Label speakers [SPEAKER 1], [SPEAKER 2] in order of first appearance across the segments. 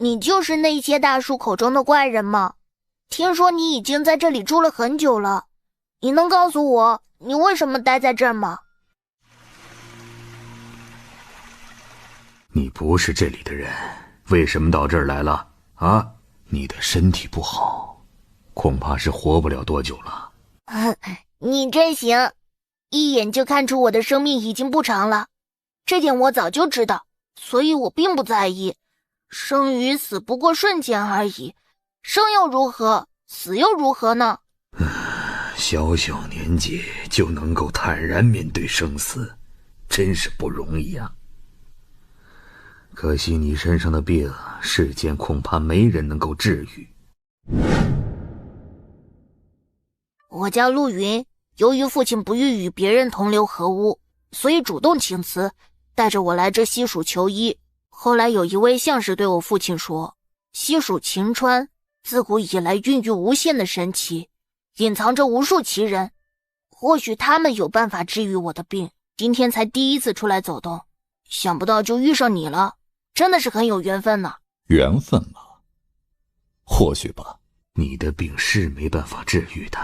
[SPEAKER 1] 你就是那些大叔口中的怪人吗？听说你已经在这里住了很久了，你能告诉我你为什么待在这儿吗？
[SPEAKER 2] 你不是这里的人，为什么到这儿来了啊？你的身体不好，恐怕是活不了多久了。
[SPEAKER 1] 你真行，一眼就看出我的生命已经不长了，这点我早就知道，所以我并不在意。生与死不过瞬间而已，生又如何，死又如何呢？
[SPEAKER 2] 小小年纪就能够坦然面对生死，真是不容易啊。可惜你身上的病，世间恐怕没人能够治愈。
[SPEAKER 1] 我叫陆云，由于父亲不欲与别人同流合污，所以主动请辞，带着我来这西蜀求医。后来有一位相士对我父亲说，西蜀晴川自古以来孕育无限的神奇，隐藏着无数奇人，或许他们有办法治愈我的病。今天才第一次出来走动，想不到就遇上你了，真的是很有缘分呢。
[SPEAKER 3] 缘分吗？或许吧。
[SPEAKER 2] 你的病是没办法治愈的，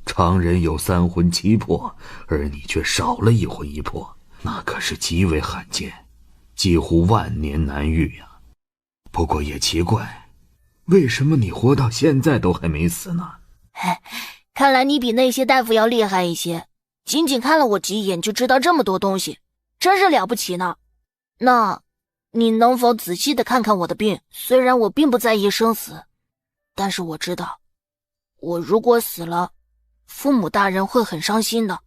[SPEAKER 2] 常人有3魂7魄，而你却少了1魂1魄，那可是极为罕见，几乎万年难遇呀。不过也奇怪，为什么你活到现在都还没死呢？
[SPEAKER 1] 看来你比那些大夫要厉害一些，仅仅看了我几眼就知道这么多东西，真是了不起呢。那你能否仔细地看看我的病？虽然我并不在意生死，但是我知道，我如果死了，父母大人会很伤心的。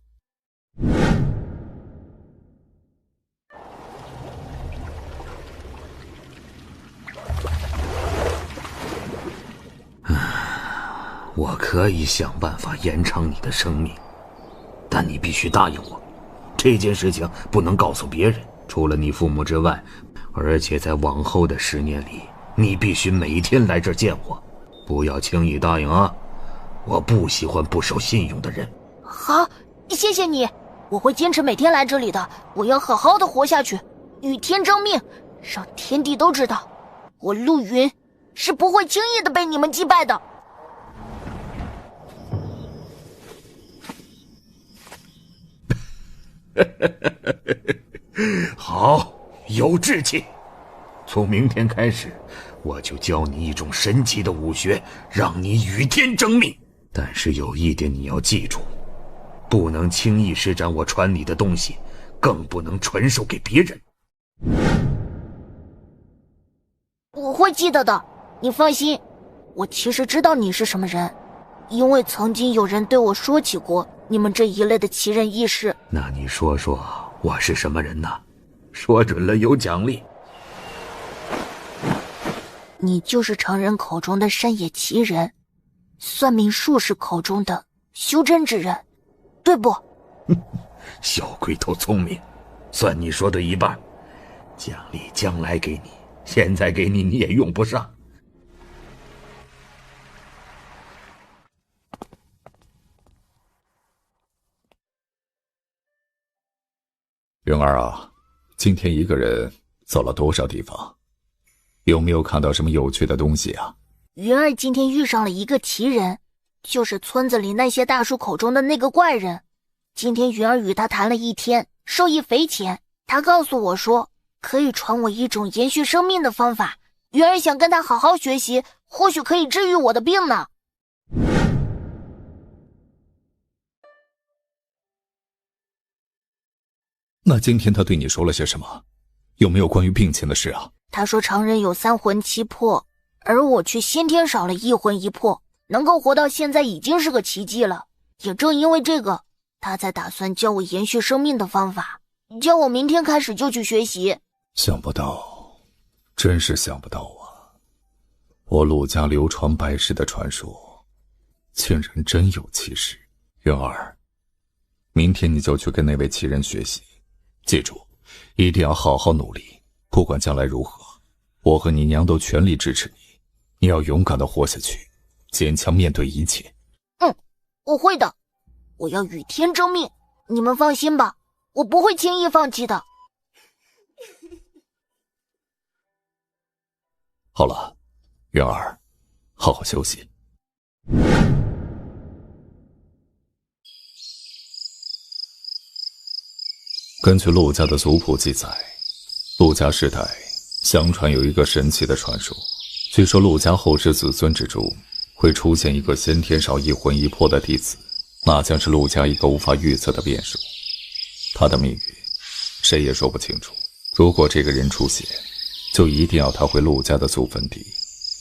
[SPEAKER 2] 我可以想办法延长你的生命，但你必须答应我，这件事情不能告诉别人，除了你父母之外，而且在往后的10年里，你必须每天来这儿见我，不要轻易答应啊！我不喜欢不守信用的人。
[SPEAKER 1] 好，谢谢你，我会坚持每天来这里的，我要好好的活下去，与天争命，让天地都知道，我陆云是不会轻易的被你们击败的。
[SPEAKER 2] 好，有志气。从明天开始，我就教你一种神奇的武学，让你与天争命。但是有一点你要记住，不能轻易施展我传你的东西，更不能传授给别人。
[SPEAKER 1] 我会记得的，你放心。我其实知道你是什么人，因为曾经有人对我说起过你们这一类的奇人异事。
[SPEAKER 2] 那你说说我是什么人呢？说准了有奖励。
[SPEAKER 1] 你就是常人口中的山野奇人，算命术士口中的修真之人，对不？
[SPEAKER 2] 小鬼头聪明，算你说对一半，奖励将来给你，现在给你你也用不上。
[SPEAKER 3] 云儿啊，今天一个人走了多少地方？有没有看到什么有趣的东西啊？
[SPEAKER 1] 云儿今天遇上了一个奇人，就是村子里那些大叔口中的那个怪人。今天云儿与他谈了一天，受益匪浅。他告诉我说，可以传我一种延续生命的方法。云儿想跟他好好学习，或许可以治愈我的病呢。
[SPEAKER 3] 那今天他对你说了些什么？有没有关于病情的事啊？
[SPEAKER 1] 他说常人有3魂7魄，而我却先天少了1魂1魄，能够活到现在已经是个奇迹了。也正因为这个，他才打算教我延续生命的方法，叫我明天开始就去学习。
[SPEAKER 3] 想不到，真是想不到啊！我陆家流传百世的传说，竟然真有其事。云儿，明天你就去跟那位奇人学习，记住，一定要好好努力，不管将来如何，我和你娘都全力支持你。你要勇敢地活下去，坚强面对一切。
[SPEAKER 1] 我会的，我要与天争命，你们放心吧，我不会轻易放弃的。
[SPEAKER 3] 好了，云儿，好好休息。根据陆家的族谱记载，陆家世代相传有一个神奇的传说，据说陆家后世子孙之中会出现一个先天上一魂一魄的弟子，那将是陆家一个无法预测的变数。他的命运谁也说不清楚，如果这个人出现，就一定要他回陆家的祖坟地，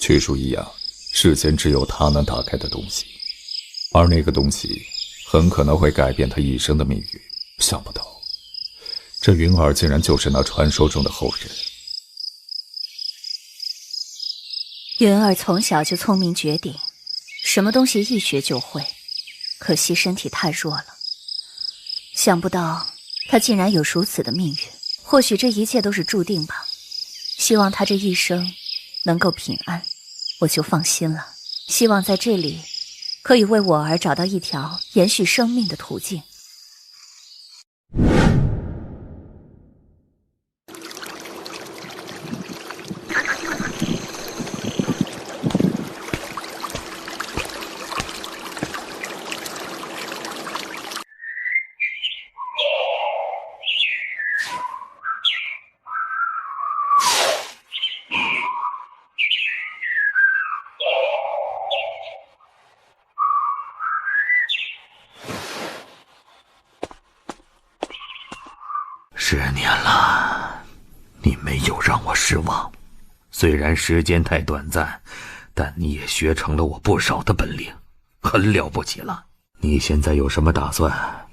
[SPEAKER 3] 取出一样世间只有他能打开的东西，而那个东西很可能会改变他一生的命运。想不到这云儿竟然就是那传说中的后人。
[SPEAKER 4] 云儿从小就聪明绝顶，什么东西一学就会，可惜身体太弱了。想不到他竟然有如此的命运，或许这一切都是注定吧。希望他这一生能够平安，我就放心了。希望在这里可以为我儿找到一条延续生命的途径。
[SPEAKER 2] 10年了，你没有让我失望。虽然时间太短暂，但你也学成了我不少的本领，很了不起了。你现在有什么打算？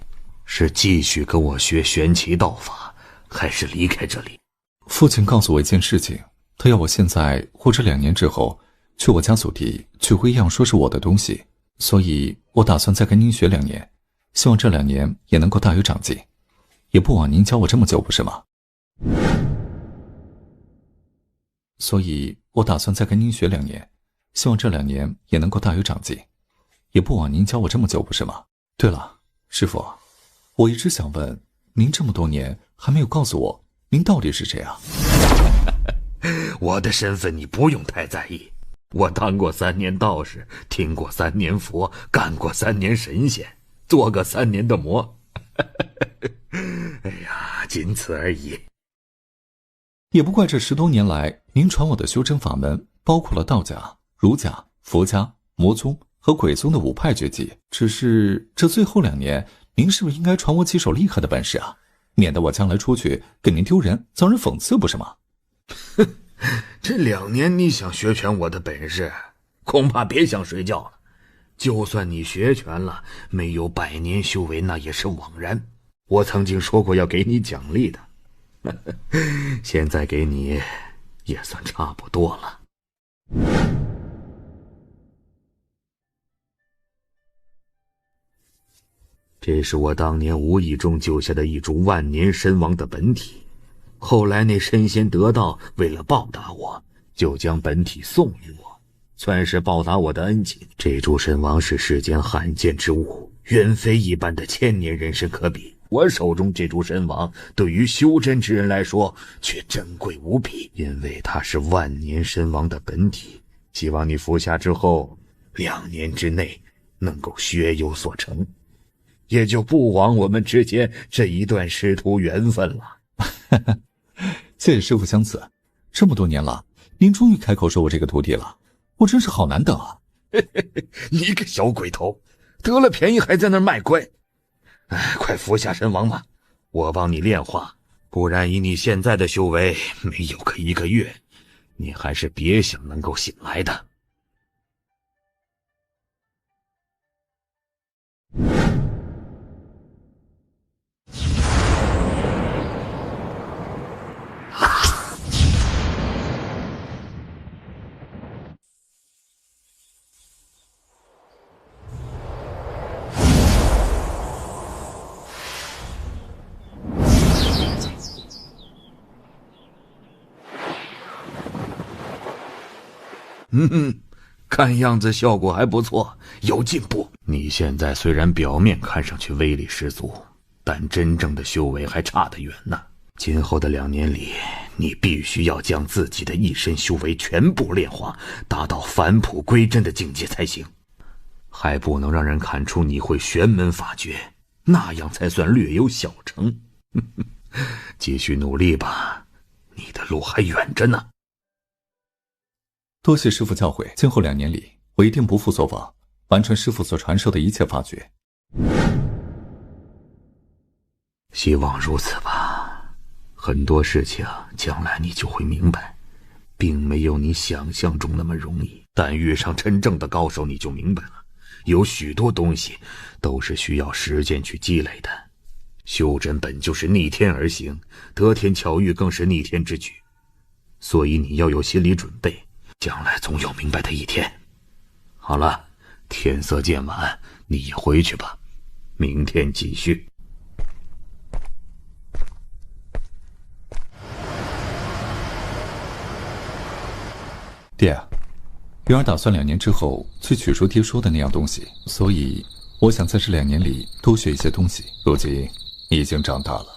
[SPEAKER 2] 是继续跟我学玄奇道法，还是离开这里？
[SPEAKER 3] 父亲告诉我一件事情，他要我现在或者2年之后去我家祖地取回一样说是我的东西，所以我打算再跟您学2年，希望这2年也能够大有长进。也不枉您教我这么久，不是吗？所以我打算再跟您学2年，希望这2年也能够大有长进。也不枉您教我这么久，不是吗？对了，师父，我一直想问，您这么多年还没有告诉我，您到底是谁啊？
[SPEAKER 2] 我的身份你不用太在意，我当过3年道士，听过3年佛，干过3年神仙，做个3年的魔。哎呀，仅此而已。
[SPEAKER 3] 也不怪这10多年来，您传我的修真法门，包括了道家、儒家、佛家、魔宗和鬼宗的5派绝技。只是这最后2年，您是不是应该传我几手厉害的本事啊？免得我将来出去给您丢人，遭人讽刺，不是吗？
[SPEAKER 2] 这2年你想学全我的本事，恐怕别想睡觉了。就算你学全了，没有100年修为，那也是枉然。我曾经说过要给你奖励的，现在给你也算差不多了。这是我当年无意中救下的一株万年神王的本体，后来那神仙得道，为了报答我，就将本体送予我，算是报答我的恩情。这株神王是世间罕见之物，远非一般的1000年人参可比。我手中这株神王对于修真之人来说却珍贵无比，因为它是万年神王的本体。希望你服下之后2年之内能够学有所成，也就不枉我们之间这一段师徒缘分了。
[SPEAKER 3] 谢谢师父相赐，这么多年了，您终于开口说我这个徒弟了，我真是好难得啊。
[SPEAKER 2] 你个小鬼头，得了便宜还在那儿卖乖。快服下神王吧，我帮你炼化，不然以你现在的修为，没有个1个月，你还是别想能够醒来的。看样子效果还不错，有进步。你现在虽然表面看上去威力十足，但真正的修为还差得远呢。今后的2年里，你必须要将自己的一身修为全部炼化，达到返璞归真的境界才行。还不能让人看出你会玄门法诀，那样才算略有小成。继续努力吧，你的路还远着呢。
[SPEAKER 3] 多谢师父教诲，今后2年里，我一定不负所望，完成师父所传授的一切法诀。
[SPEAKER 2] 希望如此吧。很多事情将来你就会明白，并没有你想象中那么容易。但遇上真正的高手，你就明白了，有许多东西都是需要时间去积累的。修真本就是逆天而行，得天巧遇更是逆天之举，所以你要有心理准备，将来总有明白的一天。好了，天色渐晚，你也回去吧，明天继续。
[SPEAKER 3] 爹，云儿打算2年之后去取出爹说的那样东西，所以我想在这2年里多学一些东西。如今你已经长大了，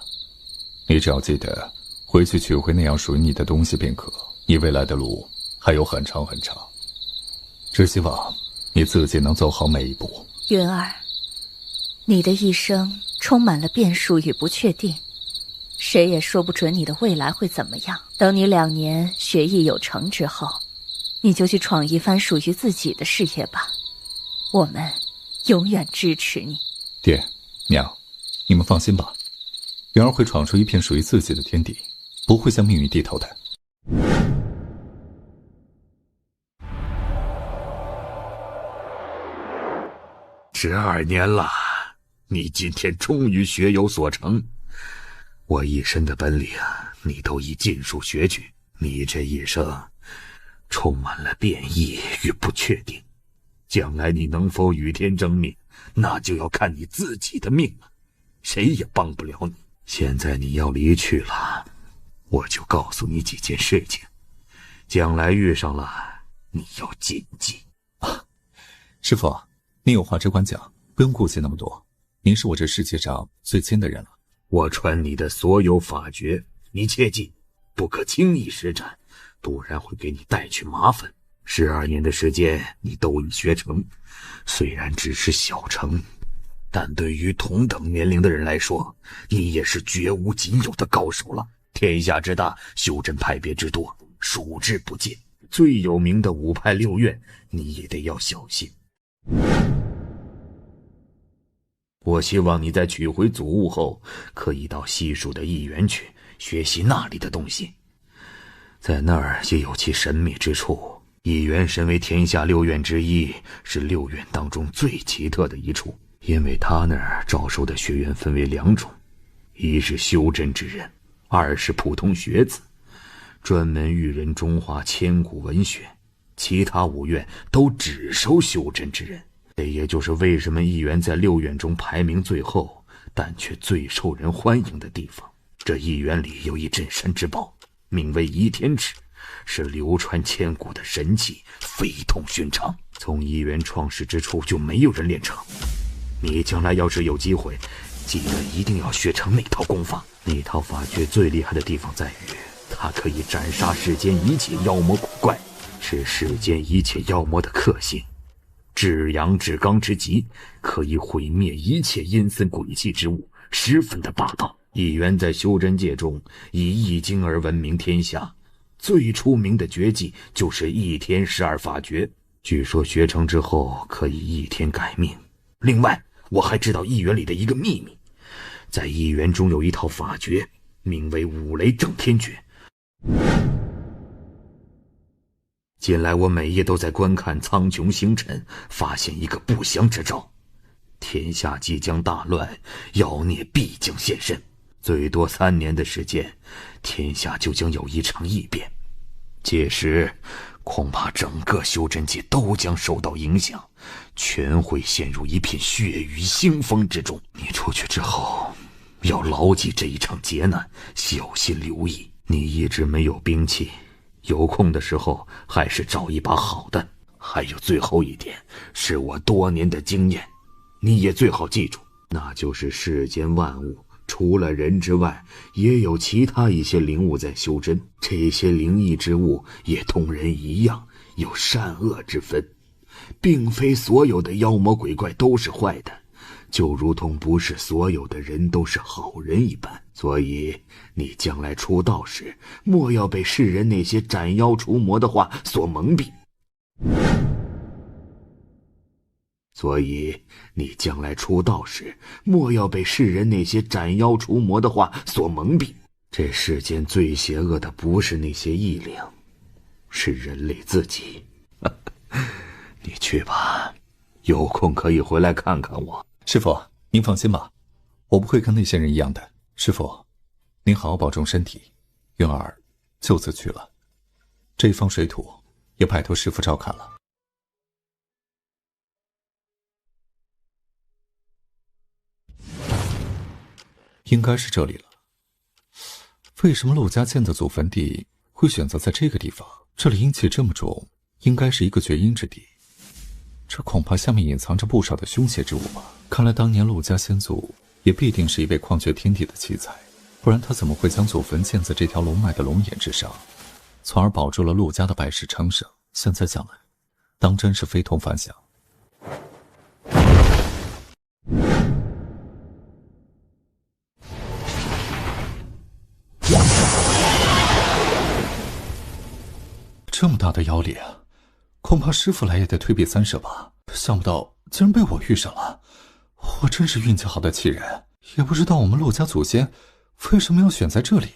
[SPEAKER 3] 你只要记得回去取回那样属于你的东西便可。你未来的路还有很长很长，只希望你自己能走好每一步。
[SPEAKER 4] 云儿，你的一生充满了变数与不确定，谁也说不准你的未来会怎么样。等你2年学艺有成之后，你就去闯一番属于自己的事业吧，我们永远支持你。
[SPEAKER 3] 爹娘，你们放心吧，云儿会闯出一片属于自己的天地，不会向命运低头的。
[SPEAKER 2] 12年了，你今天终于学有所成。我一身的本领你都已尽数学去，你这一生充满了变异与不确定，将来你能否与天争命，那就要看你自己的命了，谁也帮不了你。现在你要离去了，我就告诉你几件事情，将来遇上了你要谨记。
[SPEAKER 3] 师父，您有话只管讲，不用顾忌那么多。您是我这世界上最亲的人了。
[SPEAKER 2] 我传你的所有法诀，你切记不可轻易施展，不然会给你带去麻烦。12年的时间你都已学成，虽然只是小成，但对于同等年龄的人来说，你也是绝无仅有的高手了。天下之大，修真派别之多，数之不尽，最有名的5派6院你也得要小心。我希望你在取回祖物后，可以到西蜀的义园去学习那里的东西，在那儿也有其神秘之处。义园身为天下6院之一，是6院当中最奇特的一处，因为他那儿招收的学员分为2种，一是修真之人，2是普通学子，专门育人中华千古文学。其他5院都只收修真之人，这也就是为什么义园在6院中排名最后，但却最受人欢迎的地方。这义园里有一镇山之宝，名为倚天尺，是流传千古的神器，非同寻常。从义园创始之初就没有人练成。你将来要是有机会，记得一定要学成那套功法。那套法诀最厉害的地方在于，它可以斩杀世间一切妖魔鬼怪，是世间一切妖魔的克星，至阳至刚之极，可以毁灭一切阴森诡气之物，十分的霸道。义园在修真界中以易经而闻名天下，最出名的绝技就是倚天12法诀，据说学成之后可以一天改命。另外我还知道义园里的一个秘密，在义园中有一套法诀，名为五雷震天诀。近来我每夜都在观看苍穹星辰，发现一个不祥之兆，天下即将大乱，妖孽必将现身，最多3年的时间，天下就将有一场异变。届时恐怕整个修真界都将受到影响，全会陷入一片血雨腥风之中。你出去之后要牢记这一场劫难，小心留意。你一直没有兵器，有空的时候还是找一把好的。还有最后一点，是我多年的经验，你也最好记住，那就是世间万物除了人之外，也有其他一些灵物在修真。这些灵异之物也同人一样，有善恶之分，并非所有的妖魔鬼怪都是坏的，就如同不是所有的人都是好人一般。所以你将来出道时，莫要被世人那些斩妖除魔的话所蒙蔽。所以你将来出道时，莫要被世人那些斩妖除魔的话所蒙蔽。这世间最邪恶的不是那些异灵，是人类自己。你去吧，有空可以回来看看我。
[SPEAKER 3] 师父，您放心吧，我不会跟那些人一样的。师父，您好好保重身体。云儿就此去了，这方水土也拜托师父照看了。应该是这里了。为什么陆家建的祖坟地会选择在这个地方？这里阴气这么重，应该是一个绝阴之地。这恐怕下面隐藏着不少的凶邪之物吧。看来当年陆家先祖也必定是一位旷绝天地的奇才，不然他怎么会将祖坟建在这条龙脉的龙眼之上，从而保住了陆家的百世昌盛？现在想来，当真是非同凡响。这么大的妖力啊，恐怕师父来也得退避三舍吧。想不到竟然被我遇上了，我真是运气好的气人。也不知道我们陆家祖先为什么要选在这里。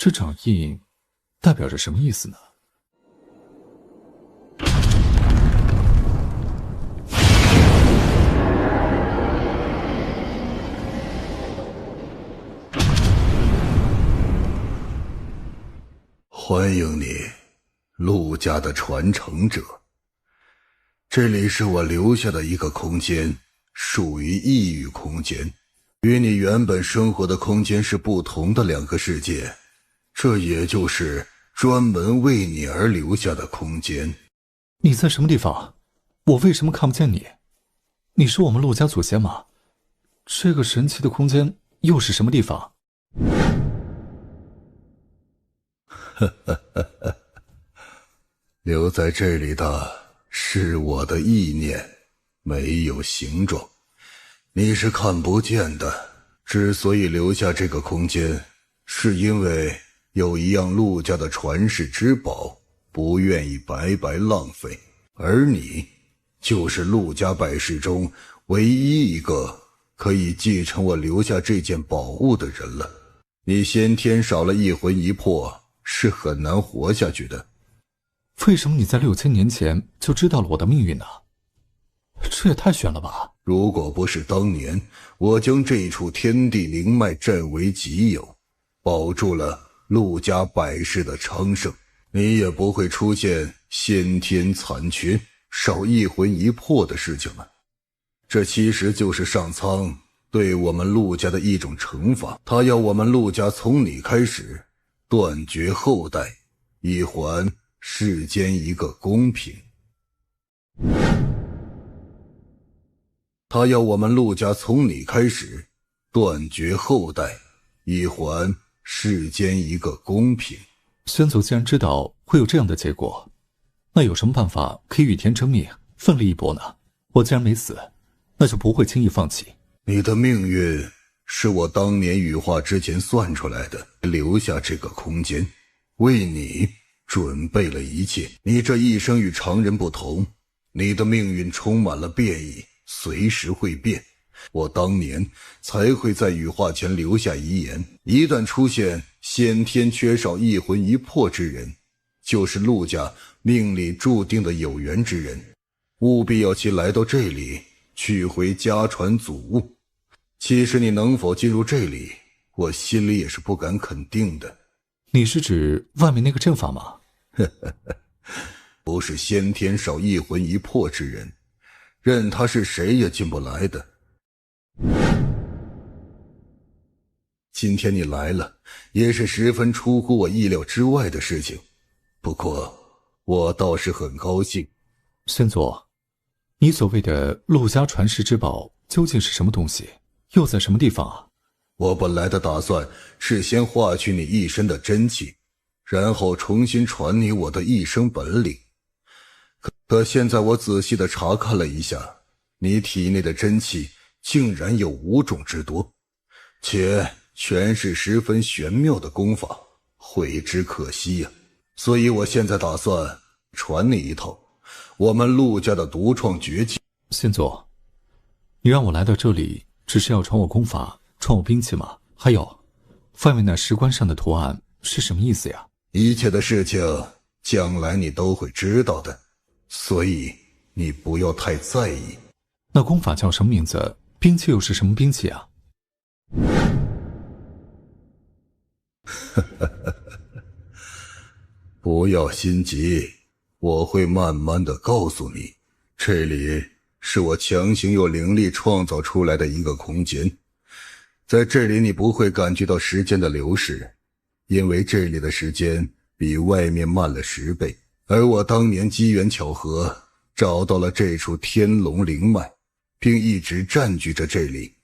[SPEAKER 3] 这掌印代表着什么意思呢？
[SPEAKER 5] 欢迎你，陆家的传承者。这里是我留下的一个空间，属于异域空间，与你原本生活的空间是不同的两个世界。这也就是专门为你而留下的空间。
[SPEAKER 3] 你在什么地方？我为什么看不见你？你是我们陆家祖先吗？这个神奇的空间又是什么地方？
[SPEAKER 5] 留在这里的是我的意念，没有形状，你是看不见的。之所以留下这个空间，是因为有一样陆家的传世之宝，不愿意白白浪费，而你就是陆家百世中唯一一个可以继承我留下这件宝物的人了。你先天少了一魂一魄，是很难活下去的。
[SPEAKER 3] 为什么你在6000年前就知道了我的命运呢？这也太悬了吧！
[SPEAKER 5] 如果不是当年我将这一处天地灵脉占为己有，保住了陆家百世的昌盛，你也不会出现先天残缺、少一魂一魄的事情了。这其实就是上苍对我们陆家的一种惩罚，他要我们陆家从你开始断绝后代，以还世间一个公平。他要我们陆家从你开始断绝后代，以还世间一个公平。
[SPEAKER 3] 先祖既然知道会有这样的结果，那有什么办法可以与天争命，奋力一搏呢？我既然没死，那就不会轻易放弃。
[SPEAKER 5] 你的命运是我当年羽化之前算出来的，留下这个空间，为你准备了一切。你这一生与常人不同，你的命运充满了变异，随时会变。我当年才会在羽化前留下遗言，一旦出现先天缺少一魂一魄之人，就是陆家命里注定的有缘之人，务必要其来到这里取回家传祖物。其实你能否进入这里，我心里也是不敢肯定的。
[SPEAKER 3] 你是指外面那个阵法吗？
[SPEAKER 5] 不是先天少一魂一魄之人，任他是谁也进不来的。今天你来了，也是十分出乎我意料之外的事情，不过我倒是很高兴。
[SPEAKER 3] 先祖，你所谓的陆家传世之宝究竟是什么东西，又在什么地方啊？
[SPEAKER 5] 我本来的打算是先化去你一身的真气，然后重新传你我的一身本领。可现在我仔细地查看了一下，你体内的真气竟然有5种之多，且全是十分玄妙的功法，悔之可惜呀。所以我现在打算传你一套我们陆家的独创绝技。
[SPEAKER 3] 先祖，你让我来到这里只是要传我功法，传我兵器吗？还有外面那石棺上的图案是什么意思呀？
[SPEAKER 5] 一切的事情将来你都会知道的，所以你不要太在意。
[SPEAKER 3] 那功法叫什么名字？兵器又是什么兵器啊？
[SPEAKER 5] 不要心急，我会慢慢的告诉你。这里是我强行用灵力创造出来的一个空间，在这里你不会感觉到时间的流逝，因为这里的时间比外面慢了10倍。而我当年机缘巧合找到了这处天龙灵脉，并一直占据着这里，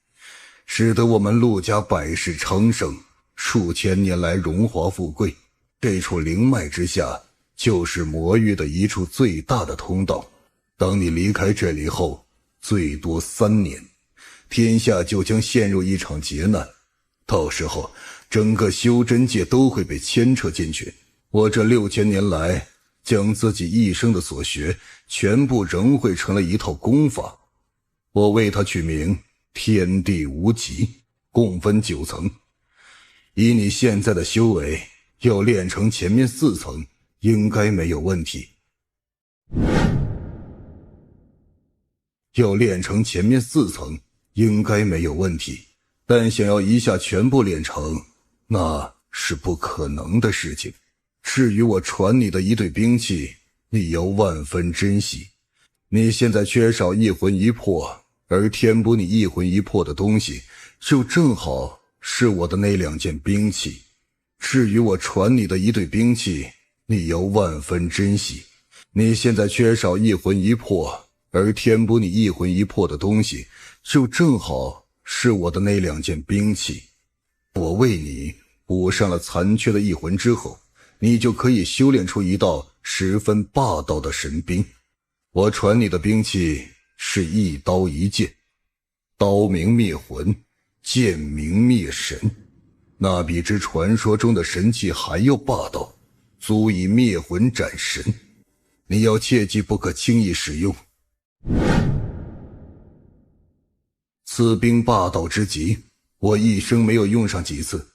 [SPEAKER 5] 使得我们陆家百世昌盛，数千年来荣华富贵。这处灵脉之下就是魔域的一处最大的通道，当你离开这里后，最多3年，天下就将陷入一场劫难，到时候整个修真界都会被牵扯进去。我这6000年来将自己一生的所学全部融汇成了一套功法，我为它取名天地无极，共分9层。以你现在的修为，要练成前面4层应该没有问题。但想要一下全部练成，那是不可能的事情。至于我传你的一对兵器，你要万分珍惜。你现在缺少一魂一魄，而填补你一魂一魄的东西，就正好是我的那2件兵器。至于我传你的一对兵器，你要万分珍惜。你现在缺少一魂一魄，而填补你一魂一魄的东西，就正好是我的那2件兵器。我为你补上了残缺的一魂之后，你就可以修炼出一道十分霸道的神兵。我传你的兵器是一刀一剑，刀名灭魂，剑名灭神，那比之传说中的神器还要霸道，足以灭魂斩神。你要切记不可轻易使用。此兵霸道之极，我一生没有用上几次，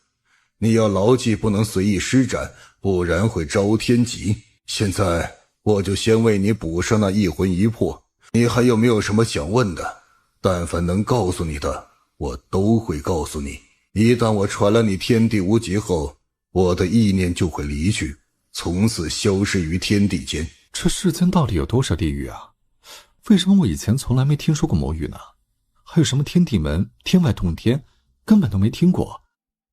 [SPEAKER 5] 你要牢记不能随意施展，不然会招天劫。现在我就先为你补上那一魂一魄，你还有没有什么想问的？但凡能告诉你的，我都会告诉你。一旦我传了你天地无极后，我的意念就会离去，从此消失于天地间。
[SPEAKER 3] 这世间到底有多少地狱啊？为什么我以前从来没听说过魔域呢？还有什么天地门、天外洞天，根本都没听过。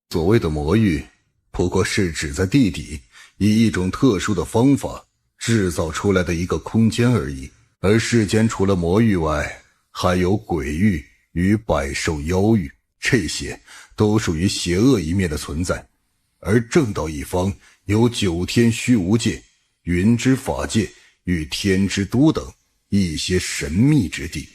[SPEAKER 5] 所谓的魔域，不过是指在地底以一种特殊的方法制造出来的一个空间而已。而世间除了魔域外，还有鬼域与百兽妖域，这些都属于邪恶一面的存在。而正道一方有9天虚无界、云之法界与天之都等一些神秘之地。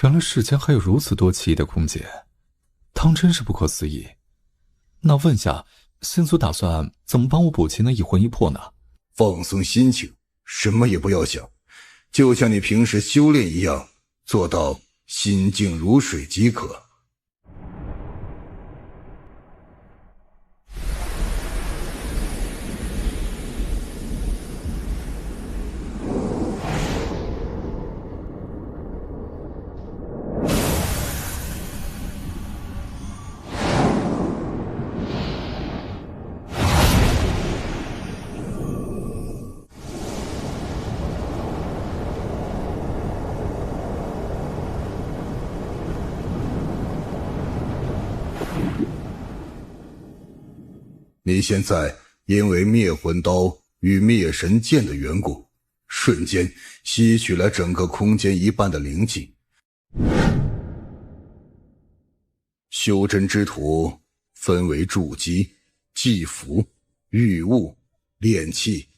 [SPEAKER 3] 原来世间还有如此多奇异的空间，当真是不可思议。那问下，先祖打算怎么帮我补齐那一魂一魄呢？
[SPEAKER 5] 放松心情，什么也不要想，就像你平时修炼一样，做到心静如水即可。你现在因为灭魂刀与灭神剑的缘故，瞬间吸取了整个空间一半的灵气。修真之途分为筑基、祭符、御物、炼气、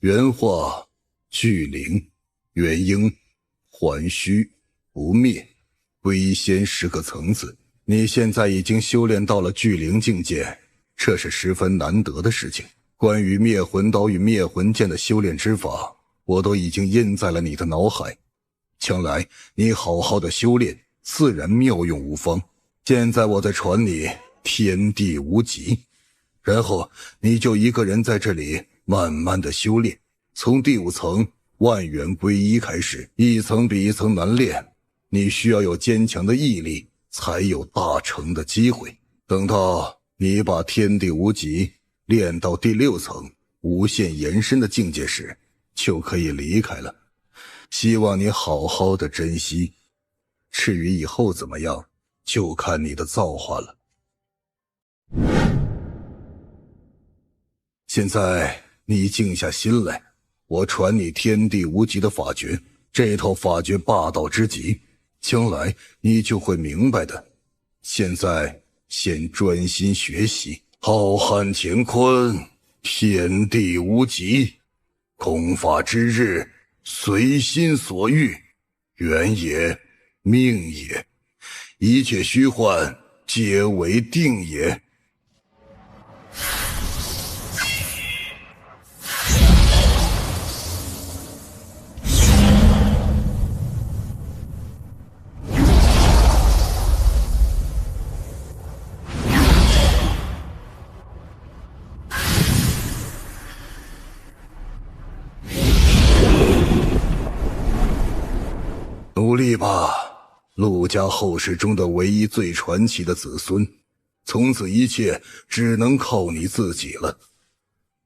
[SPEAKER 5] 元化、聚灵、元婴、还虚、不灭、归仙10个层次。你现在已经修炼到了聚灵境界，这是十分难得的事情。关于灭魂刀与灭魂剑的修炼之法，我都已经印在了你的脑海。将来你好好的修炼，自然妙用无方。现在我再传你天地无极，然后你就一个人在这里慢慢的修炼，从第5层万元归一开始，一层比一层难练，你需要有坚强的毅力，才有大成的机会。等到你把天地无极练到第6层无限延伸的境界时，就可以离开了。希望你好好的珍惜，至于以后怎么样，就看你的造化了。现在你静下心来，我传你天地无极的法诀，这套法诀霸道之极，将来你就会明白的。现在先专心学习。浩瀚乾坤，天地无极，空法之日，随心所欲，缘也，命也，一切虚幻，皆为定也。努力吧，陆家后世中的唯一最传奇的子孙，从此一切只能靠你自己了。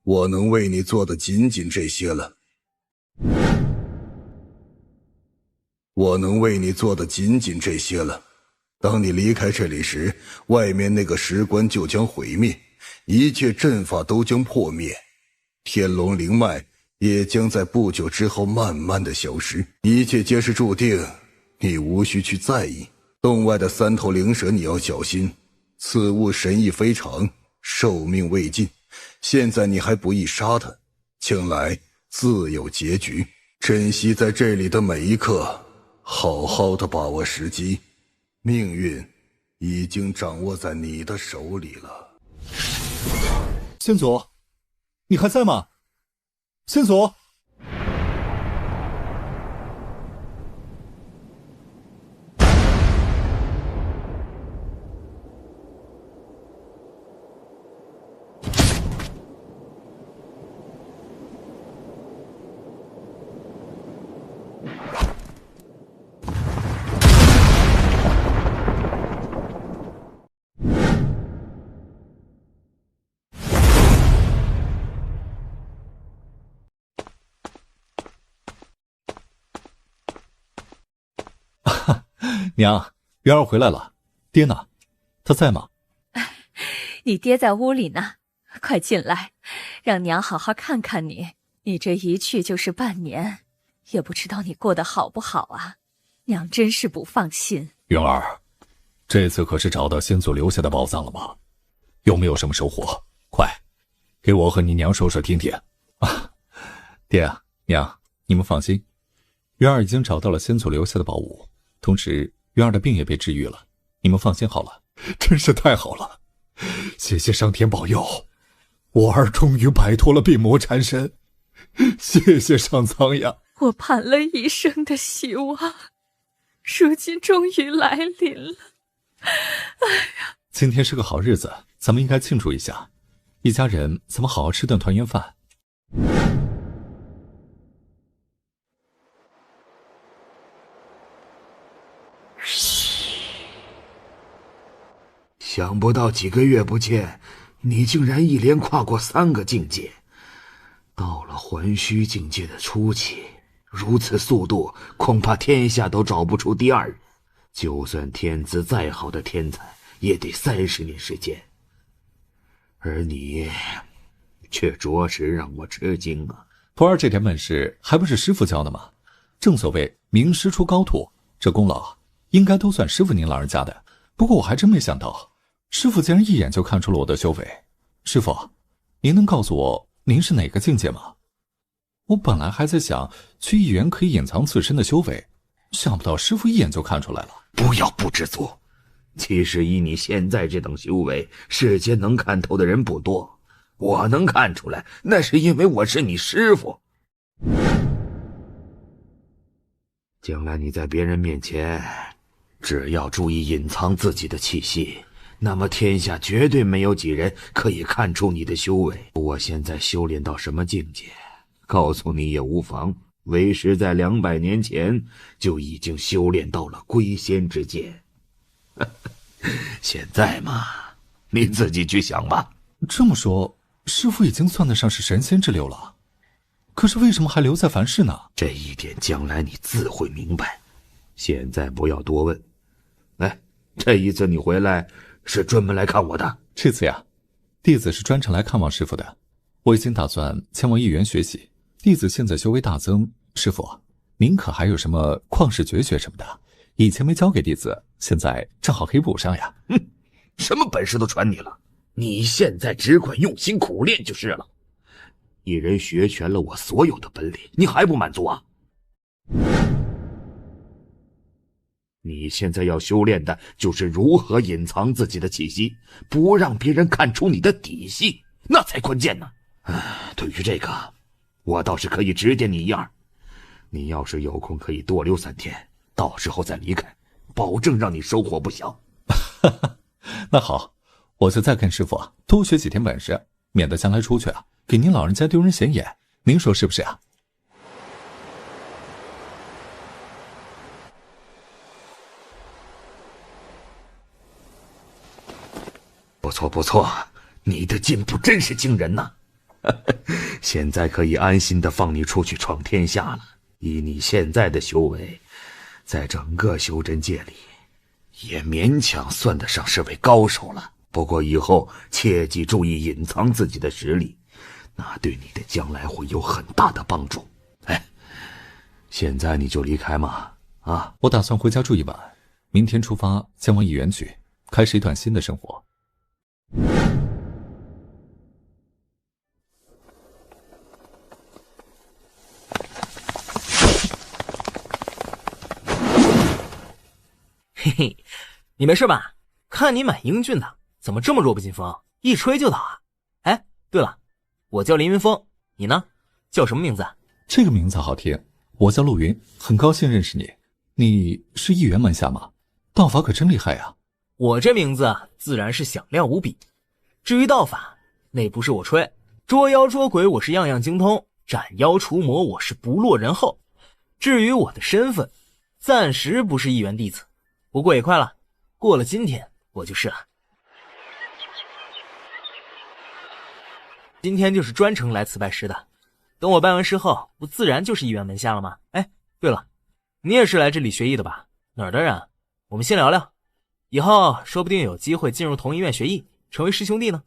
[SPEAKER 5] 我能为你做的仅仅这些了。当你离开这里时，外面那个石棺就将毁灭，一切阵法都将破灭，天龙灵脉也将在不久之后慢慢的消失，一切皆是注定，你无需去在意。洞外的3头灵蛇你要小心，此物神异非常，寿命未尽，现在你还不宜杀它，将来自有结局。珍惜在这里的每一刻，好好的把握时机，命运已经掌握在你的手里了。
[SPEAKER 3] 先祖，你还在吗？先祖！娘，元儿回来了，爹呢？他在吗？
[SPEAKER 4] 你爹在屋里呢，快进来，让娘好好看看你。你这一去就是半年，也不知道你过得好不好啊，娘真是不放心。
[SPEAKER 3] 元儿，这次可是找到先祖留下的宝藏了吗？有没有什么收获？快，给我和你娘说说听听。啊，爹娘，你们放心，元儿已经找到了先祖留下的宝物。同时云儿的病也被治愈了，你们放心好了。
[SPEAKER 5] 真是太好了，谢谢上天保佑，我儿终于摆脱了病魔缠身，谢谢上苍呀！
[SPEAKER 6] 我盼了一生的希望，如今终于来临了。哎呀，
[SPEAKER 3] 今天是个好日子，咱们应该庆祝一下，一家人咱们好好吃顿团圆饭。
[SPEAKER 2] 想不到几个月不见，你竟然一连跨过3个境界，到了还虚境界的初期，如此速度，恐怕天下都找不出第二人。就算天资再好的天才，也得30年时间。而你，却着实让我吃惊啊！
[SPEAKER 3] 徒儿这点本事，还不是师父教的吗？正所谓名师出高徒，这功劳应该都算师父您老人家的。不过我还真没想到，师父竟然一眼就看出了我的修为。师父，您能告诉我您是哪个境界吗？我本来还在想去一元可以隐藏自身的修为，想不到师父一眼就看出来了。
[SPEAKER 2] 不要不知足，其实以你现在这等修为，世间能看透的人不多。我能看出来，那是因为我是你师父。将来你在别人面前，只要注意隐藏自己的气息，那么天下绝对没有几人可以看出你的修为。我现在修炼到什么境界，告诉你也无妨。为师在200年前就已经修炼到了龟仙之界。现在嘛，你自己去想吧。
[SPEAKER 3] 这么说，师父已经算得上是神仙之流了，可是为什么还留在凡世呢？
[SPEAKER 2] 这一点将来你自会明白，现在不要多问。哎，这一次你回来是专门来看我的？
[SPEAKER 3] 这次呀，弟子是专程来看望师父的。我已经打算前往一元学习，弟子现在修为大增，师父，您可还有什么旷世绝学什么的？以前没教给弟子，现在正好可以补上呀。
[SPEAKER 2] 什么本事都传你了，你现在只管用心苦练就是了。一人学全了我所有的本领，你还不满足啊？你现在要修炼的就是如何隐藏自己的气息，不让别人看出你的底细，那才关键呢。对于这个，我倒是可以指点你一二。你要是有空，可以多留3天，到时候再离开，保证让你收获不小。
[SPEAKER 3] 那好，我就再跟师父多学几天本事，免得将来出去给您老人家丢人显眼。您说是不是啊？
[SPEAKER 2] 不错不错，你的进步真是惊人呐！现在可以安心的放你出去闯天下了。以你现在的修为，在整个修真界里也勉强算得上是位高手了。不过以后切记注意隐藏自己的实力，那对你的将来会有很大的帮助。哎，现在你就离开嘛？啊，
[SPEAKER 3] 我打算回家住一晚，明天出发前往一元去，开始一段新的生活。
[SPEAKER 7] 嘿嘿，你没事吧？看你蛮英俊的，怎么这么弱不禁风，一吹就倒啊？哎，对了，我叫林云峰，你呢？叫什么名字？
[SPEAKER 3] 这个名字好听，我叫陆云，很高兴认识你。你是一元门下吗？道法可真厉害啊！
[SPEAKER 7] 我这名字自然是响亮无比。至于道法，那不是我吹，捉妖捉鬼我是样样精通，斩妖除魔我是不落人后。至于我的身份，暂时不是一元弟子。不过也快了，过了今天我就是了。今天就是专程来此拜师的，等我拜完师后，不自然就是一元门下了吗？哎，对了，你也是来这里学艺的吧？哪儿的人？我们先聊聊，以后说不定有机会进入同一院学艺，成为师兄弟呢。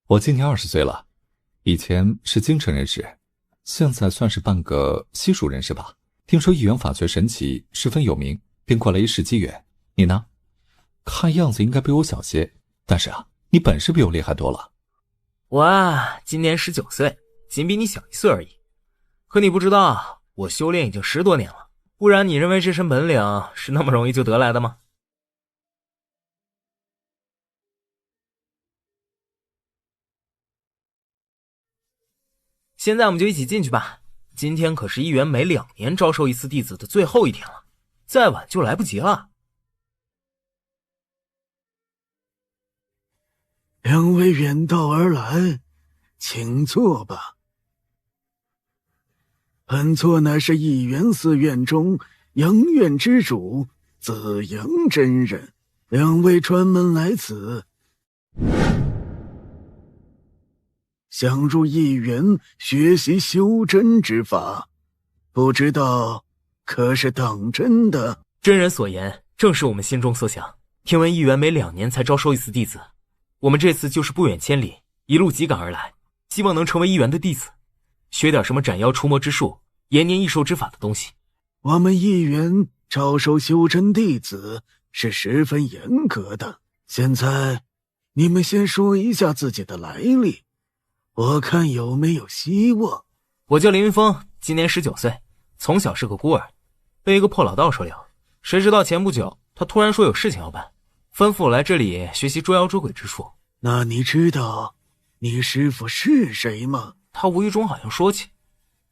[SPEAKER 3] 我今年20岁了，以前是京城人士，现在算是半个西蜀人士吧。听说一元法诀神奇，十分有名，便过来一试机缘。你呢？看样子应该比我小些，但是你本事比我厉害多了。
[SPEAKER 7] 我今年19岁，仅比你小1岁而已。可你不知道，我修炼已经10多年了，不然你认为这身本领是那么容易就得来的吗？现在我们就一起进去吧，今天可是一元每2年招收一次弟子的最后一天了，再晚就来不及了。
[SPEAKER 8] 两位远道而来，请坐吧。本座乃是一元寺院中阳院之主紫阳真人，两位专门来此，想入一元学习修真之法，不知道可是当真的？
[SPEAKER 7] 真人所言正是我们心中所想。听闻一元每2年才招收一次弟子，我们这次就是不远千里，一路急赶而来，希望能成为一元的弟子，学点什么斩妖除魔之术、延年益寿之法的东西。
[SPEAKER 8] 我们一元招收修真弟子是十分严格的，现在你们先说一下自己的来历，我看有没有希望。
[SPEAKER 7] 我叫林云峰，今年19岁，从小是个孤儿，被一个破老道收留。谁知道前不久他突然说有事情要办，吩咐我来这里学习捉妖捉鬼之术。
[SPEAKER 8] 那你知道你师父是谁吗？
[SPEAKER 7] 他无意中好像说起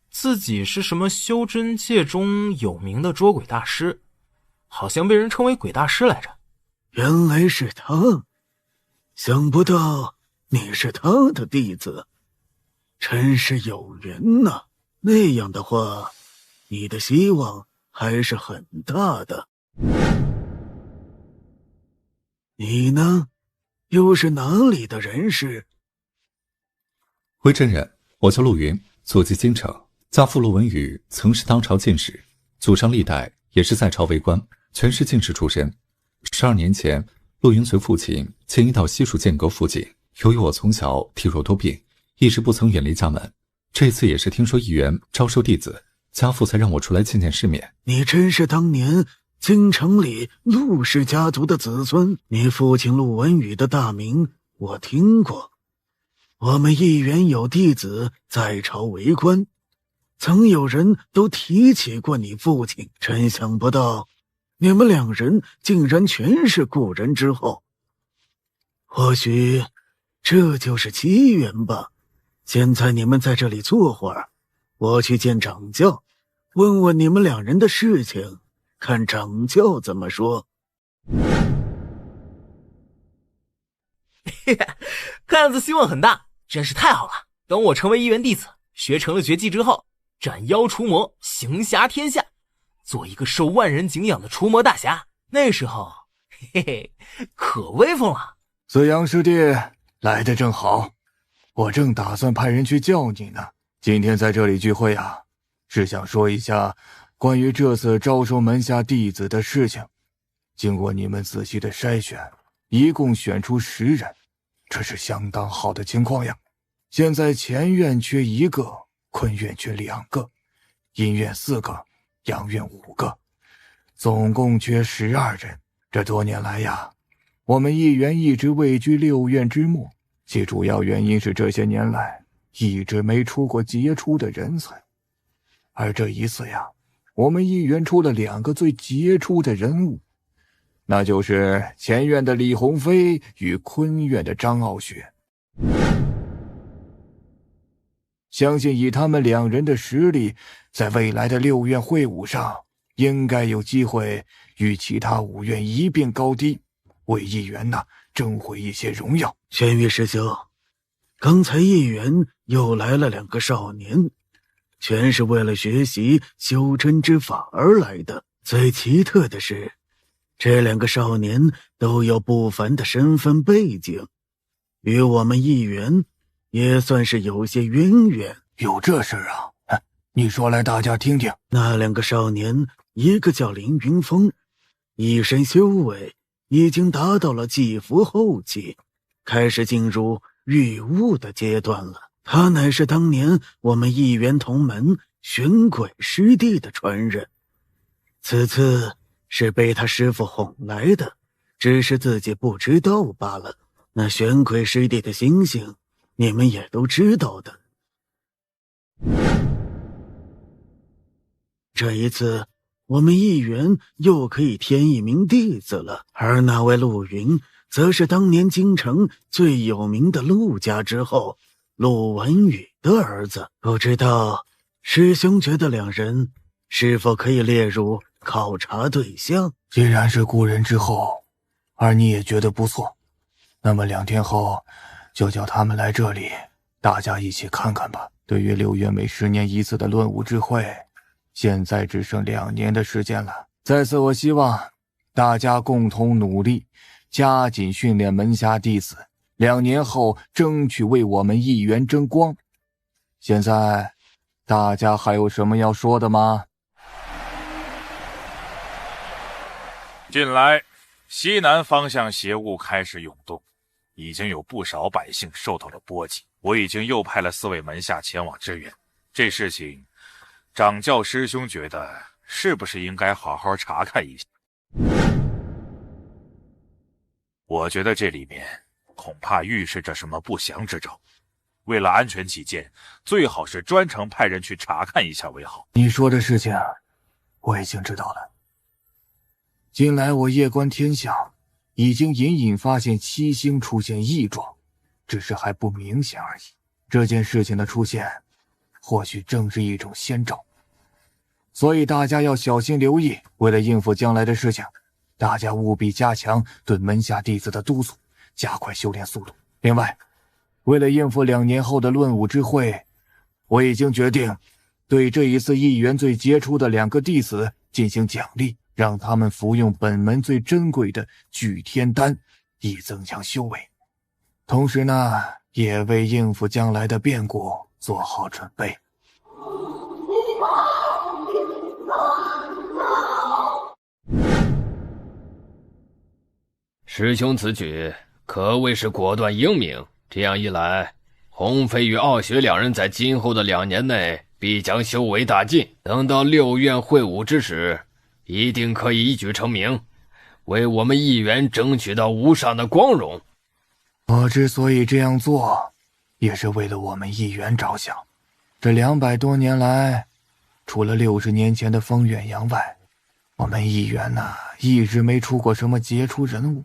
[SPEAKER 7] 自己是什么修真界中有名的捉鬼大师，好像被人称为鬼大师来着。
[SPEAKER 8] 原来是他，想不到你是他的弟子，真是有缘呐。那样的话，你的希望还是很大的。你呢？又是哪里的人士？
[SPEAKER 3] 回真人，我叫陆云，祖籍京城，家父陆文宇曾是当朝进士，祖上历代也是在朝为官，全是进士出身。12年前，陆云随父亲迁移到西蜀剑阁附近。由于我从小体弱多病，一直不曾远离家门。这次也是听说一元招收弟子，家父才让我出来见见世面。
[SPEAKER 8] 你真是当年京城里陆氏家族的子孙，你父亲陆文宇的大名我听过。我们一元有弟子在朝为官，曾有人都提起过你父亲，真想不到你们两人竟然全是故人之后。或许这就是机缘吧。现在你们在这里坐会儿，我去见掌教，问问你们两人的事情，看掌教怎么说。
[SPEAKER 7] 看样子希望很大，真是太好了。等我成为一元弟子，学成了绝技之后，斩妖除魔，行侠天下，做一个受万人敬仰的除魔大侠，那时候嘿嘿，可威风了。
[SPEAKER 9] 紫阳师弟来得正好，我正打算派人去叫你呢。今天在这里聚会啊，是想说一下关于这次招收门下弟子的事情。经过你们仔细的筛选，一共选出10人，这是相当好的情况呀。现在前院缺1个，坤院缺2个，阴院4个，阳院5个，总共缺12人。这多年来呀，我们一元一直位居6院之末，其主要原因是这些年来一直没出过杰出的人才。而这一次呀，我们一元出了2个最杰出的人物，那就是前院的李鸿飞与坤院的张傲雪。相信以他们2人的实力，在未来的6院会武上，应该有机会与其他5院一并高低，为一元争回一些荣耀。
[SPEAKER 8] 玄玉师兄，刚才一元又来了2个少年，全是为了学习修真之法而来的。最奇特的是，这2个少年都有不凡的身份背景，与我们一元也算是有些渊源。
[SPEAKER 9] 有这事啊？你说来大家听听。
[SPEAKER 8] 那2个少年，一个叫林云峰，一身修为已经达到了祭符后期，开始进入御物的阶段了。他乃是当年我们一元同门玄鬼师弟的传人，此次是被他师父哄来的，只是自己不知道罢了。那玄鬼师弟的心性，你们也都知道的。这一次我们一员又可以添一名弟子了。而那位陆云，则是当年京城最有名的陆家之后陆文宇的儿子。不知道师兄觉得两人是否可以列入考察对象？
[SPEAKER 9] 既然是故人之后，而你也觉得不错，那么2天后就叫他们来这里，大家一起看看吧。对于6月每10年一次的论武之会，现在只剩2年的时间了。在此我希望大家共同努力，加紧训练门下弟子，2年后争取为我们一员争光。现在大家还有什么要说的吗？
[SPEAKER 10] 近来西南方向邪雾开始涌动，已经有不少百姓受到了波及。我已经又派了4位门下前往支援。这事情掌教师兄觉得是不是应该好好查看一下？我觉得这里面恐怕预示着什么不祥之兆，为了安全起见，最好是专程派人去查看一下为好。
[SPEAKER 9] 你说的事情我已经知道了。近来我夜观天象，已经隐隐发现七星出现异状，只是还不明显而已。这件事情的出现或许正是一种先兆，所以大家要小心留意。为了应付将来的事情，大家务必加强对门下弟子的督促，加快修炼速度。另外，为了应付2年后的论武之会，我已经决定对这一次一员最杰出的2个弟子进行奖励，让他们服用本门最珍贵的聚天丹，以增强修为。同时呢，也为应付将来的变故做好准备。
[SPEAKER 11] 师兄此举可谓是果断英明，这样一来，鸿飞与傲雪2人在今后的2年内必将修为大进，等到6院会武之时，一定可以一举成名，为我们一员争取到无上的光荣。
[SPEAKER 9] 我之所以这样做，也是为了我们一员着想。这200多年来，除了60年前的风远阳外，我们一员一直没出过什么杰出人物。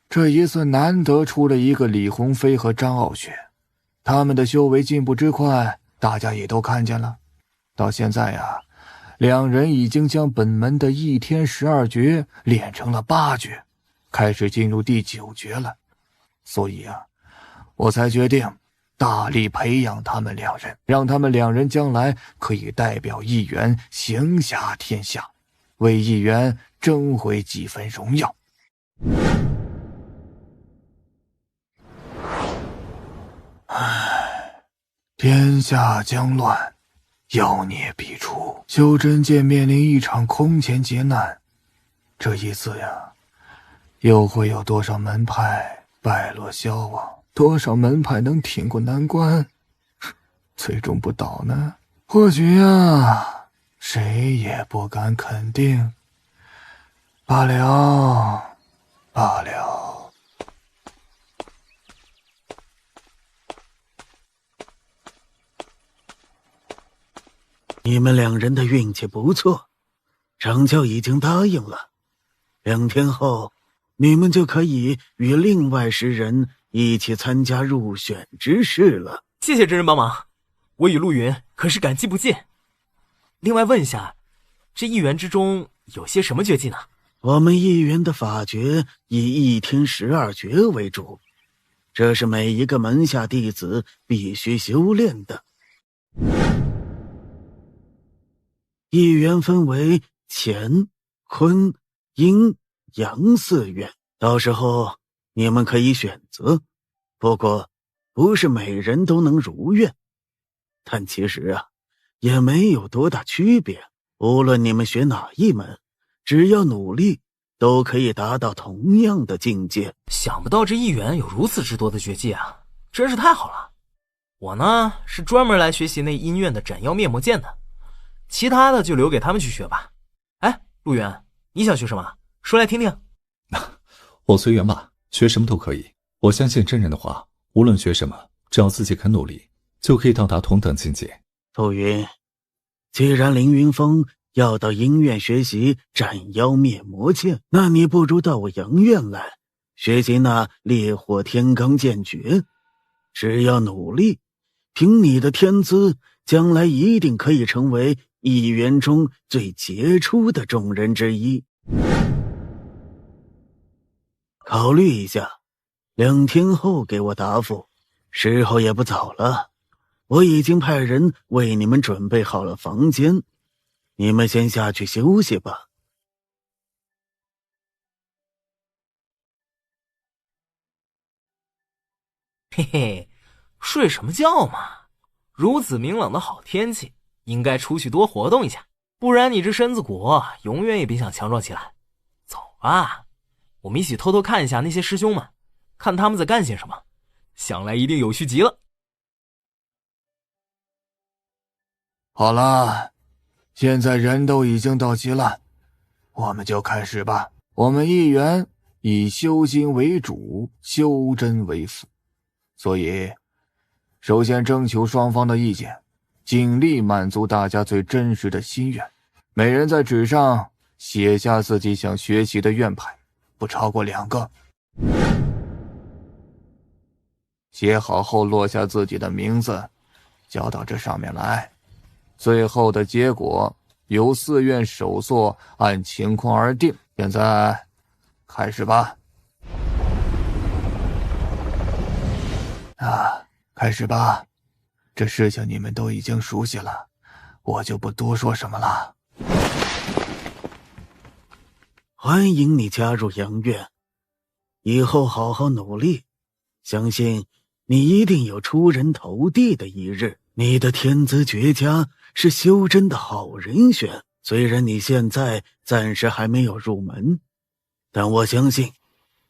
[SPEAKER 9] 这一次难得出了一个李鸿飞和张傲雪，他们的修为进步之快，大家也都看见了。到现在2人已经将本门的1天12诀练成了8诀，开始进入第9诀了。所以我才决定大力培养他们2人，让他们2人将来可以代表一员行侠天下，为一员争回几分荣耀。天下将乱，妖孽必出，修真界面临一场空前劫难。这一次又会有多少门派败落消亡，多少门派能挺过难关，最终不倒呢？或许谁也不敢肯定。罢了。
[SPEAKER 8] 你们2人的运气不错，掌教已经答应了，2天后你们就可以与另外10人一起参加入选之事了。
[SPEAKER 7] 谢谢真人帮忙，我与陆云可是感激不尽。另外问一下，这一员之中有些什么绝技呢？
[SPEAKER 8] 我们一员的法诀以1天12诀为主，这是每一个门下弟子必须修炼的。一元分为乾、坤、阴、阳4元，到时候你们可以选择，不过不是每人都能如愿。但其实也没有多大区别，无论你们学哪一门，只要努力都可以达到同样的境界。
[SPEAKER 7] 想不到这一员有如此之多的绝技真是太好了。我呢是专门来学习那阴院的斩妖灭魔剑的，其他的就留给他们去学吧。哎，陆源，你想学什么？说来听听。
[SPEAKER 3] 我随缘吧，学什么都可以。我相信真人的话，无论学什么，只要自己肯努力，就可以到达同等境界。
[SPEAKER 8] 杜云，既然凌云峰要到鹰院学习斩妖灭魔剑，那你不如到我阳院来学习那烈火天罡剑诀。只要努力，凭你的天资，将来一定可以成为一员中最杰出的众人之一。考虑一下，2天后给我答复。时候也不早了，我已经派人为你们准备好了房间，你们先下去休息吧。
[SPEAKER 7] 嘿嘿，睡什么觉嘛？如此明朗的好天气，应该出去多活动一下，不然你这身子骨永远也别想强壮起来。走啊，我们一起偷偷看一下那些师兄们，看他们在干些什么，想来一定有趣极了。
[SPEAKER 9] 好了，现在人都已经到齐了，我们就开始吧。我们一员以修心为主，修真为辅，所以首先征求双方的意见，尽力满足大家最真实的心愿。每人在纸上写下自己想学习的院派，不超过2个。写好后落下自己的名字，交到这上面来。最后的结果由4院首座按情况而定。现在开始吧。开始吧。这事情你们都已经熟悉了，我就不多说什么了。
[SPEAKER 8] 欢迎你加入阳院，以后好好努力，相信你一定有出人头地的一日。你的天资绝佳，是修真的好人选。虽然你现在暂时还没有入门，但我相信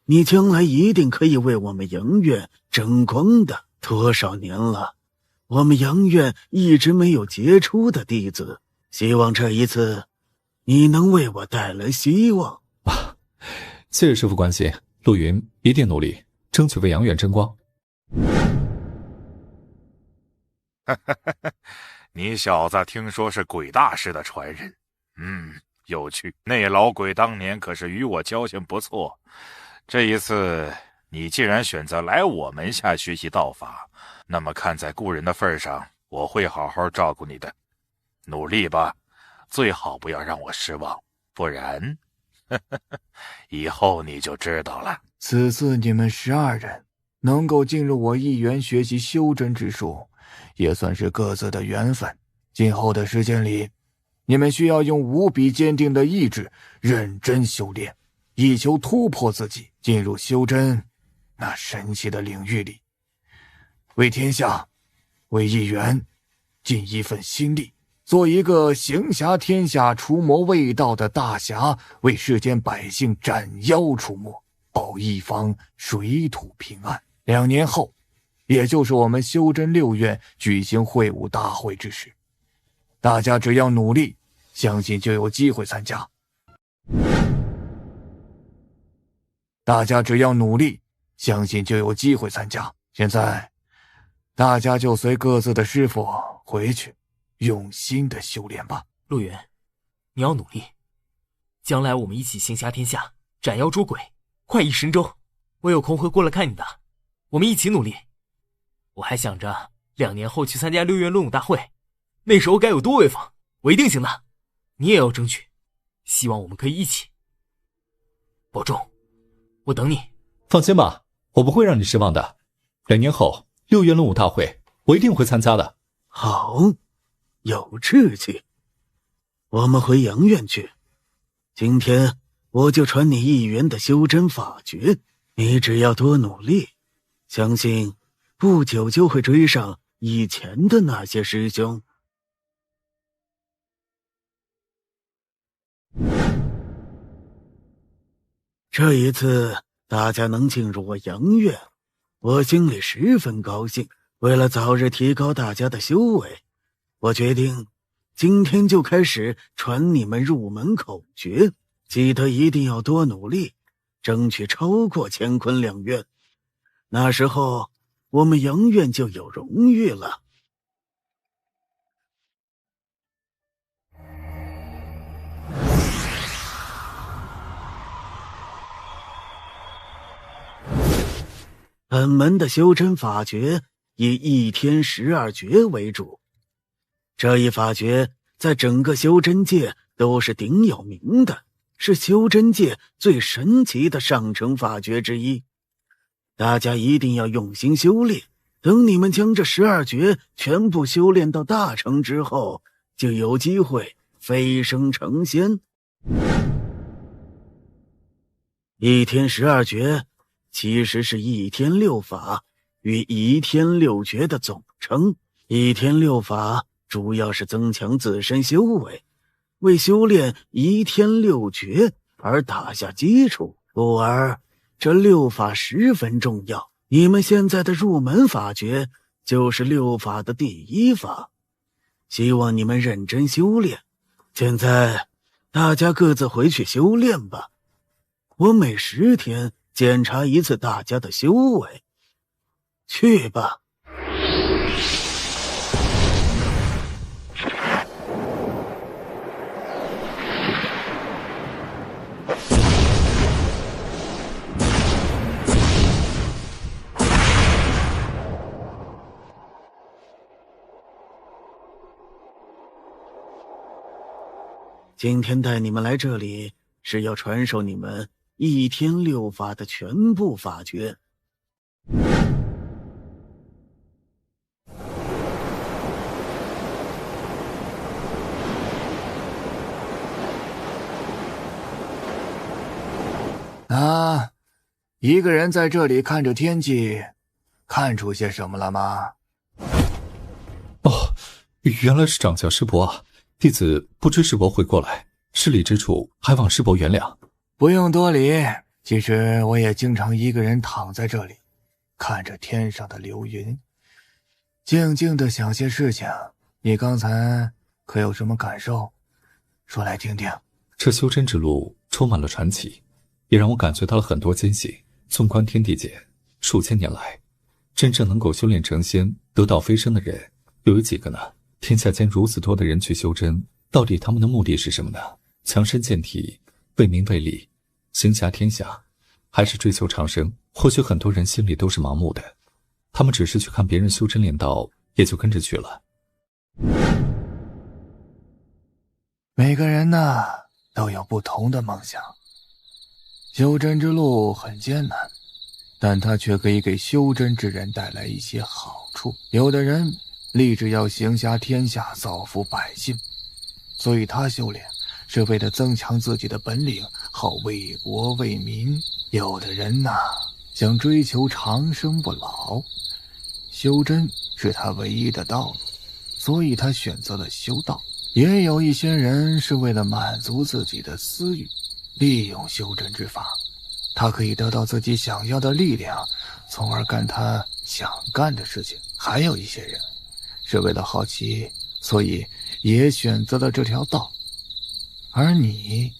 [SPEAKER 8] 你将来一定可以为我们阳院争光的。多少年了，我们阳院一直没有杰出的弟子，希望这一次你能为我带来希望。
[SPEAKER 3] 谢谢师父关心，陆云一定努力，争取为阳院争光。
[SPEAKER 10] 你小子听说是鬼大师的传人，有趣。那老鬼当年可是与我交情不错，这一次你既然选择来我门下学习道法，那么看在故人的份上，我会好好照顾你的。努力吧，最好不要让我失望，不然以后你就知道了。
[SPEAKER 9] 此次你们12人能够进入我一园学习修真之术，也算是各自的缘分。今后的时间里，你们需要用无比坚定的意志认真修炼，以求突破自己，进入修真那神奇的领域里，为天下，为一园尽一份心力，做一个行侠天下除魔卫道的大侠，为世间百姓斩妖除魔，保一方水土平安。2年后，也就是我们修真6院举行会武大会之时，大家只要努力，相信就有机会参加。大家只要努力，相信就有机会参加。现在，大家就随各自的师父回去，用心的修炼吧。
[SPEAKER 7] 陆云，你要努力，将来我们一起行侠天下，斩妖捉鬼，快意神州。我有空会过来看你的，我们一起努力。我还想着2年后去参加6院论武大会，那时候该有多威风，我一定行的。你也要争取，希望我们可以一起。保重，我等你。
[SPEAKER 3] 放心吧，我不会让你失望的。2年后6院论武大会，我一定会参加的。
[SPEAKER 8] 好，有志气。我们回阳院去。今天我就传你一员的修真法诀，你只要多努力，相信不久就会追上以前的那些师兄。这一次大家能进入我阳院，我心里十分高兴。为了早日提高大家的修为，我决定今天就开始传你们入门口诀，记得一定要多努力，争取超过乾坤2院。那时候我们阳院就有荣誉了。本门的修真法诀以一天12诀为主，这一法诀在整个修真界都是鼎有名的，是修真界最神奇的上乘法诀之一。大家一定要用心修炼，等你们将这12诀全部修炼到大成之后，就有机会飞升成仙。一天12诀其实是一天6法与一天6诀的总称。一天6法主要是增强自身修为，为修炼一天6诀而打下基础，故而这6法十分重要。你们现在的入门法诀就是6法的第1法，希望你们认真修炼。现在大家各自回去修炼吧，我每10天检查一次大家的修为。去吧。今天带你们来这里，是要传授你们一天6法的全部法诀。
[SPEAKER 9] 啊，一个人在这里看着天气，看出些什么了吗？
[SPEAKER 3] 哦，原来是掌教师伯啊！弟子不知师伯会过来，失礼之处还望师伯原谅。
[SPEAKER 9] 不用多礼，其实我也经常一个人躺在这里，看着天上的流云，静静的想些事情。你刚才可有什么感受？说来听听。
[SPEAKER 3] 这修真之路充满了传奇，也让我感觉到了很多艰辛。纵观天地间，数千年来，真正能够修炼成仙、得道飞升的人，又有几个呢？天下间如此多的人去修真，到底他们的目的是什么呢？强身健体，为名为利，行侠天下，还是追求长生？或许很多人心里都是盲目的，他们只是去看别人修真炼道，也就跟着去了。
[SPEAKER 9] 每个人呢，都有不同的梦想。修真之路很艰难，但它却可以给修真之人带来一些好处。有的人立志要行侠天下，造福百姓，所以他修炼是为了增强自己的本领，好为国为民。有的人呐，想追求长生不老，修真是他唯一的道路，所以他选择了修道。也有一些人是为了满足自己的私欲，利用修真之法，他可以得到自己想要的力量，从而干他想干的事情。还有一些人是为了好奇，所以也选择了这条道。而你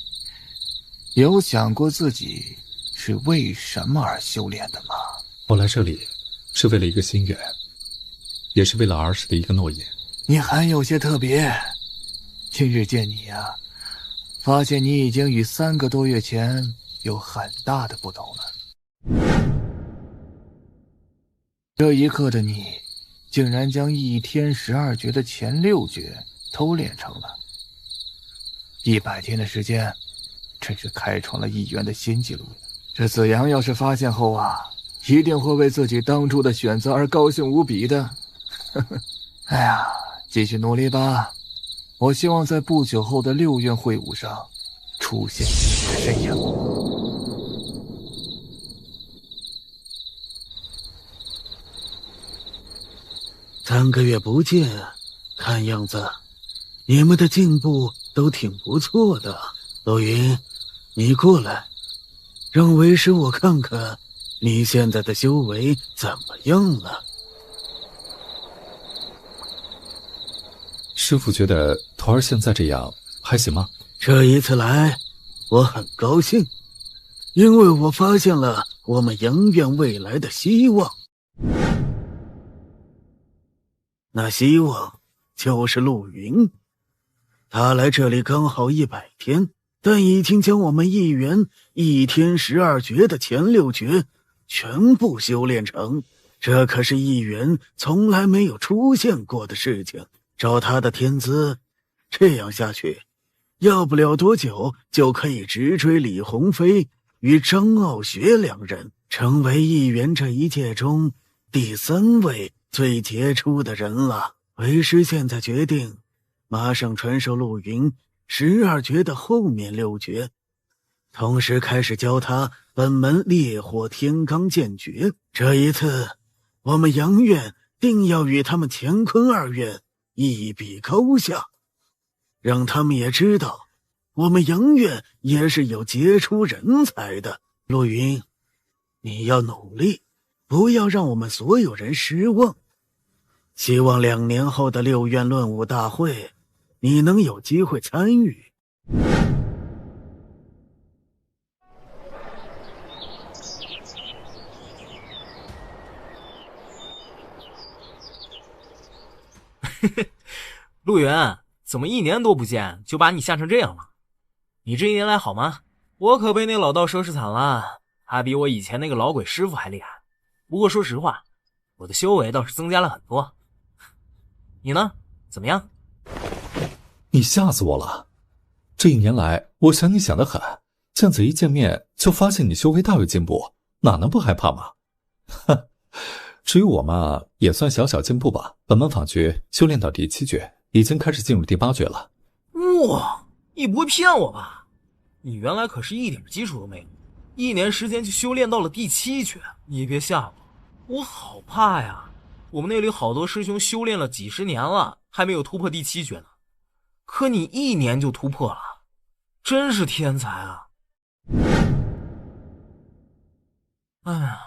[SPEAKER 9] 有想过自己是为什么而修炼的吗？
[SPEAKER 3] 我来这里是为了一个心愿，也是为了儿时的一个诺言。
[SPEAKER 9] 你还有些特别，今日见你啊，发现你已经与3个多月前有很大的不同了。这一刻的你竟然将一天12诀的前6诀都练成了。100天的时间，真是开创了1元的新纪录。这子阳要是发现后啊，一定会为自己当初的选择而高兴无比的。哎呀，继续努力吧，我希望在不久后的6院会晤上出现你的身影。
[SPEAKER 8] 3个月不见，看样子你们的进步都挺不错的。陆云，你过来，让为师我看看你现在的修为怎么样了。
[SPEAKER 3] 师父觉得徒儿现在这样还行吗？
[SPEAKER 8] 这一次来我很高兴，因为我发现了我们阳院未来的希望。那希望就是陆云，他来这里刚好100天，但已经将我们1元一天12诀的前6诀全部修炼成，这可是议员从来没有出现过的事情。照他的天资，这样下去，要不了多久就可以直追李鸿飞与张傲雪2人，成为议员这一届中第3位最杰出的人了。为师现在决定，马上传授陆云12绝的后面6绝，同时开始教他本门烈火天罡剑诀。这一次，我们杨院定要与他们乾坤2院一比高下，让他们也知道我们杨院也是有杰出人才的。陆云，你要努力，不要让我们所有人失望。希望2年后的6院论武大会，你能有机会参与。
[SPEAKER 7] 陆源，怎么1年多不见就把你吓成这样了？你这1年来好吗？我可被那老道收拾惨了，他比我以前那个老鬼师傅还厉害。不过说实话，我的修为倒是增加了很多。你呢？怎么样？
[SPEAKER 3] 你吓死我了！这1年来，我想你想得很，这样子一见面就发现你修为大有进步，哪能不害怕嘛？哼，至于我嘛，也算小小进步吧。本门法诀修炼到第7诀，已经开始进入第8诀了。
[SPEAKER 7] 哇，你不会骗我吧？你原来可是一点基础都没有，1年时间就修炼到了第7诀，你别吓我好怕呀！我们那里好多师兄修炼了几10年了，还没有突破第7诀呢，可你1年就突破了，真是天才啊！哎呀，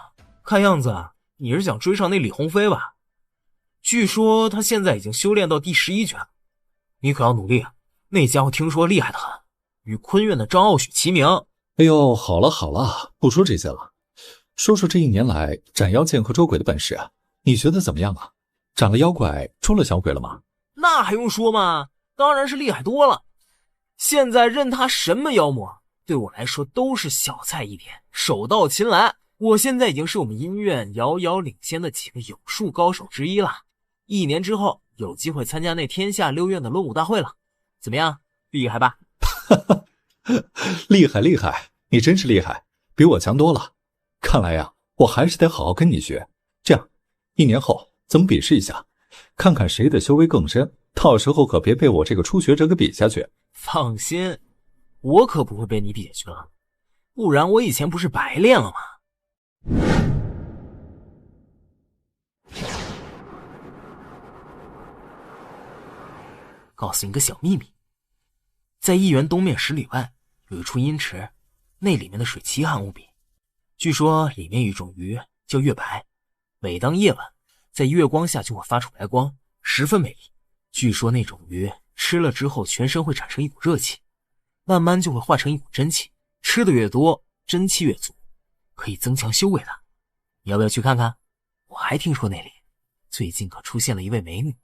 [SPEAKER 7] 看样子你是想追上那李鸿飞吧？据说他现在已经修炼到第11诀了，你可要努力啊！那家伙听说厉害得很，与昆院的张傲雪齐名。
[SPEAKER 3] 哎呦，好了好了，不说这些了，说说这1年来斩妖剑和捉鬼的本事啊，你觉得怎么样啊？斩了妖怪，捉了小鬼了吗？
[SPEAKER 7] 那还用说吗？当然是厉害多了。现在任他什么妖魔，对我来说都是小菜一碟，手到擒来。我现在已经是我们阴院遥遥领先的几个有术高手之一了。1年之后有机会参加那天下6院的论武大会了，怎么样？厉害吧？
[SPEAKER 3] 厉害厉害，你真是厉害，比我强多了。看来呀，我还是得好好跟你学。这样，1年后咱们比试一下，看看谁的修为更深，到时候可别被我这个初学者给比下去。
[SPEAKER 7] 放心，我可不会被你比下去了，不然我以前不是白练了吗？告诉你个小秘密，在义园东面10里外有一处阴池，那里面的水奇寒无比，据说里面有一种鱼叫月白，每当夜晚在月光下就会发出白光，十分美丽。据说那种鱼吃了之后全身会产生一股热气，慢慢就会化成一股真气，吃的越多真气越足，可以增强修为的。你要不要去看看？我还听说那里最近可出现了一位美女，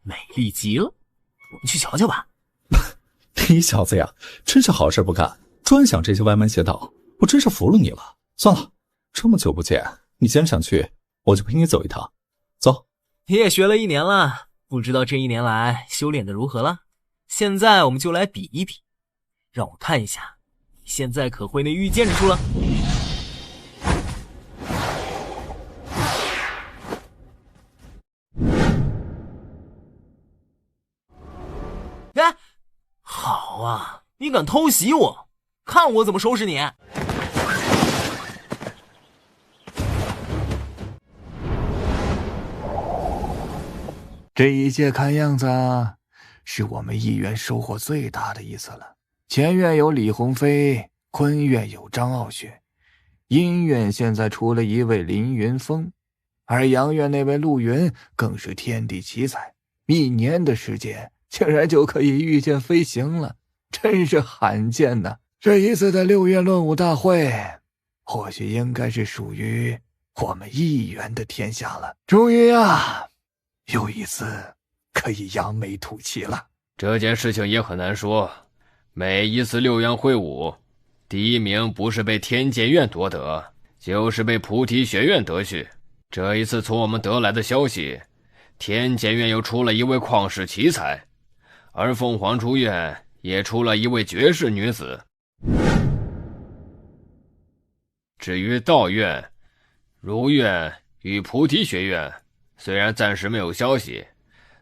[SPEAKER 7] 美丽极了，我们去瞧瞧吧。
[SPEAKER 3] 你小子呀，真是好事不干，专想这些歪门邪道，我真是服了你了。算了，这么久不见，你既然想去，我就陪你走一趟。走。
[SPEAKER 7] 你也学了1年了，不知道这1年来修炼的如何了？现在我们就来比一比，让我看一下你现在可会那御剑之术了。哎，好啊，你敢偷袭我，看我怎么收拾你！
[SPEAKER 9] 这一届看样子是我们义院收获最大的一次了。前院有李鸿飞，昆院有张傲雪，阴院现在出了一位林云峰，而阳院那位陆云更是天地奇才，1年的时间竟然就可以御剑飞行了，真是罕见呐！这一次的6院论武大会，或许应该是属于我们义院的天下了。终于啊，又一次可以扬眉吐气了。
[SPEAKER 11] 这件事情也很难说，每一次6院会武，第1名不是被天剑院夺得，就是被菩提学院得去。这一次从我们得来的消息，天剑院又出了一位旷世奇才，而凤凰书院也出了一位绝世女子。至于道院、如院与菩提学院，虽然暂时没有消息，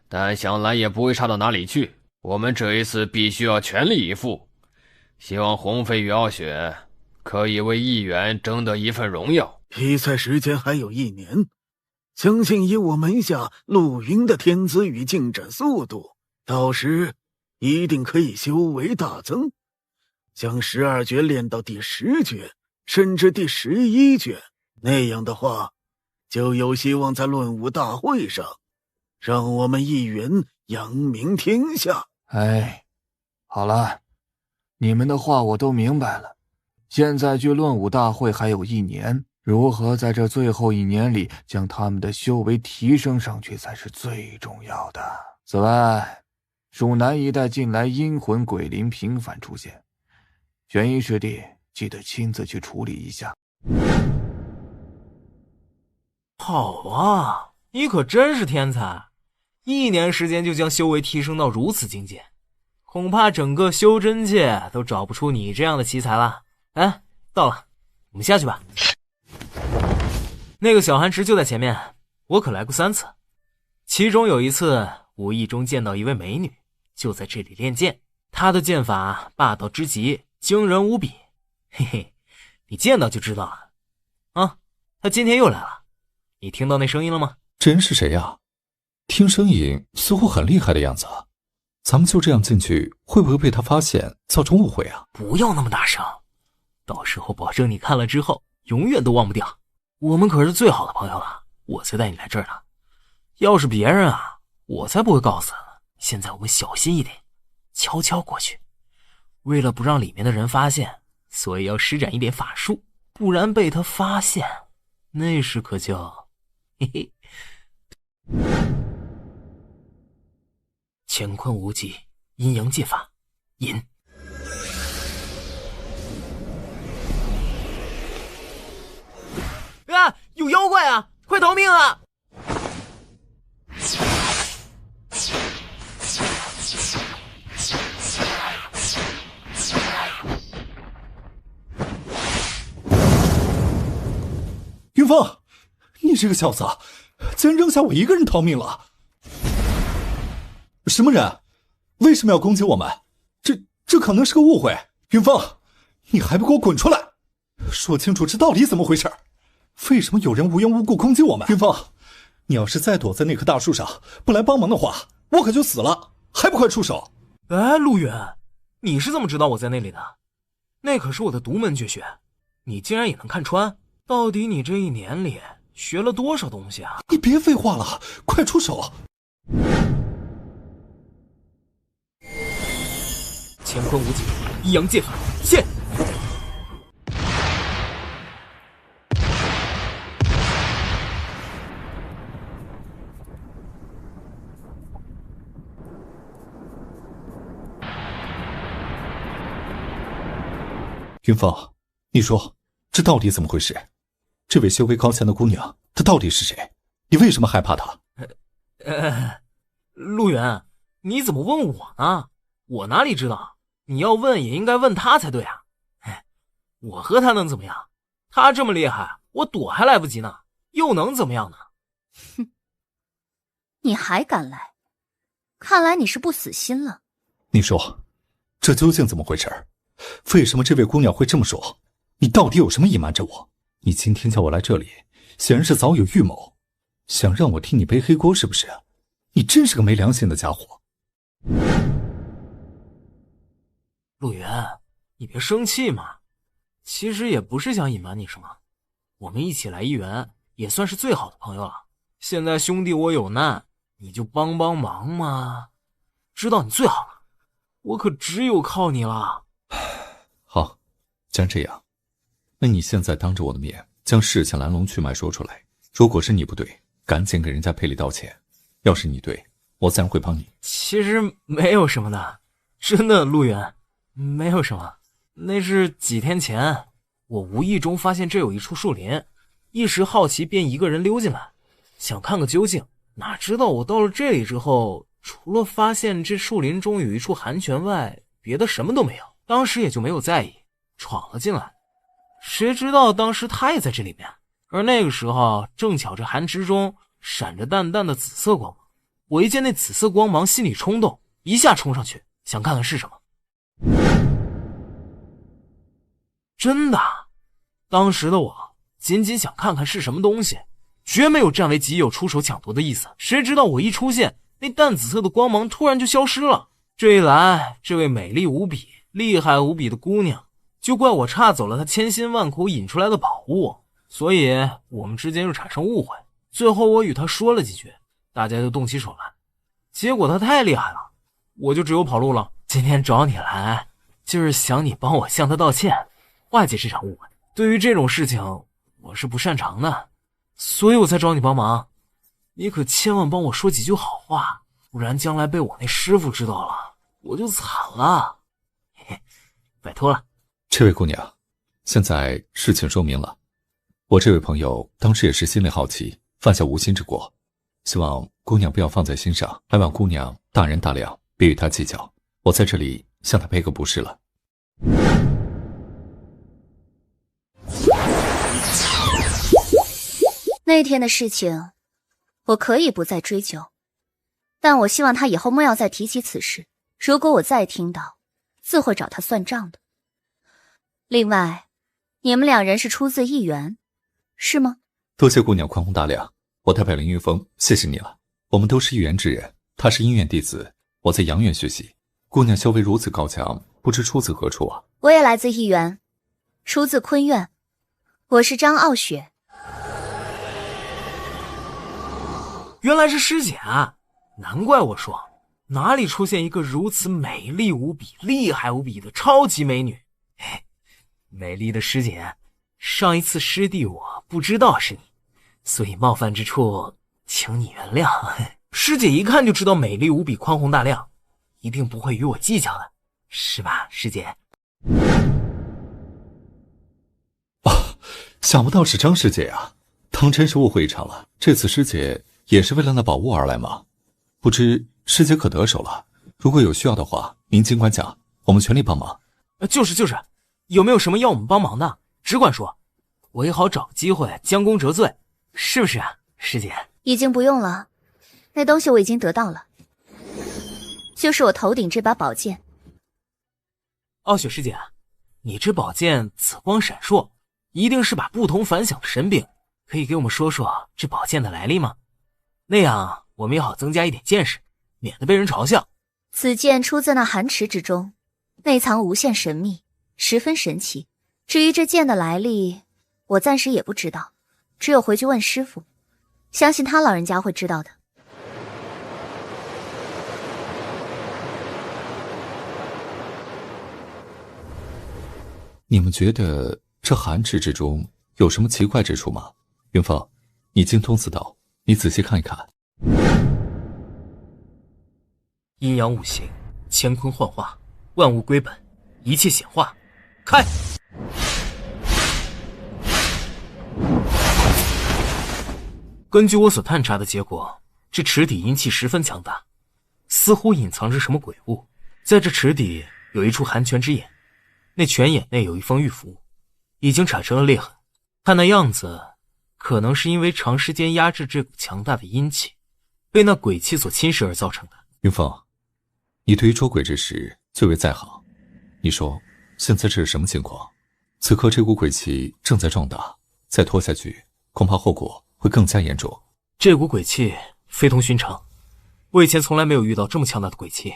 [SPEAKER 11] 但想来也不会差到哪里去。我们这一次必须要全力以赴，希望鸿飞与傲雪可以为议员争得一份荣耀。
[SPEAKER 8] 比赛时间还有1年，相信以我门下陆云的天资与进展速度，到时一定可以修为大增，将12诀练到第10诀，甚至第11诀。那样的话，就有希望在论武大会上让我们议员扬名天下。
[SPEAKER 9] 哎，好了，你们的话我都明白了。现在距论武大会还有1年，如何在这最后1年里将他们的修为提升上去才是最重要的。此外，蜀南一带近来阴魂鬼灵频繁出现，玄一师弟记得亲自去处理一下。
[SPEAKER 7] 好啊，你可真是天才！1年时间就将修为提升到如此境界，恐怕整个修真界都找不出你这样的奇才了。哎，到了，我们下去吧。那个小寒池就在前面，我可来过3次，其中有一次无意中见到一位美女，就在这里练剑。她的剑法霸道之极，惊人无比。嘿嘿，你见到就知道了。啊，她今天又来了，你听到那声音了吗？
[SPEAKER 3] 这人是谁呀？听声音似乎很厉害的样子，咱们就这样进去，会不会被他发现，造成误会啊？
[SPEAKER 7] 不要那么大声，到时候保证你看了之后永远都忘不掉。我们可是最好的朋友了，我才带你来这儿的。要是别人啊，我才不会告诉他呢。现在我们小心一点，悄悄过去。为了不让里面的人发现，所以要施展一点法术，不然被他发现，那时可就嘿嘿。乾坤无极，阴阳界法，引。啊！有妖怪啊！快逃命啊！
[SPEAKER 3] 云峰，你这个小子，竟然扔下我一个人逃命了！什么人？为什么要攻击我们？这可能是个误会。云峰，你还不给我滚出来！说清楚这到底怎么回事？为什么有人无缘无故攻击我们？云峰，你要是再躲在那棵大树上不来帮忙的话，我可就死了，还不快出手！
[SPEAKER 7] 哎，陆远，你是怎么知道我在那里的？那可是我的独门绝学，你竟然也能看穿？到底你这1年里学了多少东西啊？
[SPEAKER 3] 你别废话了，快出手！
[SPEAKER 7] 乾坤无极，阴阳界法，现！
[SPEAKER 3] 云峰，你说这到底怎么回事？这位修为高强的姑娘，她到底是谁？你为什么害怕她？
[SPEAKER 7] 陆远，你怎么问我呢？我哪里知道？你要问也应该问她才对啊！哎，我和她能怎么样？她这么厉害，我躲还来不及呢，又能怎么样呢？
[SPEAKER 4] 哼，你还敢来？看来你是不死心了。
[SPEAKER 3] 你说，这究竟怎么回事？为什么这位姑娘会这么说？你到底有什么隐瞒着我？你今天叫我来这里，显然是早有预谋，想让我替你背黑锅是不是？你真是个没良心的家伙。
[SPEAKER 7] 陆源，你别生气嘛，其实也不是想隐瞒你什么，我们一起来一圆，也算是最好的朋友了。现在兄弟我有难，你就帮帮忙嘛，知道你最好了，我可只有靠你了。
[SPEAKER 3] 好，既然这样，那你现在当着我的面将事情来龙去脉说出来，如果是你不对，赶紧给人家赔礼道歉，要是你对，我自然会帮你。
[SPEAKER 7] 其实没有什么的，真的，陆源，没有什么，那是几天前我无意中发现这有一处树林，一时好奇便一个人溜进来，想看个究竟。哪知道我到了这里之后，除了发现这树林中有一处寒泉外，别的什么都没有。当时也就没有在意，闯了进来。谁知道当时他也在这里面，而那个时候正巧这寒池中闪着淡淡的紫色光芒。我一见那紫色光芒，心里冲动，一下冲上去想看看是什么。真的，当时的我仅仅想看看是什么东西，绝没有占为己有出手抢夺的意思。谁知道我一出现，那淡紫色的光芒突然就消失了。这一来，这位美丽无比、厉害无比的姑娘就怪我岔走了她千辛万苦引出来的宝物，所以我们之间就产生误会。最后我与她说了几句，大家就动起手来。结果她太厉害了，我就只有跑路了。今天找你来，就是想你帮我向她道歉，化解这场误会。对于这种事情，我是不擅长的，所以我才找你帮忙。你可千万帮我说几句好话，不然将来被我那师傅知道了，我就惨了。嘿嘿，拜托了。
[SPEAKER 3] 这位姑娘，现在事情说明了，我这位朋友当时也是心里好奇，犯下无心之过，希望姑娘不要放在心上，还望姑娘大人大量，别与她计较。我在这里向她赔个不是了。
[SPEAKER 4] 那天的事情，我可以不再追究，但我希望他以后莫要再提起此事。如果我再听到，自会找他算账的。另外，你们两人是出自一园，是吗？
[SPEAKER 3] 多谢姑娘宽宏大量，我代表凌云峰，谢谢你了。我们都是一园之人，他是阴院弟子，我在阳院学习。姑娘修为如此高强，不知出自何处啊？
[SPEAKER 4] 我也来自一园，出自坤院，我是张傲雪。
[SPEAKER 7] 原来是师姐啊，难怪我说哪里出现一个如此美丽无比、厉害无比的超级美女。嘿，美丽的师姐，上一次师弟我不知道是你，所以冒犯之处请你原谅。师姐一看就知道美丽无比、宽宏大量，一定不会与我计较的，是吧，师姐？
[SPEAKER 3] 想不到是张师姐啊，当真是误会一场了。这次师姐也是为了那宝物而来吗？不知师姐可得手了？如果有需要的话，您尽管讲，我们全力帮忙。
[SPEAKER 7] 就是，有没有什么要我们帮忙的，只管说，我也好找个机会将功折罪，是不是啊，师姐？
[SPEAKER 4] 已经不用了，那东西我已经得到了，就是我头顶这把宝剑。
[SPEAKER 7] 傲雪师姐，你这宝剑紫光闪烁，一定是把不同凡响的神柄，可以给我们说说这宝剑的来历吗？那样我们也好增加一点见识，免得被人嘲笑。
[SPEAKER 4] 此剑出自那寒池之中，内藏无限神秘，十分神奇。至于这剑的来历，我暂时也不知道，只有回去问师傅，相信他老人家会知道的。
[SPEAKER 3] 你们觉得这寒池之中有什么奇怪之处吗？云峰，你精通此道，你仔细看一看。
[SPEAKER 7] 阴阳五行，乾坤幻化，万物归本，一切显化。开！根据我所探查的结果，这池底阴气十分强大，似乎隐藏着什么鬼物。在这池底有一处寒泉之眼，那泉眼内有一方玉符，已经产生了裂痕。看那样子，可能是因为长时间压制这股强大的阴气，被那鬼气所侵蚀而造成的。
[SPEAKER 3] 云峰，你对于捉鬼之事最为在行，你说现在这是什么情况？此刻这股鬼气正在壮大，再拖下去，恐怕后果会更加严重。
[SPEAKER 7] 这股鬼气非同寻常，我以前从来没有遇到这么强大的鬼气，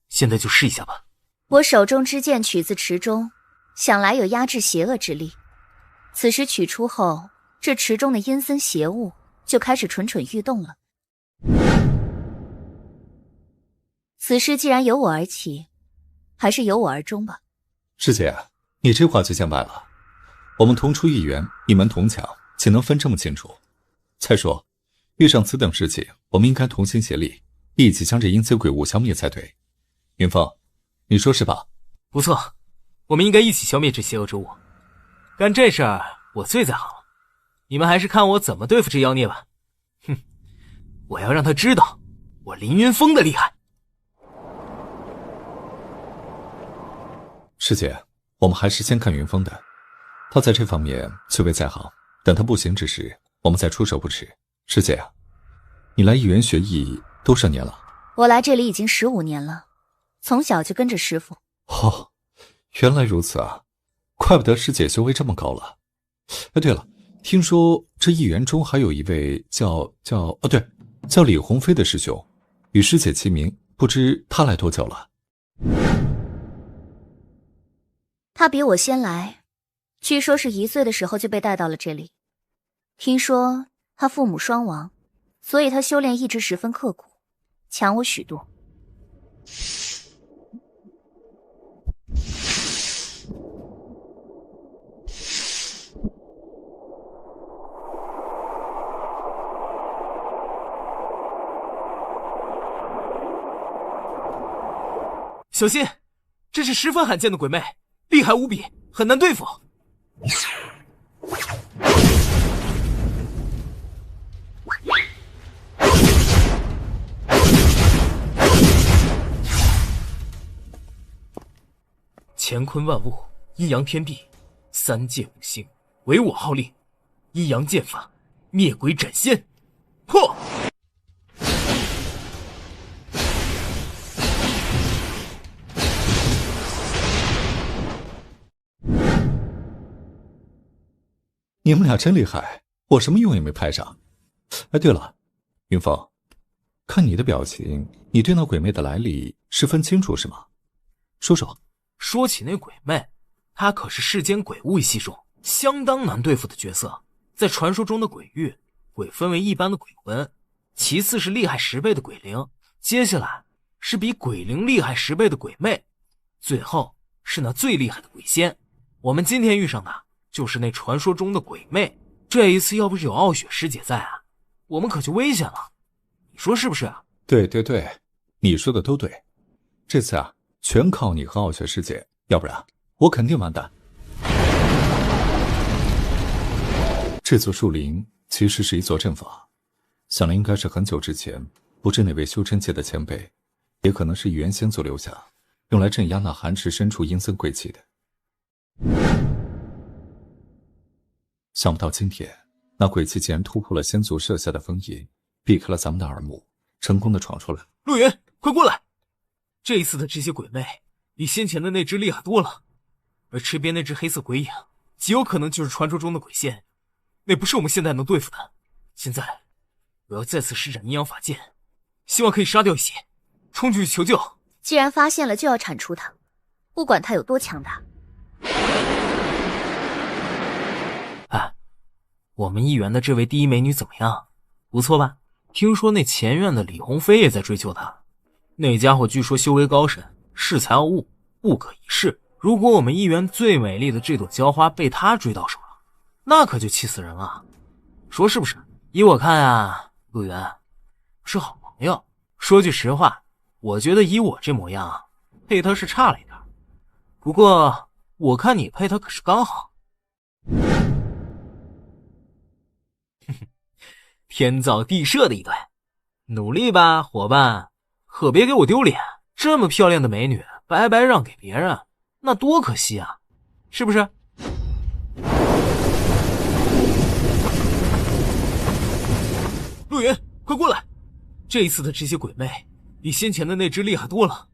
[SPEAKER 7] 现在就试一下吧。
[SPEAKER 4] 我手中之剑取自池中，想来有压制邪恶之力。此时取出后，这池中的阴森邪物就开始蠢蠢欲动了。此事既然由我而起，还是由我而终吧。
[SPEAKER 3] 师姐，你这话就见外了。我们同出一源，一门同强，岂能分这么清楚？再说，遇上此等事情，我们应该同心协力，一起将这阴邪鬼物消灭才对。云峰，你说是吧？
[SPEAKER 7] 不错，我们应该一起消灭这邪恶之物。干这事儿我最在行了，你们还是看我怎么对付这妖孽吧。哼，我要让他知道我凌云峰的厉害。
[SPEAKER 3] 师姐，我们还是先看云峰的，他在这方面最为在行，等他不行之时，我们再出手不迟。师姐啊，你来义园学艺多少年了？
[SPEAKER 4] 我来这里已经15年了，从小就跟着师父。
[SPEAKER 3] 哦，原来如此啊，怪不得师姐修为这么高了。哎，对了，听说这义园中还有一位叫李鸿飞的师兄，与师姐齐名，不知他来多久了？
[SPEAKER 4] 他比我先来，据说是1岁的时候就被带到了这里。听说他父母双亡，所以他修炼一直十分刻苦，强我许多。
[SPEAKER 7] 小心，这是十分罕见的鬼魅，厉害无比，很难对付。乾坤万物，阴阳天地，3界5行，唯我号令。阴阳剑法，灭鬼斩仙，破！
[SPEAKER 3] 你们俩真厉害，我什么用也没派上。哎，对了，云峰，看你的表情，你对那鬼魅的来历十分清楚是吗？说说。
[SPEAKER 7] 说起那鬼魅，他可是世间鬼物一系中相当难对付的角色。在传说中的鬼域，鬼分为一般的鬼魂，其次是厉害10倍的鬼灵，接下来是比鬼灵厉害10倍的鬼魅，最后是那最厉害的鬼仙。我们今天遇上的就是那传说中的鬼魅。这一次要不是有傲雪师姐在啊，我们可就危险了，你说是不是啊？
[SPEAKER 3] 对，你说的都对，这次啊全靠你和傲雪师姐，要不然我肯定完蛋。这座树林其实是一座阵法，想来应该是很久之前不知哪位修真界的前辈，也可能是元先祖留下，用来镇压那寒池深处阴森鬼气的。想不到今天那鬼气竟然突破了先祖设下的封印，避开了咱们的耳目，成功的闯出来。
[SPEAKER 7] 陆云，快过来！这一次的这些鬼魅比先前的那只厉害多了，而池边那只黑色鬼影极有可能就是传说中的鬼仙，那不是我们现在能对付的。现在我要再次施展阴阳法剑，希望可以杀掉一些，冲去求救。
[SPEAKER 4] 既然发现了就要铲除他，不管他有多强大。
[SPEAKER 7] 哎，我们义园的这位第一美女怎么样？不错吧？听说那前院的李鸿飞也在追求她，那家伙据说修为高深，恃才傲物，不可一世。如果我们义园最美丽的这朵娇花被他追到手了，那可就气死人了，说是不是？依我看啊，陆源是好朋友。说句实话，我觉得以我这模样配他是差了一点，不过我看你配他可是刚好。天造地设的一对，努力吧伙伴，可别给我丢脸。这么漂亮的美女白白让给别人，那多可惜啊，是不是？陆云，快过来！这一次的这些鬼魅比先前的那只厉害多了，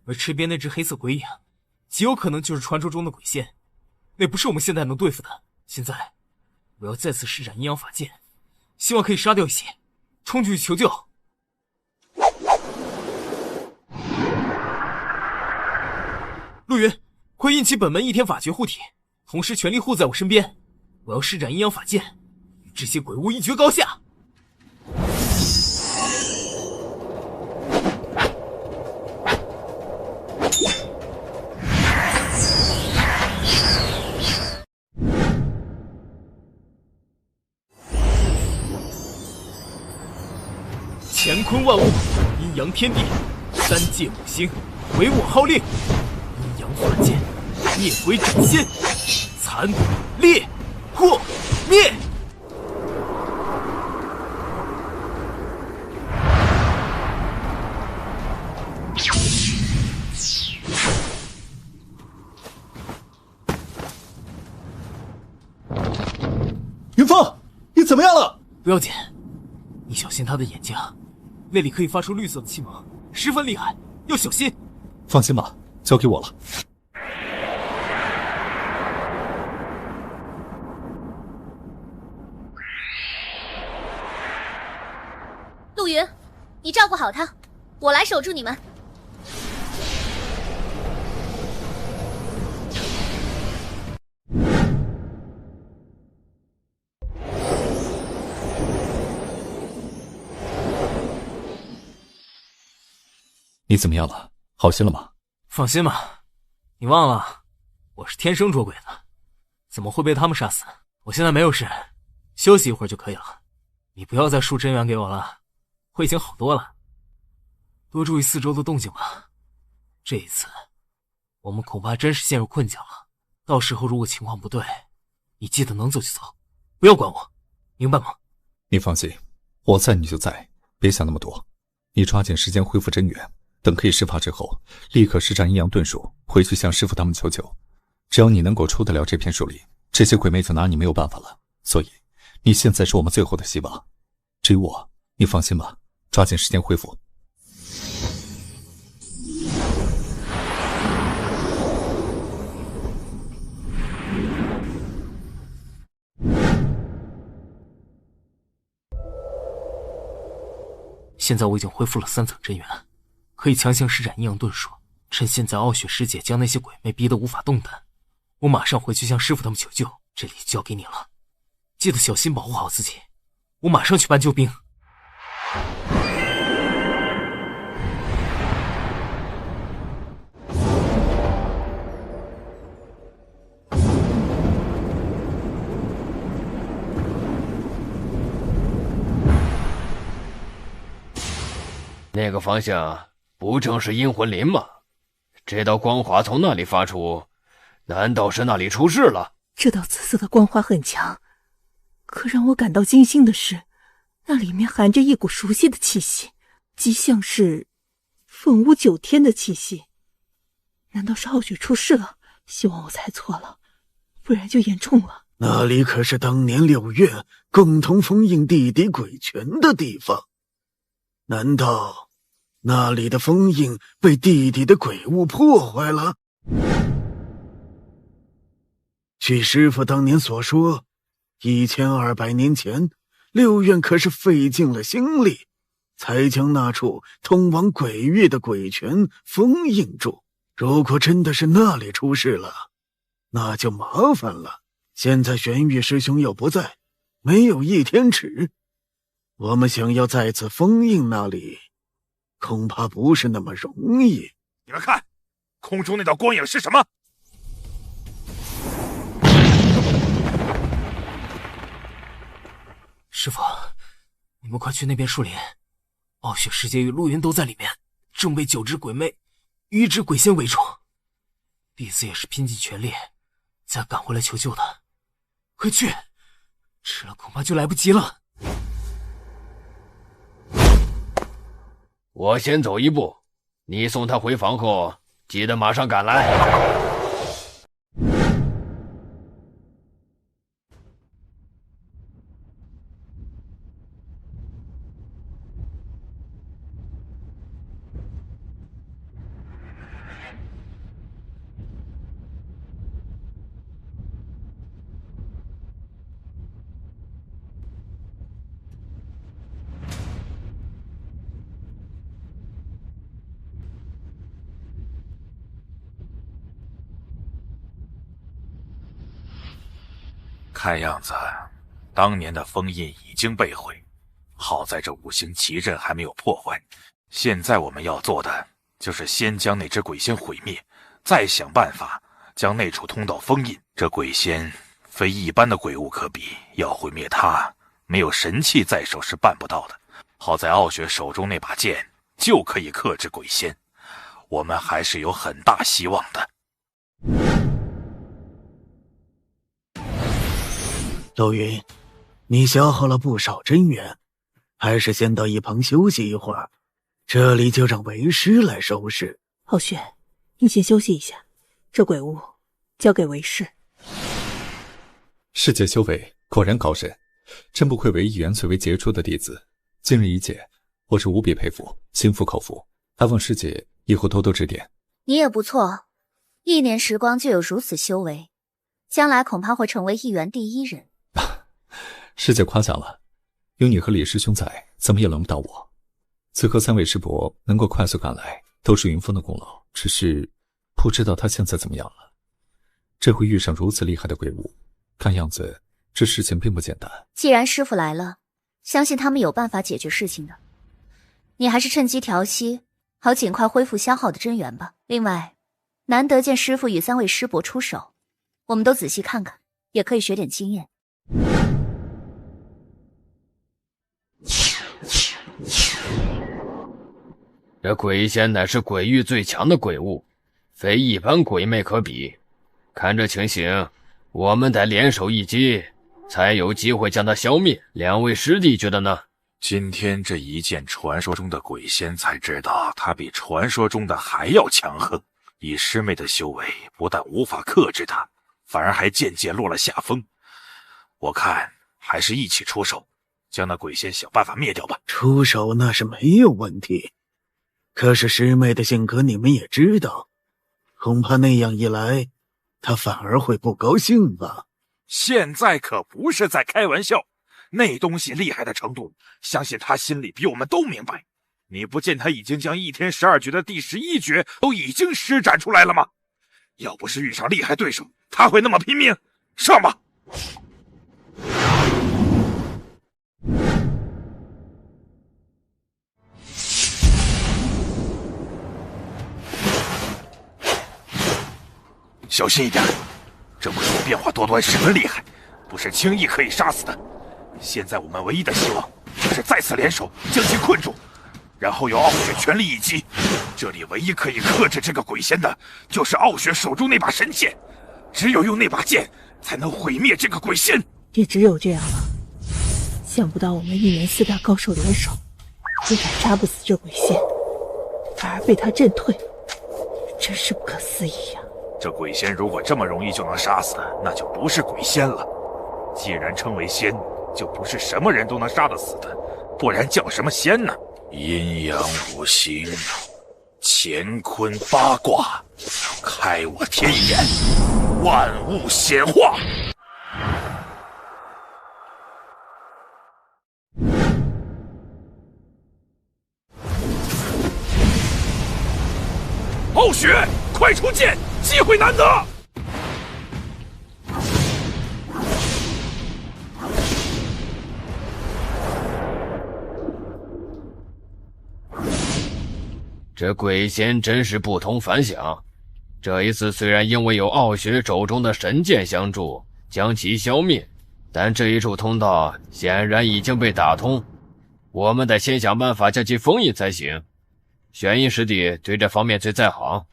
[SPEAKER 7] 而池边那只黑色鬼影极有可能就是传说中的鬼仙，那不是我们现在能对付的。现在我要再次施展阴阳法剑，希望可以杀掉一些，冲去求救。陆云，快印起本门一天法诀护体，同时全力护在我身边。我要施展阴阳法剑，与这些鬼物一决高下。乾坤万物，阴阳天地，3界5行，唯我号令。阴阳法剑，灭鬼斩仙，砍、裂、破、灭。
[SPEAKER 3] 云峰，你怎么样了？
[SPEAKER 7] 不要紧，你小心他的眼睛，那里可以发出绿色的气芒，十分厉害，要小心。
[SPEAKER 3] 放心吧，交给我了。
[SPEAKER 4] 陆云，你照顾好他，我来守住你们。
[SPEAKER 3] 你怎么样了？好些了吗？
[SPEAKER 7] 放心吧，你忘了，我是天生捉鬼的，怎么会被他们杀死？我现在没有事，休息一会儿就可以了。你不要再输真元给我了，我已经好多了。多注意四周的动静吧。这一次，我们恐怕真是陷入困境了。到时候如果情况不对，你记得能走就走，不要管我，明白吗？
[SPEAKER 3] 你放心，我在你就在，别想那么多。你抓紧时间恢复真元。等可以施法之后，立刻施展阴阳遁术，回去向师父他们求救。只要你能够出得了这片树林，这些鬼魅就拿你没有办法了。所以，你现在是我们最后的希望。至于我，你放心吧，抓紧时间恢复。
[SPEAKER 7] 现在我已经恢复了3层真元。可以强行施展阴阳遁术，趁现在傲雪师姐将那些鬼魅逼得无法动弹，我马上回去向师父他们求救。这里交给你了，记得小心保护好自己。我马上去搬救兵。
[SPEAKER 11] 那个方向不正是阴魂林吗？这道光华从那里发出，难道是那里出事了？
[SPEAKER 12] 这道紫色的光华很强，可让我感到惊心的是，那里面含着一股熟悉的气息，极像是凤舞9天的气息。难道是傲雪出事了？希望我猜错了，不然就严重了。
[SPEAKER 8] 那里可是当年6月共同封印地底鬼泉的地方，难道那里的封印被地底的鬼物破坏了？据师父当年所说，1200年前6院可是费尽了心力，才将那处通往鬼域的鬼泉封印住。如果真的是那里出事了，那就麻烦了。现在玄玉师兄又不在，没有一天尺，我们想要再次封印那里，恐怕不是那么容易。
[SPEAKER 10] 你们看，空中那道光影是什么？
[SPEAKER 7] 师父，你们快去那边树林，傲雪师姐与陆云都在里面，正被9只鬼魅与1只鬼仙围住。弟子也是拼尽全力才赶回来求救的，快去，迟了恐怕就来不及了。
[SPEAKER 11] 我先走一步，你送他回房后，记得马上赶来。
[SPEAKER 10] 看样子，当年的封印已经被毁，好在这5行奇阵还没有破坏。现在我们要做的就是先将那只鬼仙毁灭，再想办法将那处通道封印。这鬼仙非一般的鬼物可比，要毁灭它，没有神器在手是办不到的。好在傲雪手中那把剑就可以克制鬼仙，我们还是有很大希望的。
[SPEAKER 8] 陆云，你消耗了不少真元，还是先到一旁休息一会儿，这里就让为师来收拾。
[SPEAKER 12] 傲雪，你先休息一下，这鬼物交给为师。
[SPEAKER 3] 师姐修为果然高深，真不愧为一元最为杰出的弟子。今日一见，我是无比佩服，心服口服，还望师姐以后多多指点。
[SPEAKER 4] 你也不错，1年时光就有如此修为，将来恐怕会成为一元第一人。
[SPEAKER 3] 师姐夸奖了，有你和李师兄在，怎么也轮不到我。此刻3位师伯能够快速赶来，都是云峰的功劳，只是不知道他现在怎么样了。这回遇上如此厉害的鬼物，看样子这事情并不简单。
[SPEAKER 4] 既然师父来了，相信他们有办法解决事情的。你还是趁机调息，好尽快恢复消耗的真元吧。另外，难得见师父与3位师伯出手，我们都仔细看看，也可以学点经验。
[SPEAKER 11] 这鬼仙乃是鬼域最强的鬼物，非一般鬼魅可比。看这情形，我们得联手一击，才有机会将它消灭。2位师弟觉得呢？
[SPEAKER 10] 今天这一见传说中的鬼仙，才知道他比传说中的还要强横。以师妹的修为，不但无法克制他，反而还渐渐落了下风。我看还是一起出手，将那鬼仙想办法灭掉吧。
[SPEAKER 8] 出手那是没有问题，可是师妹的性格你们也知道，恐怕那样一来，她反而会不高兴吧。
[SPEAKER 10] 现在可不是在开玩笑，那东西厉害的程度，相信他心里比我们都明白。你不见他已经将1天12诀的第11诀都已经施展出来了吗？要不是遇上厉害对手，他会那么拼命？上吧！小心一点，这鬼物变化多端，十分厉害，不是轻易可以杀死的。现在我们唯一的希望就是再次联手将其困住，然后由傲雪全力一击。这里唯一可以克制这个鬼仙的，就是傲雪手中那把神剑，只有用那把剑才能毁灭这个鬼仙。
[SPEAKER 12] 也只有这样了。想不到我们一年4大高手联手，也敢杀不死这鬼仙，反而被他震退，真是不可思议呀！
[SPEAKER 10] 这鬼仙如果这么容易就能杀死，那就不是鬼仙了。既然称为仙，就不是什么人都能杀得死的，不然叫什么仙呢？阴阳五行，乾坤八卦，开我天眼，万物显化。傲雪，快出剑，机会难得！
[SPEAKER 11] 这鬼仙真是不同凡响，这一次虽然因为有傲雪手中的神剑相助，将其消灭，但这一处通道显然已经被打通，我们得先想办法将其封印才行。玄阴师弟对这方面最在行，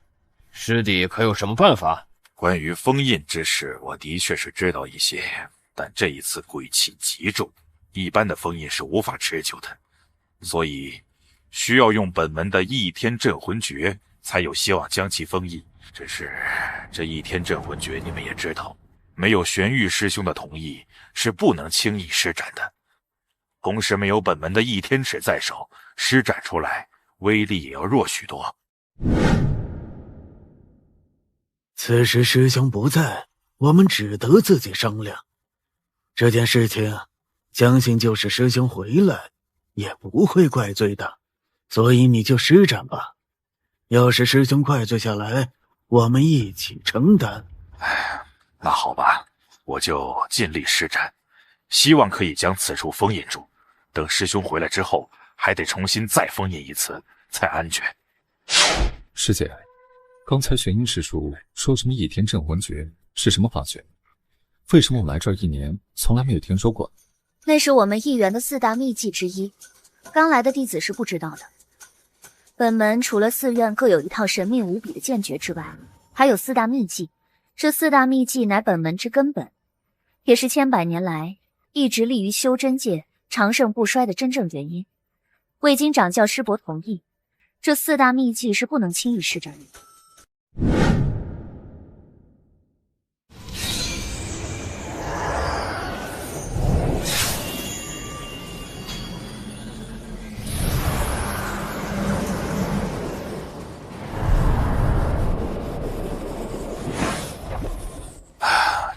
[SPEAKER 11] 师弟可有什么办法？
[SPEAKER 10] 关于封印之事，我的确是知道一些，但这一次鬼气极重，一般的封印是无法持久的，所以需要用本门的1天镇魂诀，才有希望将其封印。只是这1天镇魂诀，你们也知道，没有玄玉师兄的同意，是不能轻易施展的。同时，没有本门的1天尺在手，施展出来威力也要弱许多。
[SPEAKER 8] 此时师兄不在，我们只得自己商量。这件事情，相信就是师兄回来，也不会怪罪的。所以你就施展吧，要是师兄怪罪下来，我们一起承担。
[SPEAKER 10] 那好吧，我就尽力施展，希望可以将此处封印住。等师兄回来之后，还得重新再封印一次，才安全。
[SPEAKER 3] 师姐，刚才玄阴师叔说什么1天镇魂诀是什么法诀？为什么我来这儿1年从来没有听说过？
[SPEAKER 4] 那是我们一元的4大秘技之一，刚来的弟子是不知道的。本门除了4院各有一套神秘无比的剑诀之外，还有4大秘技。这4大秘技乃本门之根本，也是千百年来一直立于修真界长盛不衰的真正原因。未经掌教师伯同意，这4大秘技是不能轻易施展的。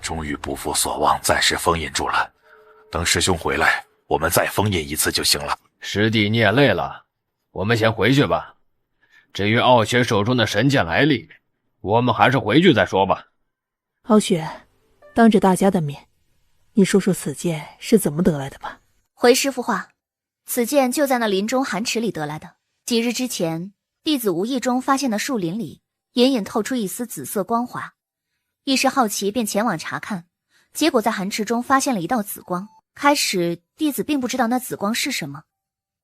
[SPEAKER 10] 终于不负所望，暂时封印住了。等师兄回来，我们再封印一次就行了。
[SPEAKER 11] 师弟你也累了，我们先回去吧。至于傲雪手中的神剑来历，我们还是回去再说吧。
[SPEAKER 12] 傲雪，当着大家的面，你说说此剑是怎么得来的吧。
[SPEAKER 4] 回师父话，此剑就在那林中寒池里得来的。几日之前，弟子无意中发现那树林里隐隐透出一丝紫色光华，一时好奇便前往查看，结果在寒池中发现了一道紫光。开始弟子并不知道那紫光是什么，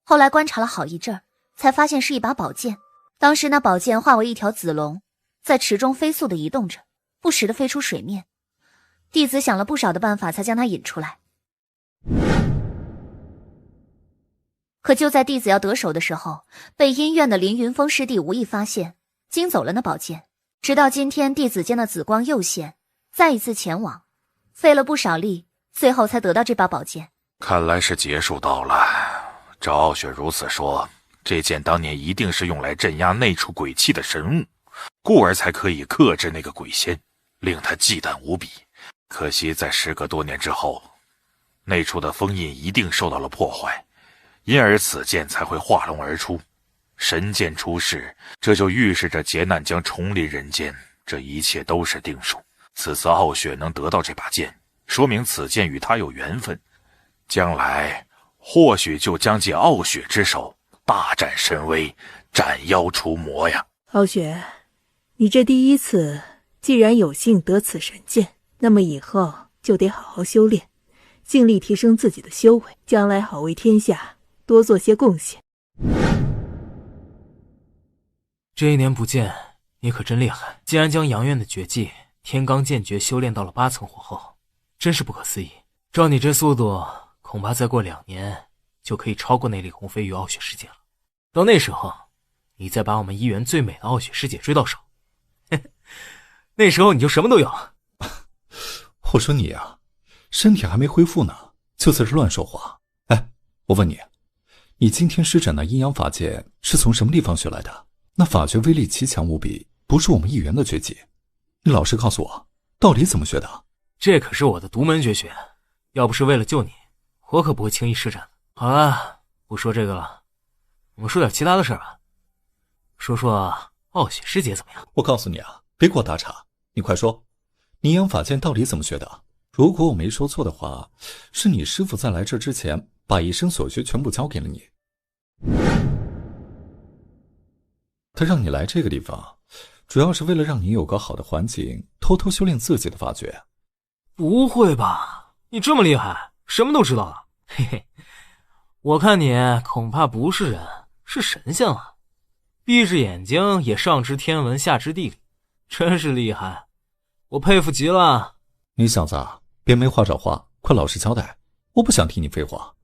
[SPEAKER 4] 后来观察了好一阵儿，才发现是一把宝剑。当时那宝剑化为一条紫龙，在池中飞速地移动着，不时地飞出水面。弟子想了不少的办法才将它引出来。可就在弟子要得手的时候，被阴院的凌云峰师弟无意发现，惊走了那宝剑。直到今天弟子见那紫光又现，再一次前往，费了不少力，最后才得到这把宝剑。
[SPEAKER 10] 看来是结束到了。照傲雪如此说，这剑当年一定是用来镇压内处鬼气的神物，故而才可以克制那个鬼仙，令他忌惮无比。可惜在时隔多年之后，内处的封印一定受到了破坏，因而此剑才会化龙而出。神剑出世，这就预示着劫难将重临人间，这一切都是定数。此次傲雪能得到这把剑，说明此剑与他有缘分，将来或许就将借傲雪之手大展神威，斩妖除魔呀。
[SPEAKER 12] 傲雪，你这第一次既然有幸得此神剑，那么以后就得好好修炼，尽力提升自己的修为，将来好为天下多做些贡献。
[SPEAKER 7] 这1年不见，你可真厉害！竟然将杨院的绝技天罡剑诀修炼到了8层火候，真是不可思议。照你这速度，恐怕再过2年就可以超过内力鸿飞于傲雪师姐了。到那时候，你再把我们一园最美的傲雪师姐追到手，那时候你就什么都有了。
[SPEAKER 3] 我说你啊，身体还没恢复呢，就在这乱说话。哎，我问你，你今天施展的阴阳法剑是从什么地方学来的？那法诀威力奇强无比，不是我们一园的绝技。你老实告诉我，到底怎么学的？
[SPEAKER 7] 这可是我的独门绝学，要不是为了救你，我可不会轻易施展的。好了，不说这个了，我们说点其他的事吧。说说傲雪师姐怎么样？
[SPEAKER 3] 我告诉你啊，别给我打岔，你快说，阴阳法剑到底怎么学的？如果我没说错的话，是你师父在来这之前，把一生所学全部交给了你。他让你来这个地方，主要是为了让你有个好的环境，偷偷修炼自己的法诀。
[SPEAKER 7] 不会吧，你这么厉害，什么都知道了？嘿嘿，我看你恐怕不是人，是神仙了。闭着眼睛也上知天文下知地理，真是厉害，我佩服极了。
[SPEAKER 3] 你小子别没话找话，快老实交代，我不想听你废话。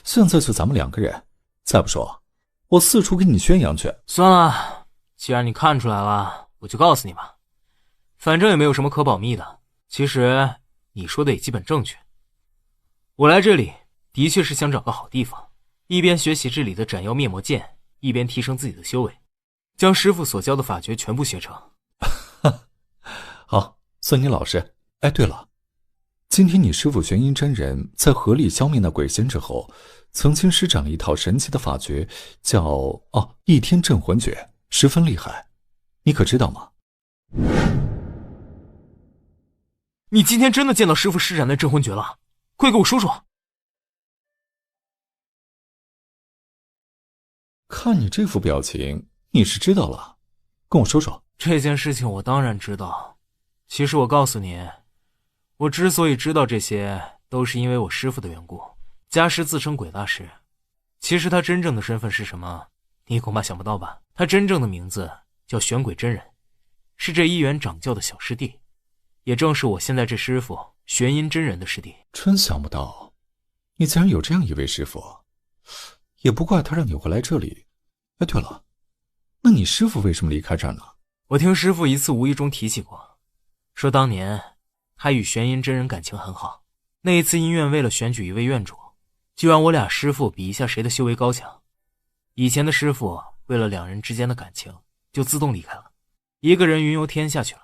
[SPEAKER 3] 现在就咱们2个人，再不说我四处给你宣扬去。
[SPEAKER 7] 算了，既然你看出来了，我就告诉你吧，反正也没有什么可保密的。其实你说的也基本正确，我来这里的确是想找个好地方，一边学习这里的斩妖灭魔剑，一边提升自己的修为，将师父所教的法诀全部学成。
[SPEAKER 3] 好，算你老实。哎，对了，今天你师父玄阴真人在河里消灭那鬼仙之后，曾经施展了一套神奇的法诀，叫倚天镇魂诀，十分厉害，你可知道吗？
[SPEAKER 7] 你今天真的见到师父施展的镇魂诀了？快给我说说。
[SPEAKER 3] 看你这副表情，你是知道了，跟我说说。
[SPEAKER 7] 这件事情我当然知道，其实我告诉你，我之所以知道这些，都是因为我师父的缘故。家师自称鬼大师，其实他真正的身份是什么，你恐怕想不到吧？他真正的名字叫玄鬼真人，是这一元掌教的小师弟，也正是我现在这师父玄阴真人的师弟。
[SPEAKER 3] 真想不到，你竟然有这样一位师傅，也不怪他让你回来这里。哎，对了，那你师傅为什么离开这儿呢？
[SPEAKER 7] 我听师傅一次无意中提起过，说当年他与玄阴真人感情很好，那一次阴院为了选举一位院主，就让我俩师傅比一下谁的修为高强。以前的师傅为了两人之间的感情，就自动离开了，一个人云游天下去了。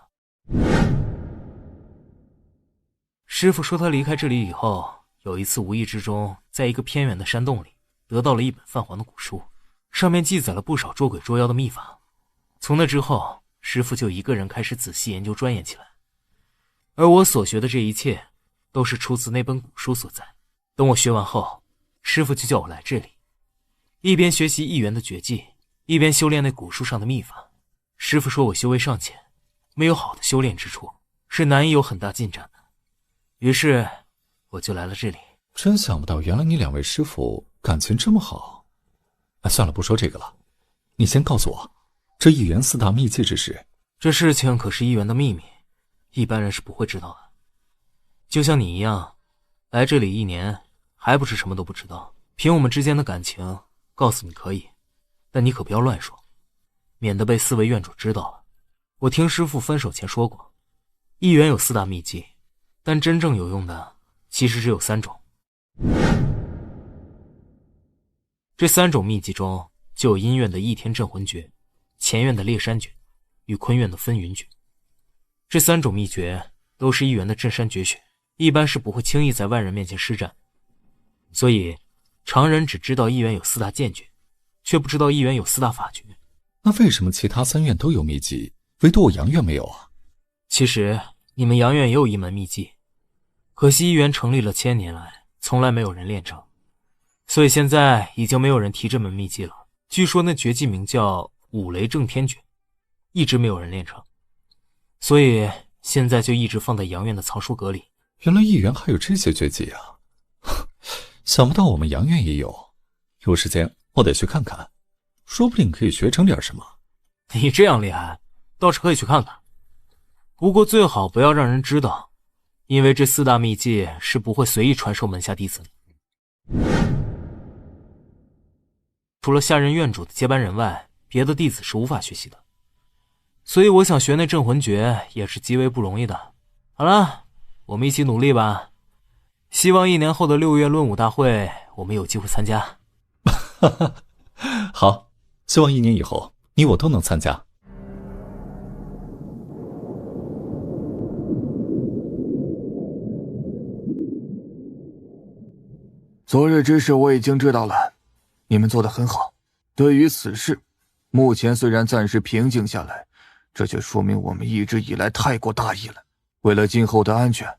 [SPEAKER 7] 师傅说他离开这里以后，有一次无意之中在一个偏远的山洞里得到了一本泛黄的古书，上面记载了不少捉鬼捉妖的秘法。从那之后，师傅就一个人开始仔细研究钻研起来，而我所学的这一切都是出自那本古书所在。等我学完后，师傅就叫我来这里，一边学习一元的绝技，一边修炼那古书上的秘法。师傅说我修为尚浅，没有好的修炼之处，是难以有很大进展的。于是我就来了这里。
[SPEAKER 3] 真想不到，原来你两位师傅感情这么好。算了，不说这个了，你先告诉我这一元四大秘技之事。
[SPEAKER 7] 这事情可是一元的秘密，一般人是不会知道的。就像你一样，来这里1年还不是什么都不知道。凭我们之间的感情，告诉你可以，但你可不要乱说，免得被4位院主知道了。我听师父分手前说过，一元有4大秘技，但真正有用的其实只有3种。这3种秘技中，就有阴院的倚天镇魂诀、乾院的猎山诀与坤院的分云诀。这3种秘诀都是一元的镇山绝学，一般是不会轻易在外人面前施展，所以常人只知道一元有4大剑诀，却不知道一元有4大法诀。
[SPEAKER 3] 那为什么其他3院都有秘籍，唯独我阳院没有啊？
[SPEAKER 7] 其实你们阳院也有一门秘技，可惜一元成立了1000年来，从来没有人练成，所以现在已经没有人提这门秘技了。据说那绝技名叫五雷震天诀，一直没有人练成，所以现在就一直放在阳院的藏书阁里。
[SPEAKER 3] 原来一元还有这些绝技啊！想不到我们阳院也有，有时间我得去看看，说不定可以学成点什么。
[SPEAKER 7] 你这样厉害，倒是可以去看看，不过最好不要让人知道，因为这4大秘技是不会随意传授门下弟子的。除了下任院主的接班人外，别的弟子是无法学习的，所以我想学那镇魂诀也是极为不容易的。好了，我们一起努力吧，希望1年后的6月论武大会我们有机会参加。
[SPEAKER 3] 好，希望1年以后你我都能参加。
[SPEAKER 9] 昨日之事我已经知道了，你们做得很好。对于此事，目前虽然暂时平静下来，这却说明我们一直以来太过大意了。为了今后的安全，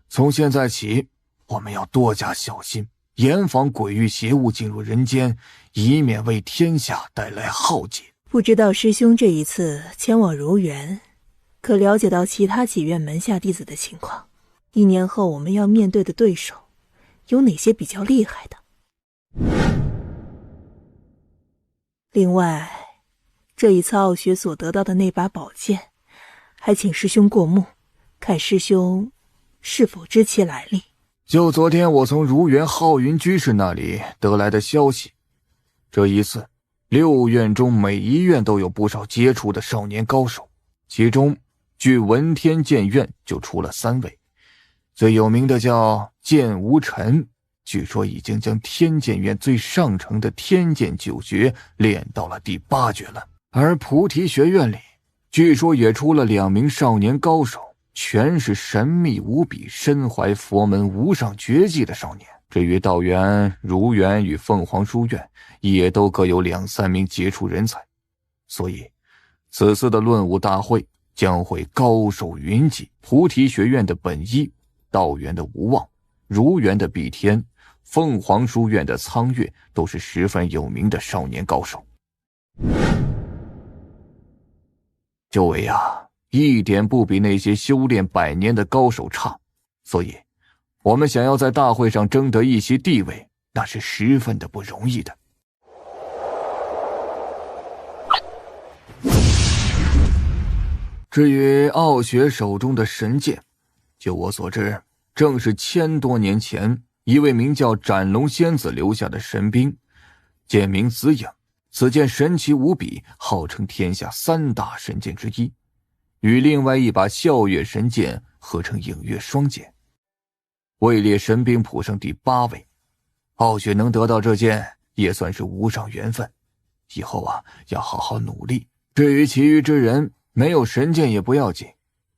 [SPEAKER 9] 从现在起我们要多加小心，严防鬼域邪物进入人间，以免为天下带来浩劫。
[SPEAKER 12] 不知道师兄这一次前往如园，可了解到其他几院门下弟子的情况？1年后我们要面对的对手有哪些比较厉害的？另外，这一次傲雪所得到的那把宝剑，还请师兄过目，看师兄是否知其来历。
[SPEAKER 9] 就昨天我从如园浩云居士那里得来的消息，这一次6院中每一院都有不少杰出的少年高手，其中据文天剑院就出了3位，最有名的叫剑无尘，据说已经将天剑院最上乘的天剑9诀练到了第8诀了。而菩提学院里据说也出了2名少年高手，全是神秘无比，身怀佛门无上绝技的少年。至于道元、如园与凤凰书院，也都各有2、3名杰出人才，所以此次的论武大会将会高手云集。菩提学院的本一、道元的无望、如园的碧天、凤凰书院的苍月都是十分有名的少年高手。九尾啊，一点不比那些修炼100年的高手差，所以我们想要在大会上争得一席地位，那是十分的不容易的。至于傲雪手中的神剑，就我所知，正是1000多年前一位名叫斩龙仙子留下的神兵，剑名紫影。此剑神奇无比，号称天下3大神剑之一，与另外一把笑月神剑合成影月双剑，位列神兵谱上第8位。傲雪能得到这剑，也算是无上缘分。以后要好好努力。至于其余之人，没有神剑也不要紧，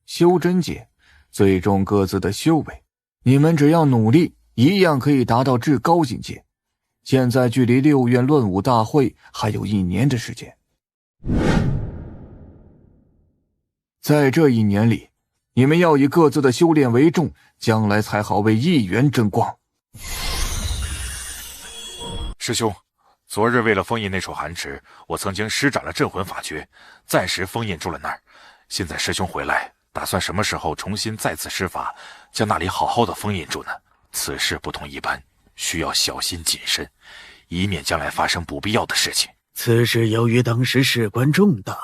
[SPEAKER 9] 修真界最重各自的修为，你们只要努力，一样可以达到至高境界。现在距离6院论武大会还有1年的时间，在这1年里，你们要以各自的修炼为重，将来才好为一元争光。
[SPEAKER 10] 师兄，昨日为了封印那处寒池，我曾经施展了镇魂法诀，暂时封印住了那儿。现在师兄回来，打算什么时候重新再次施法，将那里好好的封印住呢？此事不同一般，需要小心谨慎，以免将来发生不必要的事情。
[SPEAKER 8] 此事由于当时事关重大，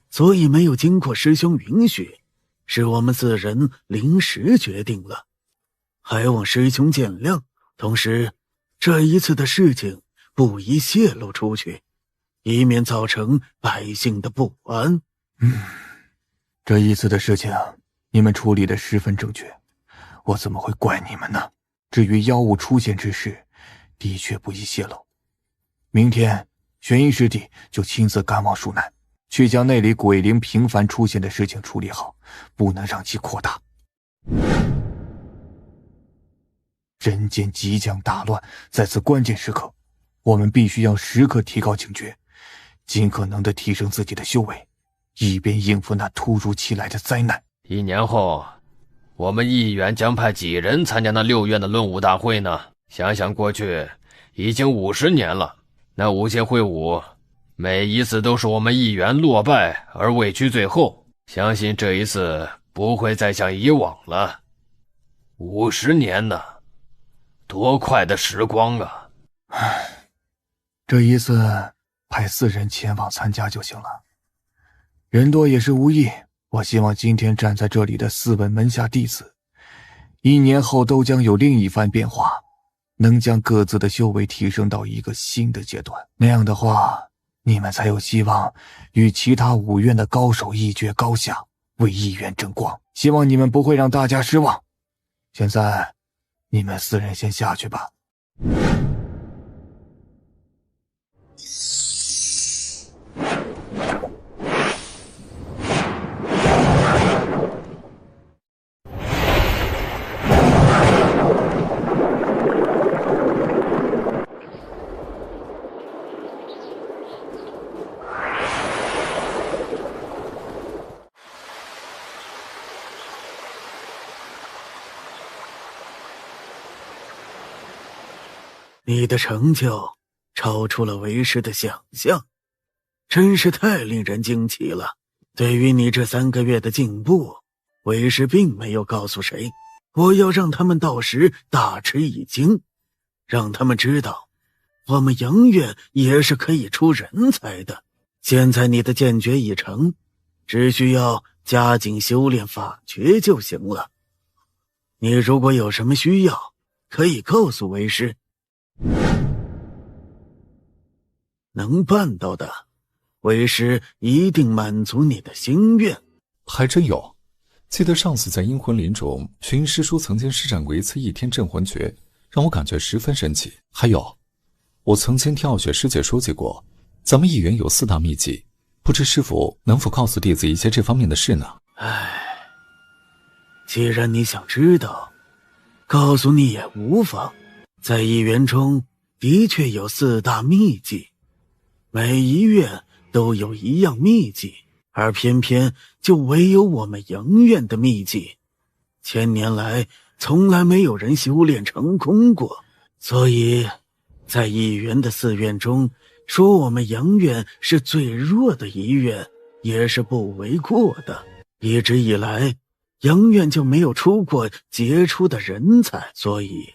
[SPEAKER 8] 所以没有经过师兄允许，是我们4人临时决定了，还望师兄见谅。同时，这一次的事情不宜泄露出去，以免造成百姓的不安。
[SPEAKER 9] 这一次的事情你们处理得十分正确，我怎么会怪你们呢？至于妖物出现之事，的确不宜泄露。明天玄一师弟就亲自赶往蜀南，去将那里鬼灵频繁出现的事情处理好，不能让其扩大。人间即将大乱，在此关键时刻，我们必须要时刻提高警觉，尽可能地提升自己的修为，以便应付那突如其来的灾难。
[SPEAKER 11] 1年后，我们一员将派几人参加那6院的论武大会呢？想想过去已经50年了，那5届会武每一次都是我们一员落败而位居最后，相信这一次不会再像以往了。50年呢，多快的时光啊！
[SPEAKER 9] 这一次派4人前往参加就行了，人多也是无益。我希望今天站在这里的4位门下弟子，1年后都将有另一番变化，能将各自的修为提升到一个新的阶段。那样的话，你们才有希望与其他5院的高手一决高下，为一元争光。希望你们不会让大家失望。现在你们4人先下去吧。
[SPEAKER 8] 你的成就超出了为师的想象，真是太令人惊奇了。对于你这3个月的进步，为师并没有告诉谁，我要让他们到时大吃一惊，让他们知道我们阳院也是可以出人才的。现在你的剑诀已成，只需要加紧修炼法诀就行了。你如果有什么需要，可以告诉为师，能办到的，为师一定满足你的心愿。
[SPEAKER 3] 还真有，记得上次在阴魂林中，玄阴师叔曾经施展过一次1天镇魂诀，让我感觉十分神奇。还有，我曾经听傲雪师姐说起过，咱们一元有4大秘籍，不知师父能否告诉弟子一些这方面的事呢？
[SPEAKER 8] 既然你想知道，告诉你也无妨。在一元中的确有4大秘籍，每一院都有一样秘籍，而偏偏就唯有我们阳院的秘籍，1000年来从来没有人修炼成功过。所以在一元的4院中，说我们阳院是最弱的一院也是不为过的。一直以来，阳院就没有出过杰出的人才，所以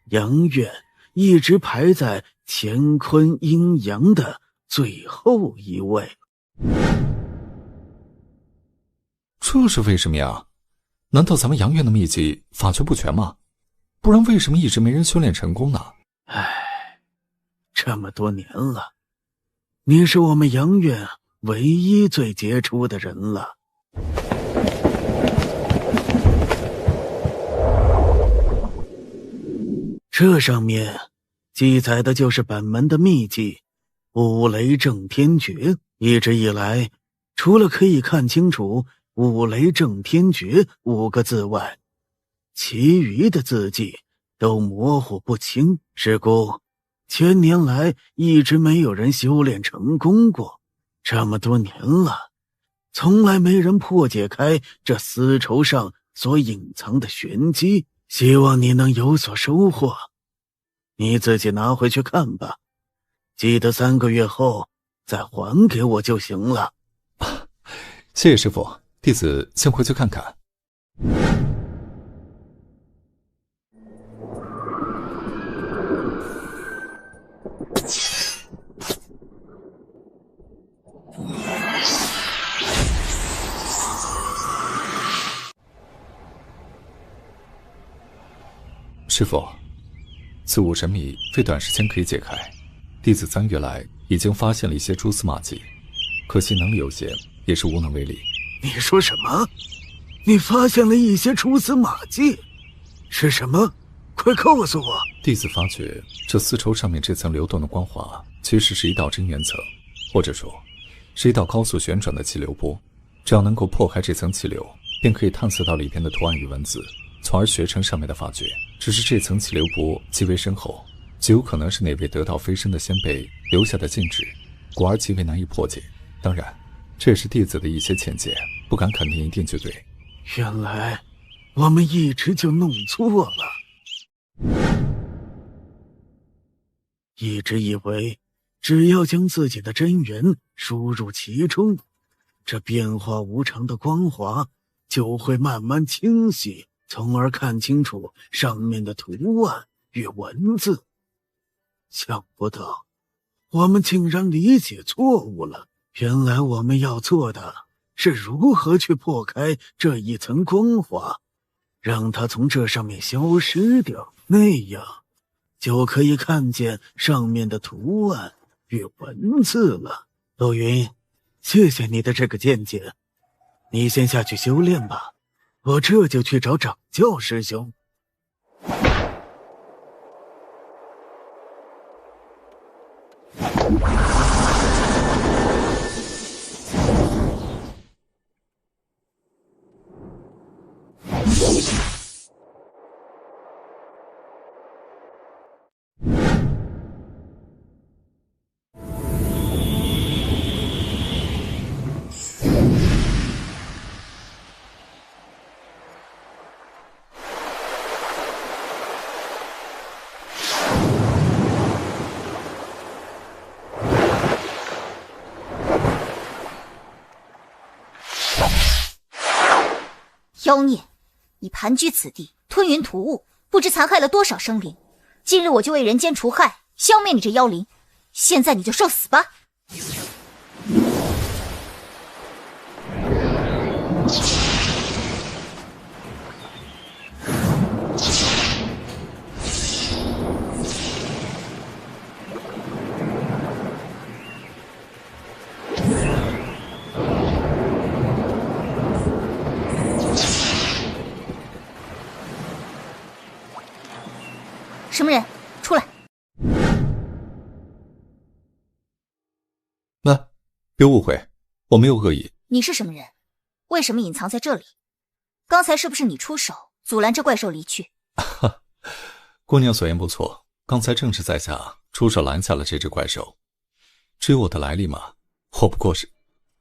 [SPEAKER 8] 阳院一直排在乾坤阴阳的最后一位。
[SPEAKER 3] 这是为什么呀？难道咱们阳院的秘籍法诀不全吗？不然为什么一直没人修炼成功呢？
[SPEAKER 8] 这么多年了，你是我们阳院唯一最杰出的人了。这上面记载的就是本门的秘籍五雷震天诀。一直以来，除了可以看清楚五雷震天诀5个字外，其余的字迹都模糊不清，是故千年来一直没有人修炼成功过。这么多年了，从来没人破解开这丝绸上所隐藏的玄机，希望你能有所收获。你自己拿回去看吧，记得3个月后再还给我就行了。
[SPEAKER 3] 谢谢师父，弟子先回去看看。师父，此物神秘，非短时间可以解开。弟子3月来已经发现了一些蛛丝马迹，可惜能力有限，也是无能为力。
[SPEAKER 8] 你说什么？你发现了一些蛛丝马迹？是什么？快告诉我！
[SPEAKER 3] 弟子发觉这丝绸上面这层流动的光华，其实是一道真元层，或者说是一道高速旋转的气流波。只要能够破开这层气流，便可以探测到里边的图案与文字，从而学成上面的法诀。只是这层气流波极为深厚，极有可能是哪位得道飞升的先辈留下的禁制，故而极为难以破解。当然，这也是弟子的一些浅见，不敢肯定一定就对。
[SPEAKER 8] 原来我们一直就弄错了，一直以为只要将自己的真元输入其中，这变化无常的光华就会慢慢清晰，从而看清楚上面的图案与文字。想不到我们竟然理解错误了，原来我们要做的是如何去破开这一层光华，让它从这上面消失掉，那样就可以看见上面的图案与文字了。陆云，谢谢你的这个见解，你先下去修炼吧，我这就去找掌教师兄。
[SPEAKER 1] 妖孽，你盘踞此地，吞云吐雾，不知残害了多少生灵。今日我就为人间除害，消灭你这妖灵，现在你就受死吧！什么人？出来！
[SPEAKER 3] 别误会，我没有恶意。
[SPEAKER 1] 你是什么人？为什么隐藏在这里？刚才是不是你出手阻拦这怪兽离去？
[SPEAKER 3] 姑娘所言不错，刚才正是在下出手拦下了这只怪兽。至于我的来历嘛，我不过是……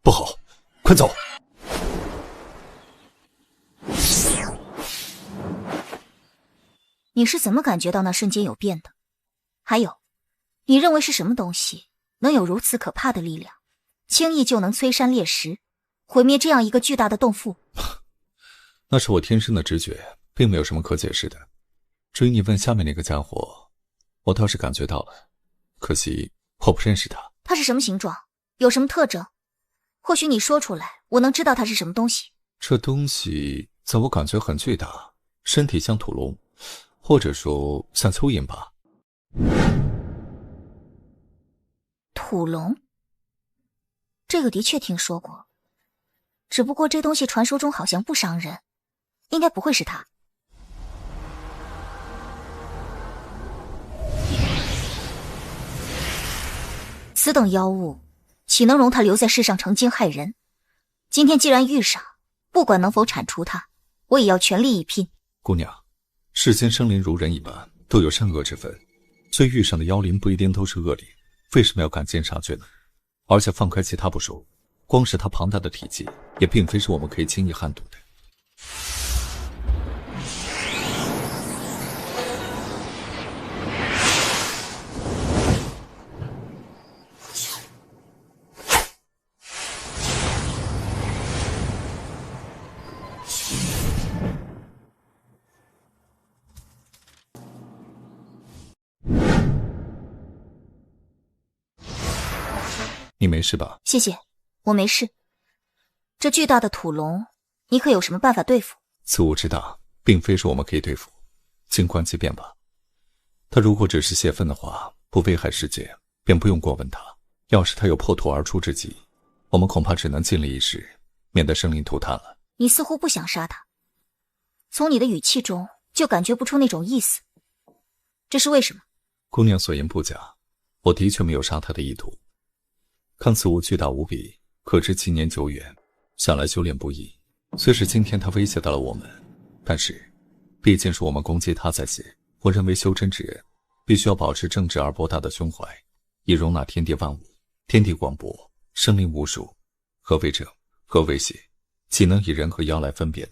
[SPEAKER 3] 不好，快走！
[SPEAKER 1] 你是怎么感觉到那瞬间有变的？还有，你认为是什么东西能有如此可怕的力量，轻易就能摧山裂石，毁灭这样一个巨大的洞府？
[SPEAKER 3] 那是我天生的直觉，并没有什么可解释的。至于你问下面那个家伙，我倒是感觉到了，可惜我不认识他。
[SPEAKER 1] 他是什么形状？有什么特征？或许你说出来，我能知道它是什么东西。
[SPEAKER 3] 这东西在我感觉很巨大，身体像土龙，或者说像蚯蚓吧。
[SPEAKER 4] 土龙，这个的确听说过，只不过这东西传说中好像不伤人，应该不会是它。此等妖物，岂能容它留在世上成精害人？今天既然遇上，不管能否铲除它，我也要全力以拼。
[SPEAKER 3] 姑娘，世间生灵如人一般，都有善恶之分，虽遇上的妖灵不一定都是恶灵，为什么要赶尽杀绝呢？而且放开其他不说，光是它庞大的体积，也并非是我们可以轻易撼动的。你没事吧？
[SPEAKER 4] 谢谢，我没事。这巨大的土龙，你可有什么办法对付？
[SPEAKER 3] 此物之大，并非是我们可以对付，静观其变吧。他如果只是泄愤的话，不危害世界，便不用过问他。要是他有破土而出之计，我们恐怕只能尽力一试，免得生灵涂炭了。
[SPEAKER 4] 你似乎不想杀他，从你的语气中就感觉不出那种意思，这是为什么？
[SPEAKER 3] 姑娘所言不假，我的确没有杀他的意图。看此物巨大无比，可知其年久远，想来修炼不易。虽是今天他威胁到了我们，但是毕竟是我们攻击他在先。我认为修真之人必须要保持正直而博大的胸怀，以容纳天地万物。天地广博，生灵无数，何为正，何为邪，岂能以人和妖来分别呢？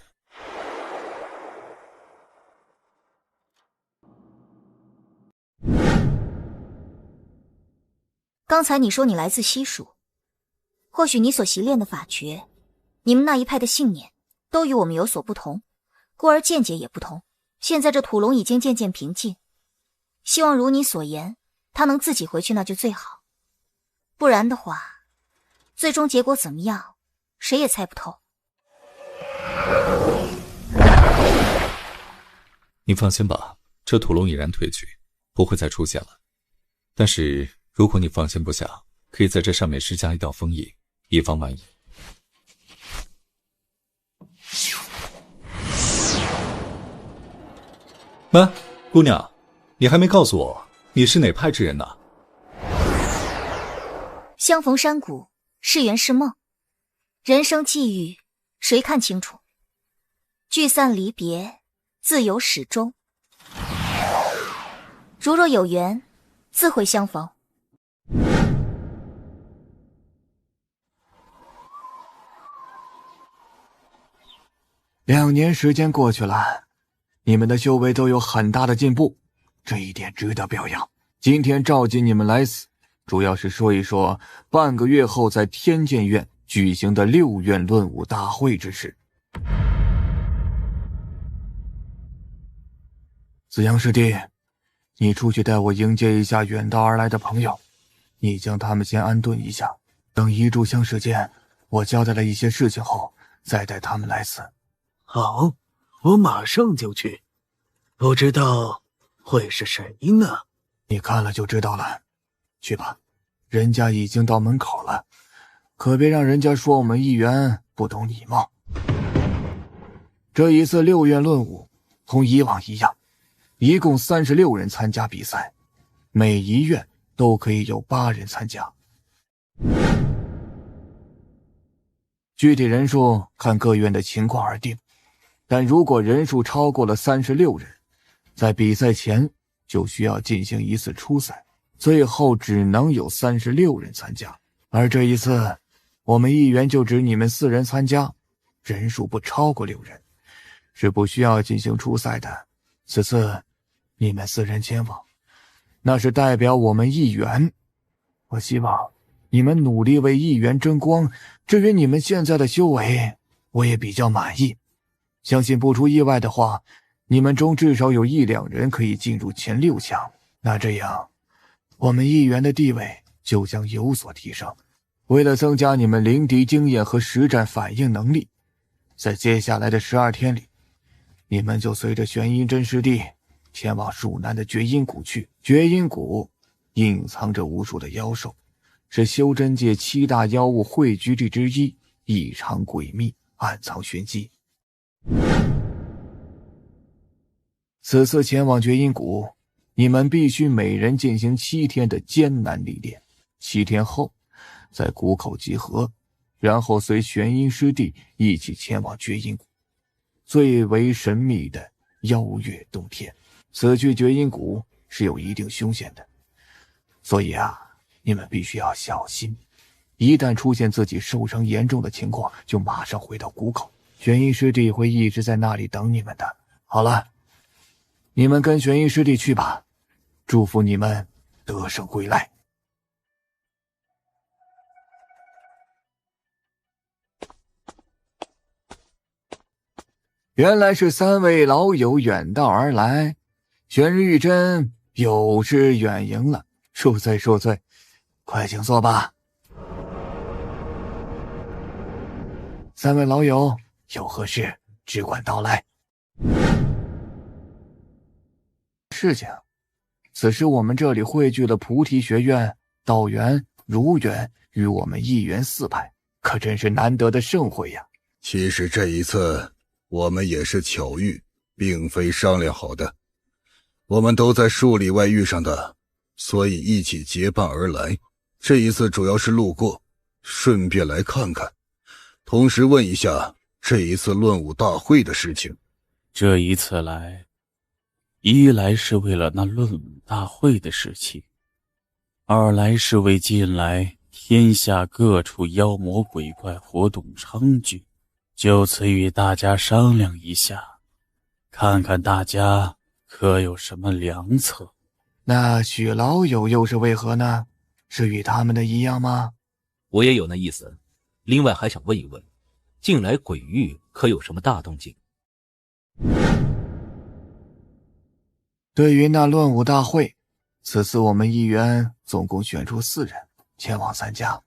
[SPEAKER 4] 刚才你说你来自西蜀，或许你所习练的法诀，你们那一派的信念，都与我们有所不同，故而见解也不同。现在这土龙已经渐渐平静，希望如你所言，他能自己回去那就最好。不然的话，最终结果怎么样，谁也猜不透。
[SPEAKER 3] 你放心吧，这土龙已然退去，不会再出现了。但是如果你放心不下，可以在这上面施加一道封印，以防万一。姑娘，你还没告诉我你是哪派之人呢？
[SPEAKER 4] 相逢山谷，是缘是梦，人生际遇，谁看清楚？聚散离别，自有始终。如若有缘，自会相逢。
[SPEAKER 9] 2年时间过去了，你们的修为都有很大的进步，这一点值得表扬。今天召集你们来此，主要是说一说半个月后在天剑院举行的6院论武大会之事。子阳师弟，你出去带我迎接一下远道而来的朋友，你将他们先安顿一下，等一炷香时间，我交代了一些事情后，再带他们来此。
[SPEAKER 8] 好，我马上就去。不知道会是谁呢？
[SPEAKER 9] 你看了就知道了。去吧，人家已经到门口了，可别让人家说我们议员不懂礼貌。这一次6院论武同以往一样，一共36人参加比赛，每一院都可以有8人参加。具体人数看各院的情况而定，但如果人数超过了36人，在比赛前就需要进行一次初赛，最后只能有36人参加。而这一次我们议员就只你们4人参加，人数不超过6人，是不需要进行初赛的。此次你们4人前往，那是代表我们议员。我希望你们努力为议员争光，至于你们现在的修为，我也比较满意。相信不出意外的话，你们中至少有1、2人可以进入前6强。那这样，我们议员的地位就将有所提升。为了增加你们临敌经验和实战反应能力，在接下来的12天里，你们就随着玄阴真师弟前往蜀南的绝阴谷去。绝阴谷隐藏着无数的妖兽，是修真界7大妖物汇聚地之一，异常诡秘，暗藏玄机。此次前往绝阴谷，你们必须每人进行7天的艰难历练，7天后在谷口集合，然后随玄阴师弟一起前往绝阴谷，最为神秘的妖月洞天。此去绝阴谷是有一定凶险的，所以你们必须要小心，一旦出现自己受伤严重的情况，就马上回到谷口，玄阴师弟会一直在那里等你们的。好了，你们跟玄阴师弟去吧，祝福你们得胜归来。原来是3位老友远道而来，玄日玉真有失远迎了，恕罪恕罪，快请坐吧。3位老友有何事只管道来。事情，此时我们这里汇聚了菩提学院、道元、儒元与我们一元4派，可真是难得的盛会呀。
[SPEAKER 5] 其实这一次我们也是巧遇，并非商量好的。我们都在数里外遇上的，所以一起结伴而来。这一次主要是路过，顺便来看看，同时问一下这一次论武大会的事情。
[SPEAKER 13] 这一次来，一来是为了那论武大会的事情，二来是为近来天下各处妖魔鬼怪活动猖獗，就此与大家商量一下，看看大家可有什么良策。
[SPEAKER 9] 那许老友又是为何呢？是与他们的一样吗？
[SPEAKER 14] 我也有那意思，另外还想问一问，近来鬼域可有什么大动静？
[SPEAKER 9] 对于那论武大会，此次我们议员总共选出4人前往参加，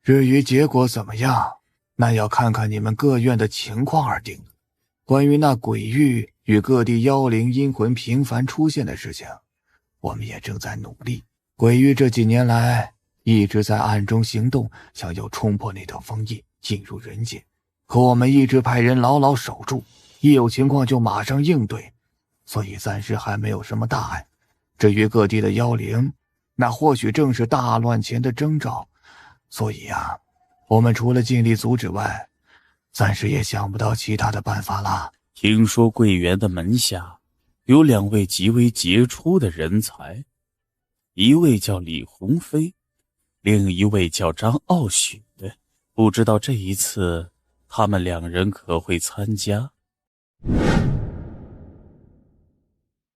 [SPEAKER 9] 至于结果怎么样，那要看看你们各院的情况而定。关于那鬼域与各地妖灵阴魂频繁出现的事情，我们也正在努力。鬼域这几年来一直在暗中行动，想要冲破那道封印进入人界，可我们一直派人牢牢守住，一有情况就马上应对，所以暂时还没有什么大碍。至于各地的妖灵，那或许正是大乱前的征兆，所以我们除了尽力阻止外，暂时也想不到其他的办法了。
[SPEAKER 13] 听说桂园的门下有2位极为杰出的人才，一位叫李鸿飞，另一位叫张傲雪，不知道这一次他们2人可会参加？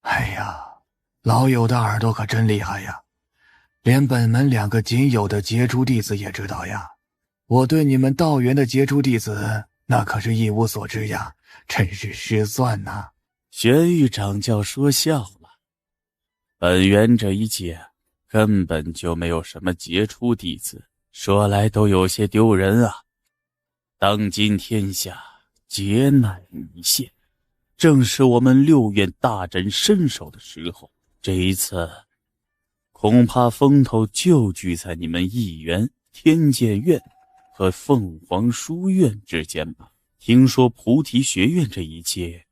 [SPEAKER 9] 哎呀，老友的耳朵可真厉害呀，连本门2个仅有的杰出弟子也知道呀。我对你们道元的杰出弟子那可是一无所知呀，真是失算呐。
[SPEAKER 13] 玄玉掌教说笑了，本源这一届根本就没有什么杰出弟子，说来都有些丢人啊。当今天下劫难一线，正是我们6院大展身手的时候，这一次恐怕风头就聚在你们议员、天剑院和凤凰书院之间吧。听说菩提学院这一届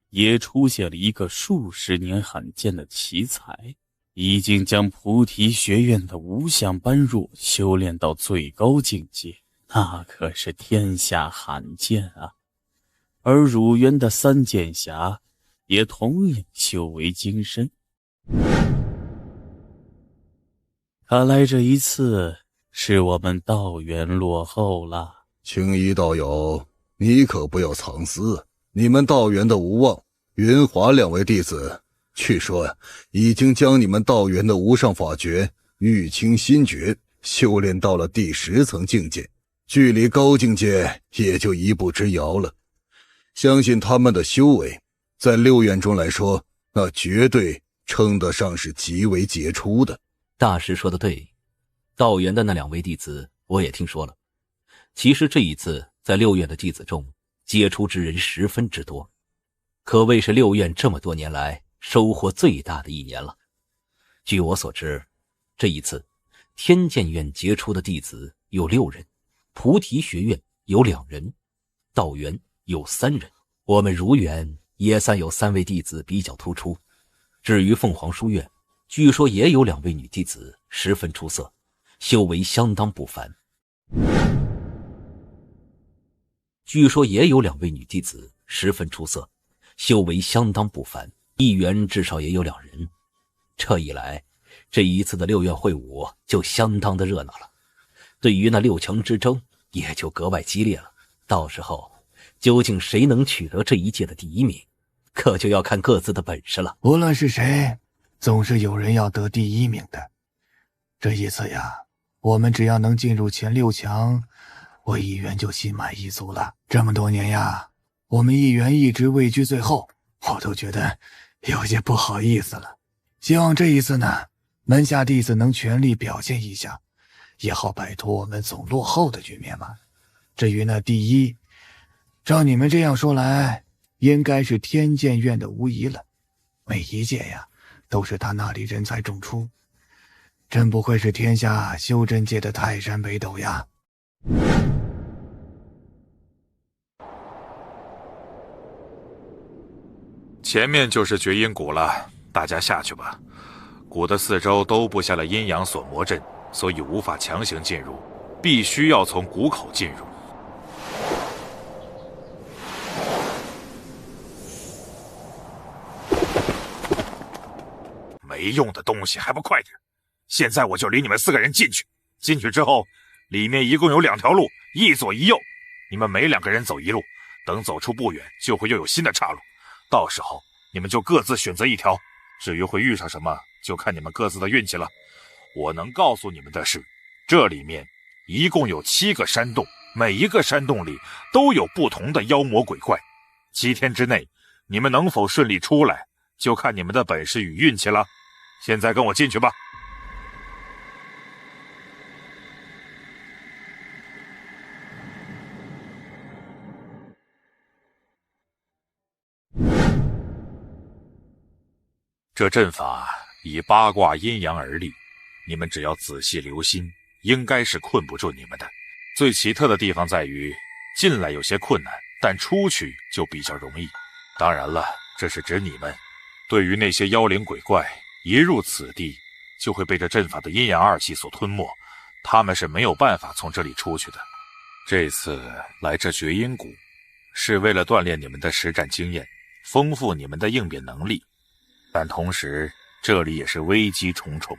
[SPEAKER 13] 也出现了一个数十年罕见的奇才，已经将菩提学院的无相般若修炼到最高境界，那可是天下罕见啊。而汝渊的3剑侠也同样修为精深。看来这一次是我们道元落后了。
[SPEAKER 5] 青衣道友，你可不要藏私，你们道元的无望、云华2位弟子，据说已经将你们道元的无上法诀玉清心诀修炼到了第10层境界，距离高境界也就1步之遥了。相信他们的修为在6院中来说，那绝对称得上是极为杰出的。
[SPEAKER 14] 大师说的对，道元的那2位弟子我也听说了。其实这一次在6院的弟子中，杰出之人十分之多，可谓是六院这么多年来收获最大的一年了。据我所知，这一次天剑院杰出的弟子有6人，菩提学院有2人，道元有3人，我们儒院也算有3位弟子比较突出。至于凤凰书院，据说也有2位女弟子十分出色，修为相当不凡。一员至少也有2人。这一来，这一次的6院会武就相当的热闹了，对于那6强之争也就格外激烈了。到时候究竟谁能取得这一届的第1名，可就要看各自的本事了。
[SPEAKER 9] 无论是谁，总是有人要得第1名的。这一次呀，我们只要能进入前6强，我一员就心满意足了。这么多年呀，我们一员一直位居最后，我都觉得有些不好意思了。希望这一次呢，门下弟子能全力表现一下，也好摆脱我们总落后的局面嘛。至于那第1，照你们这样说来，应该是天剑院的无疑了。每一届呀，都是他那里人才众出，真不愧是天下修真界的泰山北斗呀。
[SPEAKER 10] 前面就是绝阴谷了，大家下去吧。谷的4周都布下了阴阳锁魔阵，所以无法强行进入，必须要从谷口进入。没用的东西，还不快点！现在我就领你们4个人进去。进去之后，里面一共有2条路，一左一右，你们每2个人走一路，等走出不远，就会又有新的岔路。到时候你们就各自选择一条，至于会遇上什么，就看你们各自的运气了。我能告诉你们的是，这里面一共有7个山洞，每一个山洞里都有不同的妖魔鬼怪。7天之内，你们能否顺利出来，就看你们的本事与运气了。现在跟我进去吧。这阵法以八卦阴阳而立，你们只要仔细留心，应该是困不住你们的。最奇特的地方在于，进来有些困难，但出去就比较容易。当然了，这是指你们。对于那些妖灵鬼怪，一入此地就会被这阵法的阴阳2气所吞没，他们是没有办法从这里出去的。这次来这绝阴谷，是为了锻炼你们的实战经验，丰富你们的应变能力。但同时，这里也是危机重重，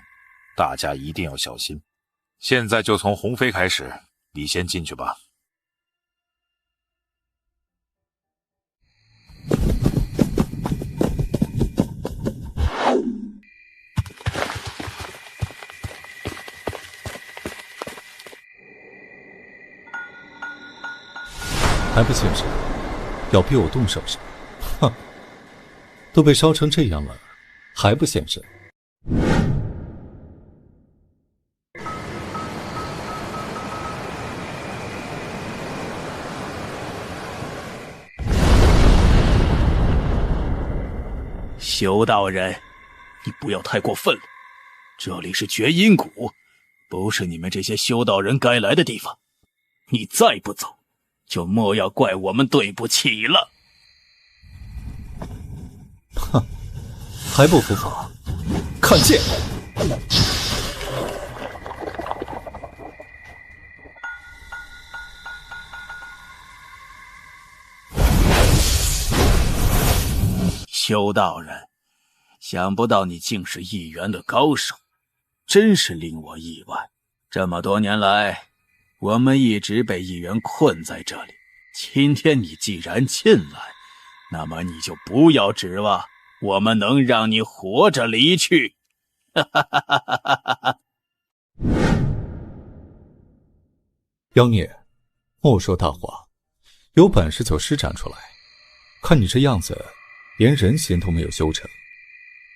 [SPEAKER 10] 大家一定要小心。现在就从鸿飞开始，你先进去吧。
[SPEAKER 3] 还不现身？要逼我动手是吧？哼，都被烧成这样了，还不现身？
[SPEAKER 13] 修道人，你不要太过分了，这里是绝阴谷，不是你们这些修道人该来的地方。你再不走，就莫要怪我们对不起了。
[SPEAKER 3] 哼，还不服法？看剑！
[SPEAKER 13] 修道人，想不到你竟是一元的高手，真是令我意外。这么多年来，我们一直被一元困在这里，今天你既然进来，那么你就不要指望我们能让你活着离去。
[SPEAKER 3] 妖孽，莫说大话，有本事就施展出来。看你这样子，连人形都没有修成，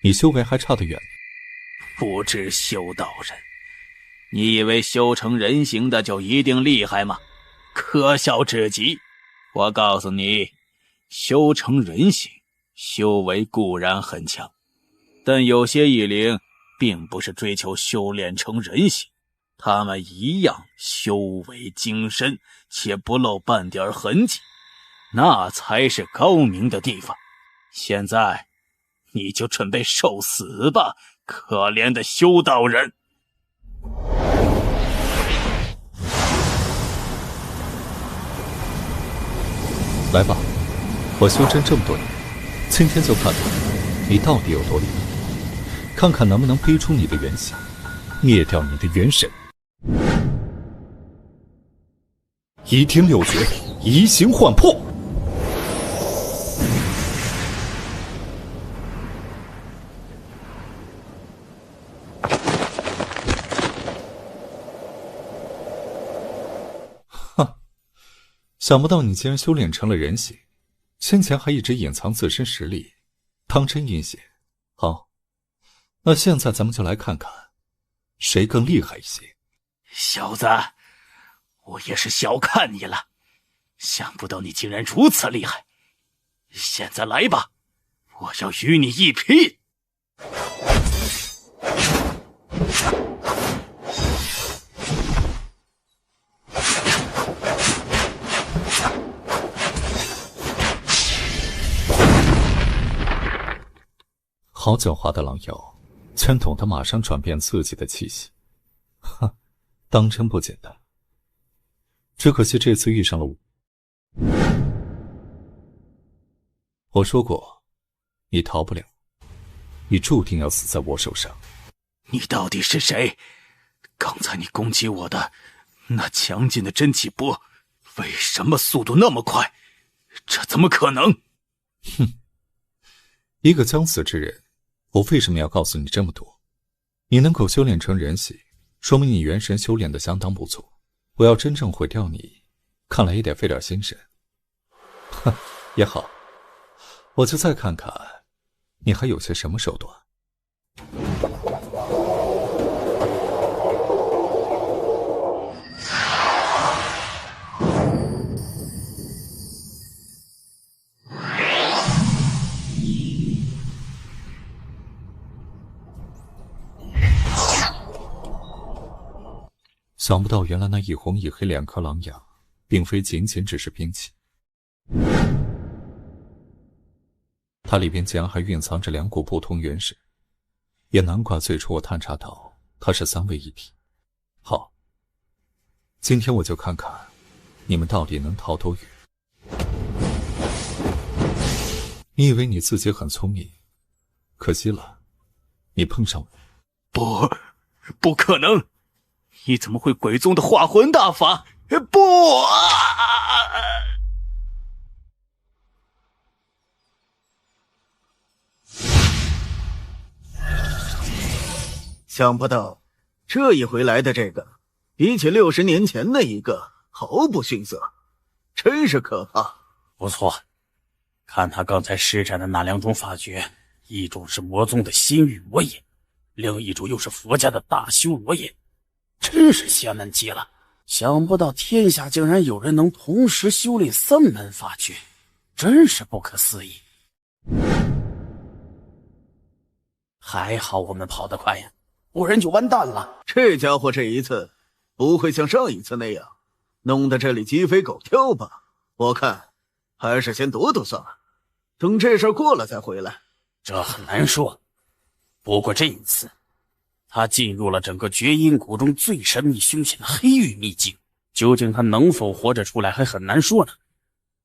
[SPEAKER 3] 你修为还差得远呢。
[SPEAKER 13] 不知修道人，你以为修成人形的就一定厉害吗？可笑至极！我告诉你，修成人形，修为固然很强，但有些异灵并不是追求修炼成人形，他们一样修为精深，且不露半点痕迹，那才是高明的地方。现在你就准备受死吧，可怜的修道人！
[SPEAKER 3] 来吧，我修真这么多年，今天就看看你到底有多厉害，看看能不能逼出你的原形，灭掉你的元神。移天六诀，移形换魄。想不到你竟然修炼成了人形，先前还一直隐藏自身实力，当真阴险。好，那现在咱们就来看看，谁更厉害一些。
[SPEAKER 13] 小子，我也是小看你了，想不到你竟然如此厉害。现在来吧，我要与你一拼。
[SPEAKER 3] 好狡猾的狼妖，竟然懂得马上转变自己的气息，哼，当真不简单。只可惜这次遇上了我。我说过，你逃不了，你注定要死在我手上。
[SPEAKER 13] 你到底是谁？刚才你攻击我的那强劲的真气波，为什么速度那么快？这怎么可能？
[SPEAKER 3] 哼，一个将死之人，我为什么要告诉你这么多？你能够修炼成人形，说明你元神修炼的相当不错。我要真正毁掉你，看来也得费点心神。哼，也好，我就再看看你还有些什么手段。想不到原来那一红一黑两颗狼牙，并非仅仅只是兵器，它里边竟然还蕴藏着两股不同元神，也难怪最初我探查到它是三位一体。好，今天我就看看你们到底能逃多远。你以为你自己很聪明，可惜了，你碰上我。
[SPEAKER 13] 不可能！你怎么会鬼宗的化魂大法？不啊！
[SPEAKER 8] 想不到这一回来的这个，比起60年前那一个毫不逊色，真是可怕。
[SPEAKER 13] 不错，看他刚才施展的那两种法诀，一种是魔宗的心域魔眼，另一种又是佛家的大修罗眼，真是邪门极了。想不到天下竟然有人能同时修炼3门法诀，真是不可思议。还好我们跑得快呀，不然就完蛋了。
[SPEAKER 8] 这家伙这一次不会像上一次那样弄得这里鸡飞狗跳吧？我看还是先躲躲算了，等这事儿过了再回来。
[SPEAKER 13] 这很难说，不过这一次他进入了整个绝阴谷中最神秘凶险的黑域秘境，究竟他能否活着出来还很难说呢。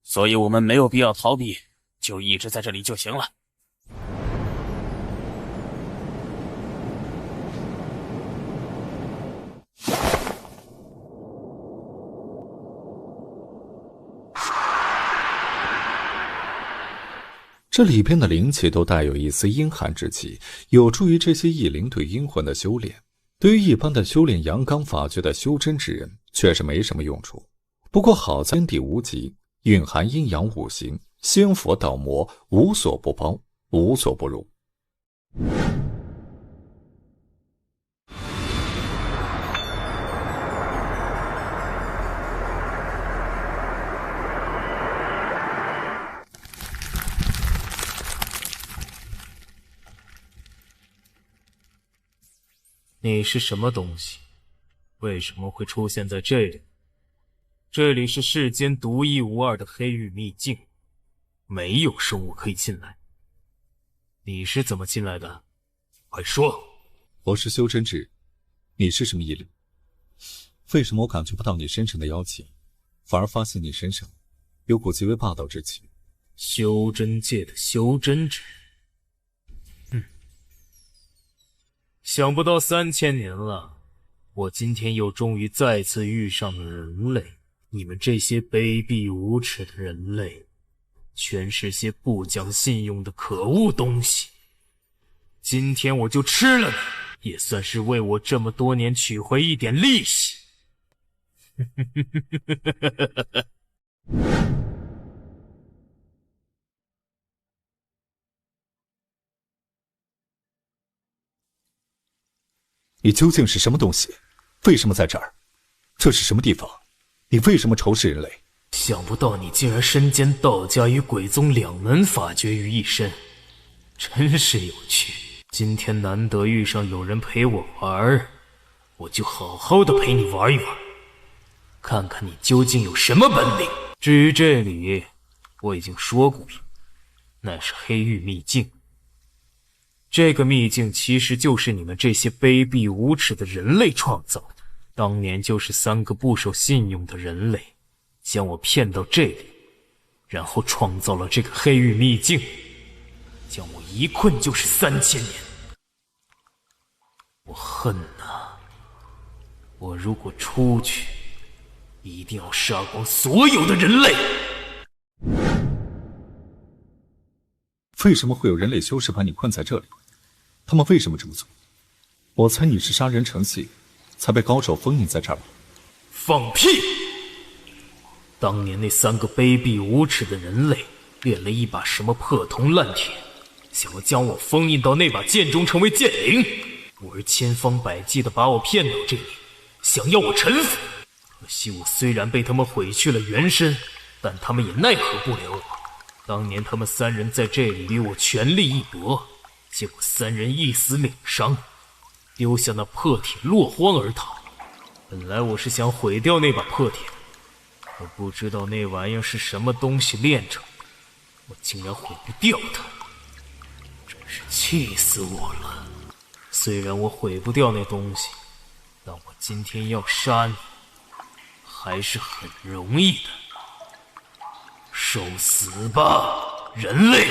[SPEAKER 13] 所以我们没有必要逃避，就一直在这里就行了。
[SPEAKER 3] 这里边的灵气都带有一丝阴寒之气，有助于这些异灵对阴魂的修炼。对于一般的修炼阳刚法诀的修真之人，却是没什么用处。不过好在天地无极，蕴含阴阳五行，仙佛道魔无所不包，无所不入。
[SPEAKER 7] 你是什么东西？为什么会出现在这里？这里是世间独一无二的黑域秘境，没有生物可以进来。你是怎么进来的？快说！
[SPEAKER 3] 我是修真之人，你是什么异类？为什么我感觉不到你身上的妖气，反而发现你身上有股极为霸道之气？
[SPEAKER 7] 修真界的修真之人，想不到3000年了，我今天又终于再次遇上了人类。你们这些卑鄙无耻的人类，全是些不讲信用的可恶东西。今天我就吃了你，也算是为我这么多年取回一点利息。
[SPEAKER 3] 你究竟是什么东西？为什么在这儿？这是什么地方？你为什么仇视人类？
[SPEAKER 7] 想不到你竟然身兼道家与鬼宗2门法诀于一身，真是有趣。今天难得遇上有人陪我玩，我就好好的陪你玩一玩，看看你究竟有什么本领。至于这里，我已经说过了，那是黑域秘境。这个秘境其实就是你们这些卑鄙无耻的人类创造的。当年就是3个不守信用的人类将我骗到这里，然后创造了这个黑域秘境，将我一困就是3000年。我恨啊！我如果出去，一定要杀光所有的人类。
[SPEAKER 3] 为什么会有人类修士把你困在这里？他们为什么这么做？我猜你是杀人成性，才被高手封印在这儿吧？
[SPEAKER 7] 放屁！当年那3个卑鄙无耻的人类练了一把什么破铜烂铁，想要将我封印到那把剑中成为剑灵，我是千方百计的把我骗到这里，想要我臣服。可惜我虽然被他们毁去了元身，但他们也奈何不了我。当年他们3人在这里与我全力一搏，结果3人一死2伤，丢下那破铁落荒而逃。本来我是想毁掉那把破铁，我不知道那玩意儿是什么东西炼成的，我竟然毁不掉它，真是气死我了。虽然我毁不掉那东西，但我今天要杀你还是很容易的。受死吧，人类！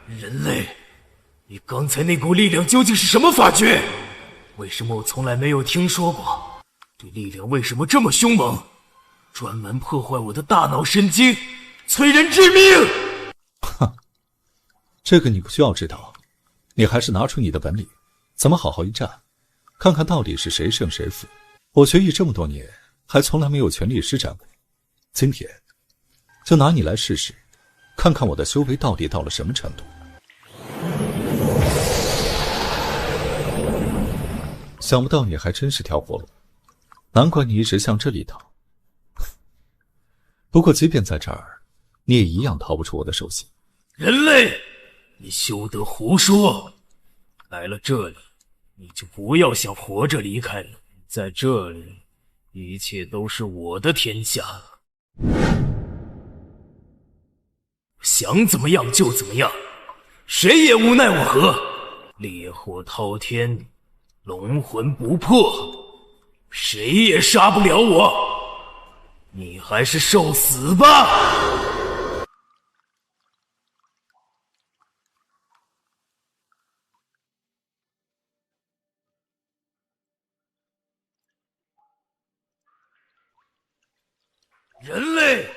[SPEAKER 7] 人类，你刚才那股力量究竟是什么法诀？为什么我从来没有听说过？这力量为什么这么凶猛？专门破坏我的大脑神经，催人致命！
[SPEAKER 3] 哼，这个你不需要知道，你还是拿出你的本领，咱们好好一战，看看到底是谁胜谁负。我学艺这么多年，还从来没有全力施展过，今天就拿你来试试，看看我的修为到底到了什么程度。想不到你还真是条活路，难怪你一直向这里逃。不过即便在这儿，你也一样逃不出我的手心。
[SPEAKER 7] 人类，你休得胡说！来了这里，你就不要想活着离开了。在这里，一切都是我的天下，想怎么样就怎么样，谁也无奈我何。烈火滔天，龙魂不破，谁也杀不了我。你还是受死吧！人类，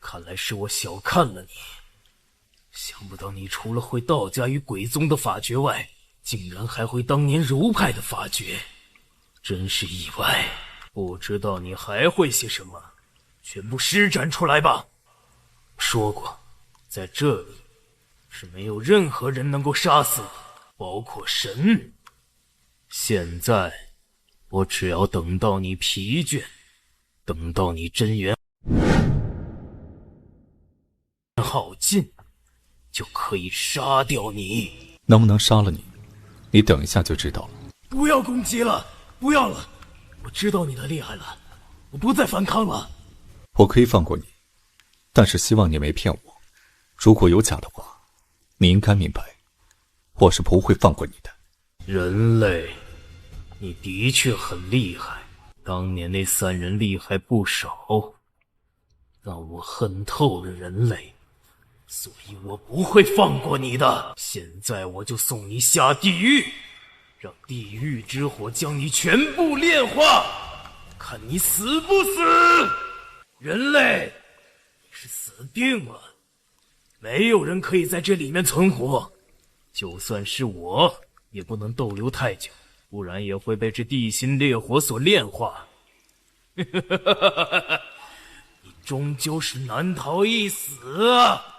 [SPEAKER 7] 看来是我小看了你。想不到你除了会道家与鬼宗的法诀外，竟然还会当年儒派的法诀，真是意外。不知道你还会些什么，全部施展出来吧。说过，在这里是没有任何人能够杀死我，包括神。现在，我只要等到你疲倦，等到你真元好近，就可以杀掉你。
[SPEAKER 3] 能不能杀了你，你等一下就知道了。
[SPEAKER 7] 不要攻击了，不要了，我知道你的厉害了，我不再反抗了。
[SPEAKER 3] 我可以放过你，但是希望你没骗我。如果有假的话，你应该明白，我是不会放过你的。
[SPEAKER 7] 人类，你的确很厉害，当年那3人厉害不少，但我恨透了人类，所以我不会放过你的。现在我就送你下地狱，让地狱之火将你全部炼化，看你死不死。人类，你是死定了，没有人可以在这里面存活，就算是我也不能逗留太久，不然也会被这地心烈火所炼化。你终究是难逃一死啊！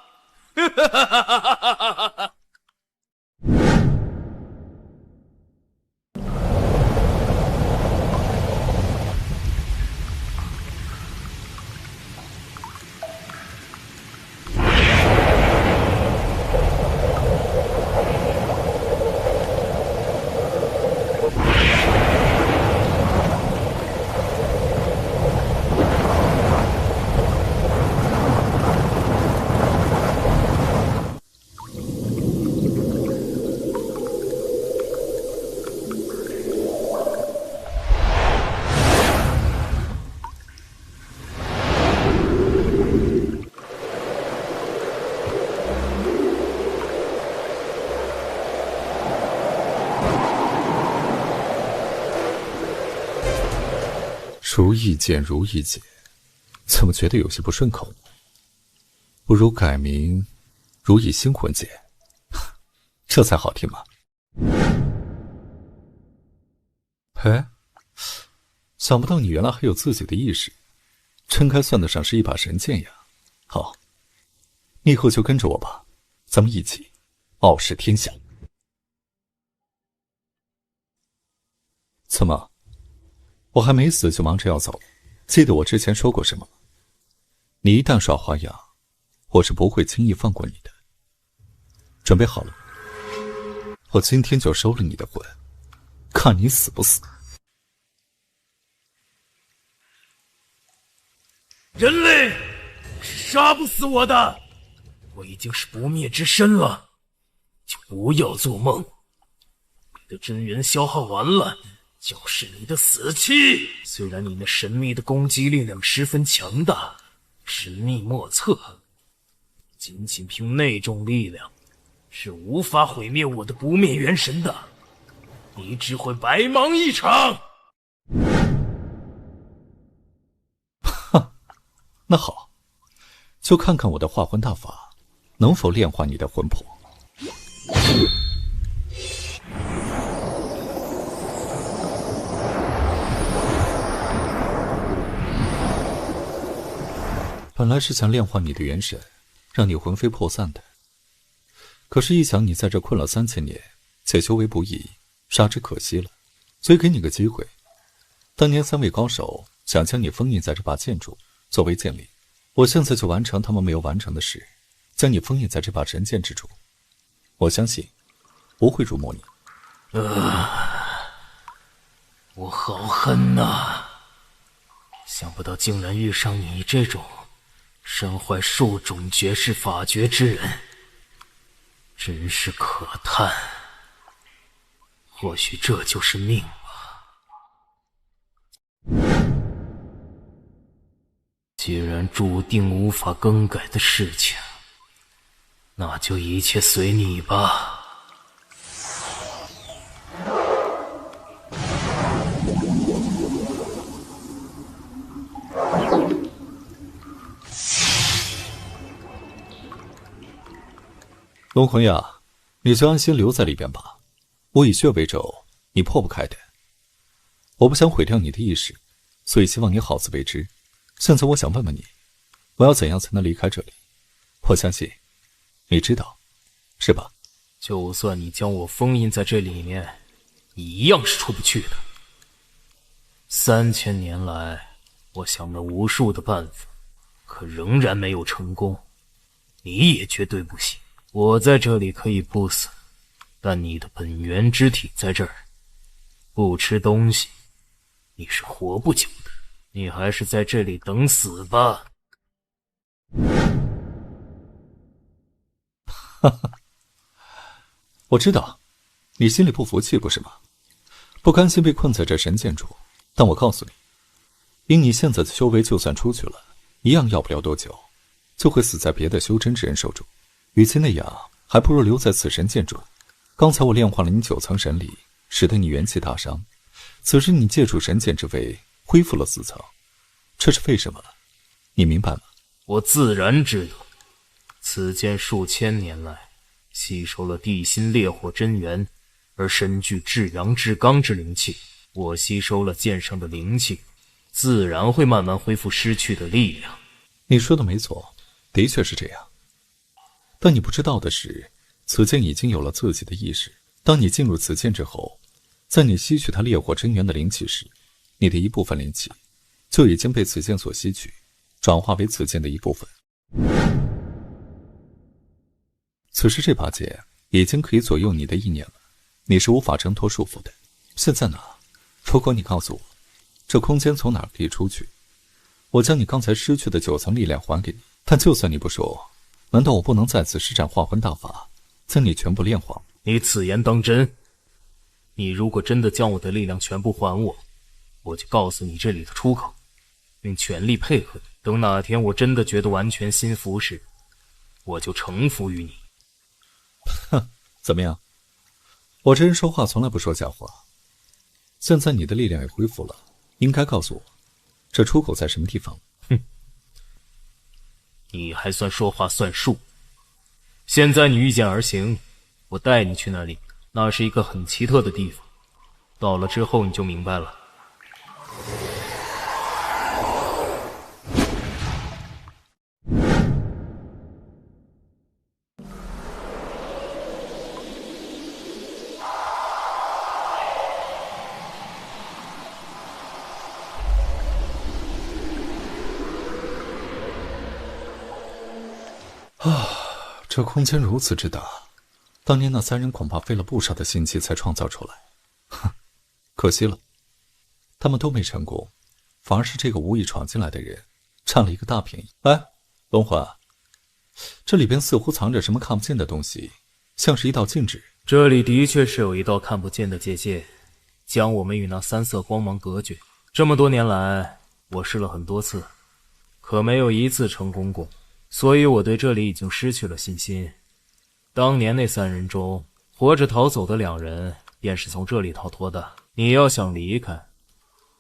[SPEAKER 3] 如意姐，如意姐，怎么觉得有些不顺口？不如改名如意星魂姐，这才好听嘛。哎，想不到你原来还有自己的意识，真该算得上是一把神剑呀。好，你以后就跟着我吧，咱们一起傲视天下。怎么？我还没死就忙着要走，记得我之前说过什么？你一旦耍花样，我是不会轻易放过你的。准备好了，我今天就收了你的魂，看你死不死。
[SPEAKER 7] 人类是杀不死我的，我已经是不灭之身了，就不要做梦。你的真元消耗完了，就是你的死期。虽然你那神秘的攻击力量十分强大，神秘莫测，仅仅凭那种力量是无法毁灭我的不灭元神的，你只会白忙一场。
[SPEAKER 3] 那好，就看看我的化魂大法能否炼化你的魂魄。本来是想炼化你的元神，让你魂飞魄散的，可是，一想你在这困了3000年，且修为不易，杀之可惜了，所以给你个机会。当年3位高手想将你封印在这把剑中，作为剑灵，我现在就完成他们没有完成的事，将你封印在这把神剑之中。我相信不会辱没你。
[SPEAKER 7] 我好恨呐！想不到竟然遇上你这种身怀数种绝世法诀之人，真是可叹。或许这就是命吧。既然注定无法更改的事情，那就一切随你吧。
[SPEAKER 3] 龙魂呀，你就安心留在里边吧。我以血为轴，你破不开的。我不想毁掉你的意识，所以希望你好自为之。现在我想问问你，我要怎样才能离开这里？我相信你知道，是吧？
[SPEAKER 7] 就算你将我封印在这里面，你一样是出不去的。3000年来，我想了无数的办法，可仍然没有成功。你也绝对不行。我在这里可以不死，但你的本源之体在这儿，不吃东西，你是活不久的。你还是在这里等死吧。
[SPEAKER 3] 哈哈，我知道，你心里不服气不是吗？不甘心被困在这神剑中，但我告诉你，以你现在的修为，就算出去了，一样要不了多久，就会死在别的修真之人手中。与其那样，还不如留在此神剑中。刚才我炼化了你9层神力，使得你元气大伤，此时你借助神剑之威，恢复了4层，这是为什么？你明白吗？
[SPEAKER 7] 我自然知道，此剑数千年来吸收了地心烈火真元，而身具至阳至刚之灵气。我吸收了剑上的灵气，自然会慢慢恢复失去的力量。
[SPEAKER 3] 你说的没错，的确是这样。但你不知道的是，此剑已经有了自己的意识。当你进入此剑之后，在你吸取它烈火真元的灵气时，你的一部分灵气就已经被此剑所吸取，转化为此剑的一部分。此时这把剑已经可以左右你的意念了，你是无法挣脱束缚的。现在呢，如果你告诉我这空间从哪儿可以出去，我将你刚才失去的9层力量还给你。但就算你不说，难道我不能再次施展化魂大法，将你全部炼化？
[SPEAKER 7] 你此言当真？你如果真的将我的力量全部还我，我就告诉你这里的出口，并全力配合你。等哪天我真的觉得完全心服时，我就臣服于你。
[SPEAKER 3] 哼，怎么样？我这人说话从来不说假话。现在你的力量也恢复了，应该告诉我，这出口在什么地方？
[SPEAKER 7] 哼，你还算说话算数。现在你御剑而行，我带你去那里，那是一个很奇特的地方，到了之后你就明白了。
[SPEAKER 3] 这空间如此之大，当年那3人恐怕费了不少的心机才创造出来。哼，可惜了，他们都没成功，反而是这个无意闯进来的人占了一个大便宜。哎，龙魂，这里边似乎藏着什么看不见的东西，像是一道禁止。
[SPEAKER 7] 这里的确是有一道看不见的结界，将我们与那3色光芒隔绝。这么多年来，我试了很多次，可没有一次成功过。所以我对这里已经失去了信心。当年那3人中，活着逃走的2人便是从这里逃脱的。你要想离开，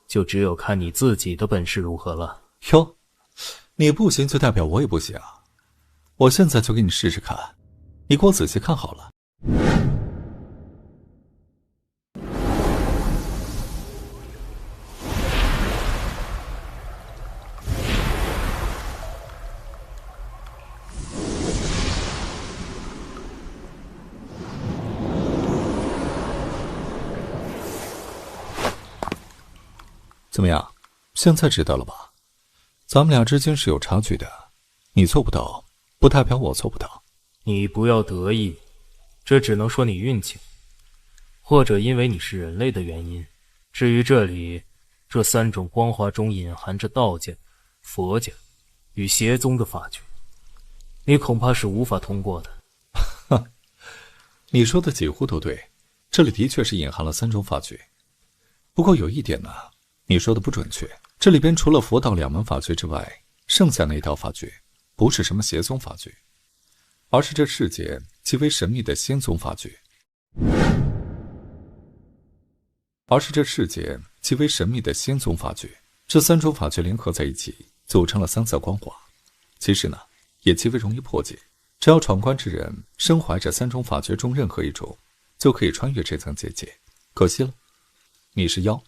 [SPEAKER 7] 就只有看你自己的本事如何了。
[SPEAKER 3] 哟，你不行就代表我也不行啊！我现在就给你试试看，你给我仔细看好了。怎么样，现在知道了吧？咱们俩之间是有差距的，你做不到，不代表我做不到。
[SPEAKER 7] 你不要得意，这只能说你运气，或者因为你是人类的原因。至于这里，这3种光华中隐含着道家、佛家与邪宗的法诀，你恐怕是无法通过的。
[SPEAKER 3] 哈，你说的几乎都对，这里的确是隐含了3种法诀。不过有一点呢，你说的不准确，这里边除了佛道2门法诀之外，剩下那一道法诀不是什么邪宗法诀，而是这世界极为神秘的仙宗法诀。这3种法诀联合在一起，组成了3色光华。其实呢，也极为容易破解。只要闯关之人身怀这3种法诀中任何一种，就可以穿越这层结界。可惜了，你是妖。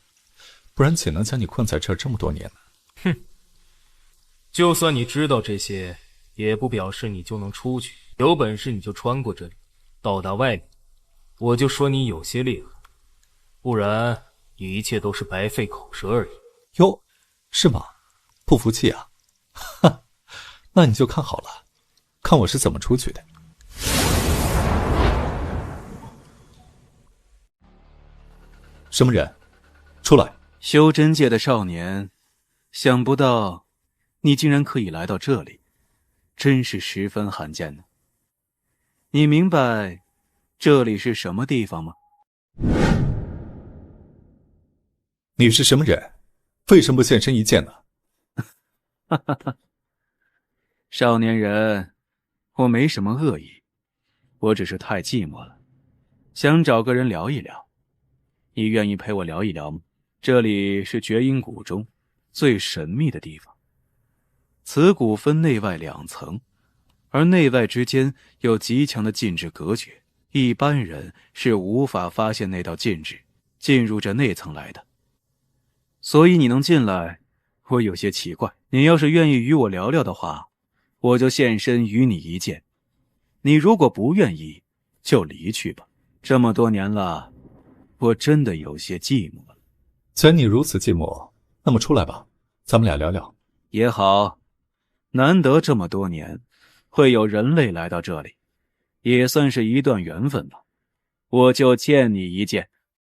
[SPEAKER 3] 不然岂能将你困在这儿这么多年呢？
[SPEAKER 7] 哼，就算你知道这些，也不表示你就能出去。有本事你就穿过这里，到达外面，我就说你有些厉害，不然一切都是白费口舌而已。
[SPEAKER 3] 哟，是吗？不服气啊？哈，那你就看好了，看我是怎么出去的。什么人？出来！
[SPEAKER 15] 修真界的少年，想不到你竟然可以来到这里，真是十分罕见呢。你明白这里是什么地方吗？
[SPEAKER 3] 你是什么人？为什么不现身一见呢？
[SPEAKER 15] 哈哈哈，少年人，我没什么恶意，我只是太寂寞了，想找个人聊一聊。你愿意陪我聊一聊吗？这里是绝阴谷中最神秘的地方。此谷分内外两层，而内外之间有极强的禁制隔绝，一般人是无法发现那道禁制进入这内层来的。所以你能进来，我有些奇怪。你要是愿意与我聊聊的话，我就现身与你一见。你如果不愿意，就离去吧。这么多年了，我真的有些寂寞了。
[SPEAKER 3] 既然你如此寂寞，那么出来吧，咱们俩聊聊。
[SPEAKER 15] 也好，难得这么多年会有人类来到这里，也算是一段缘分吧。我就见你一见。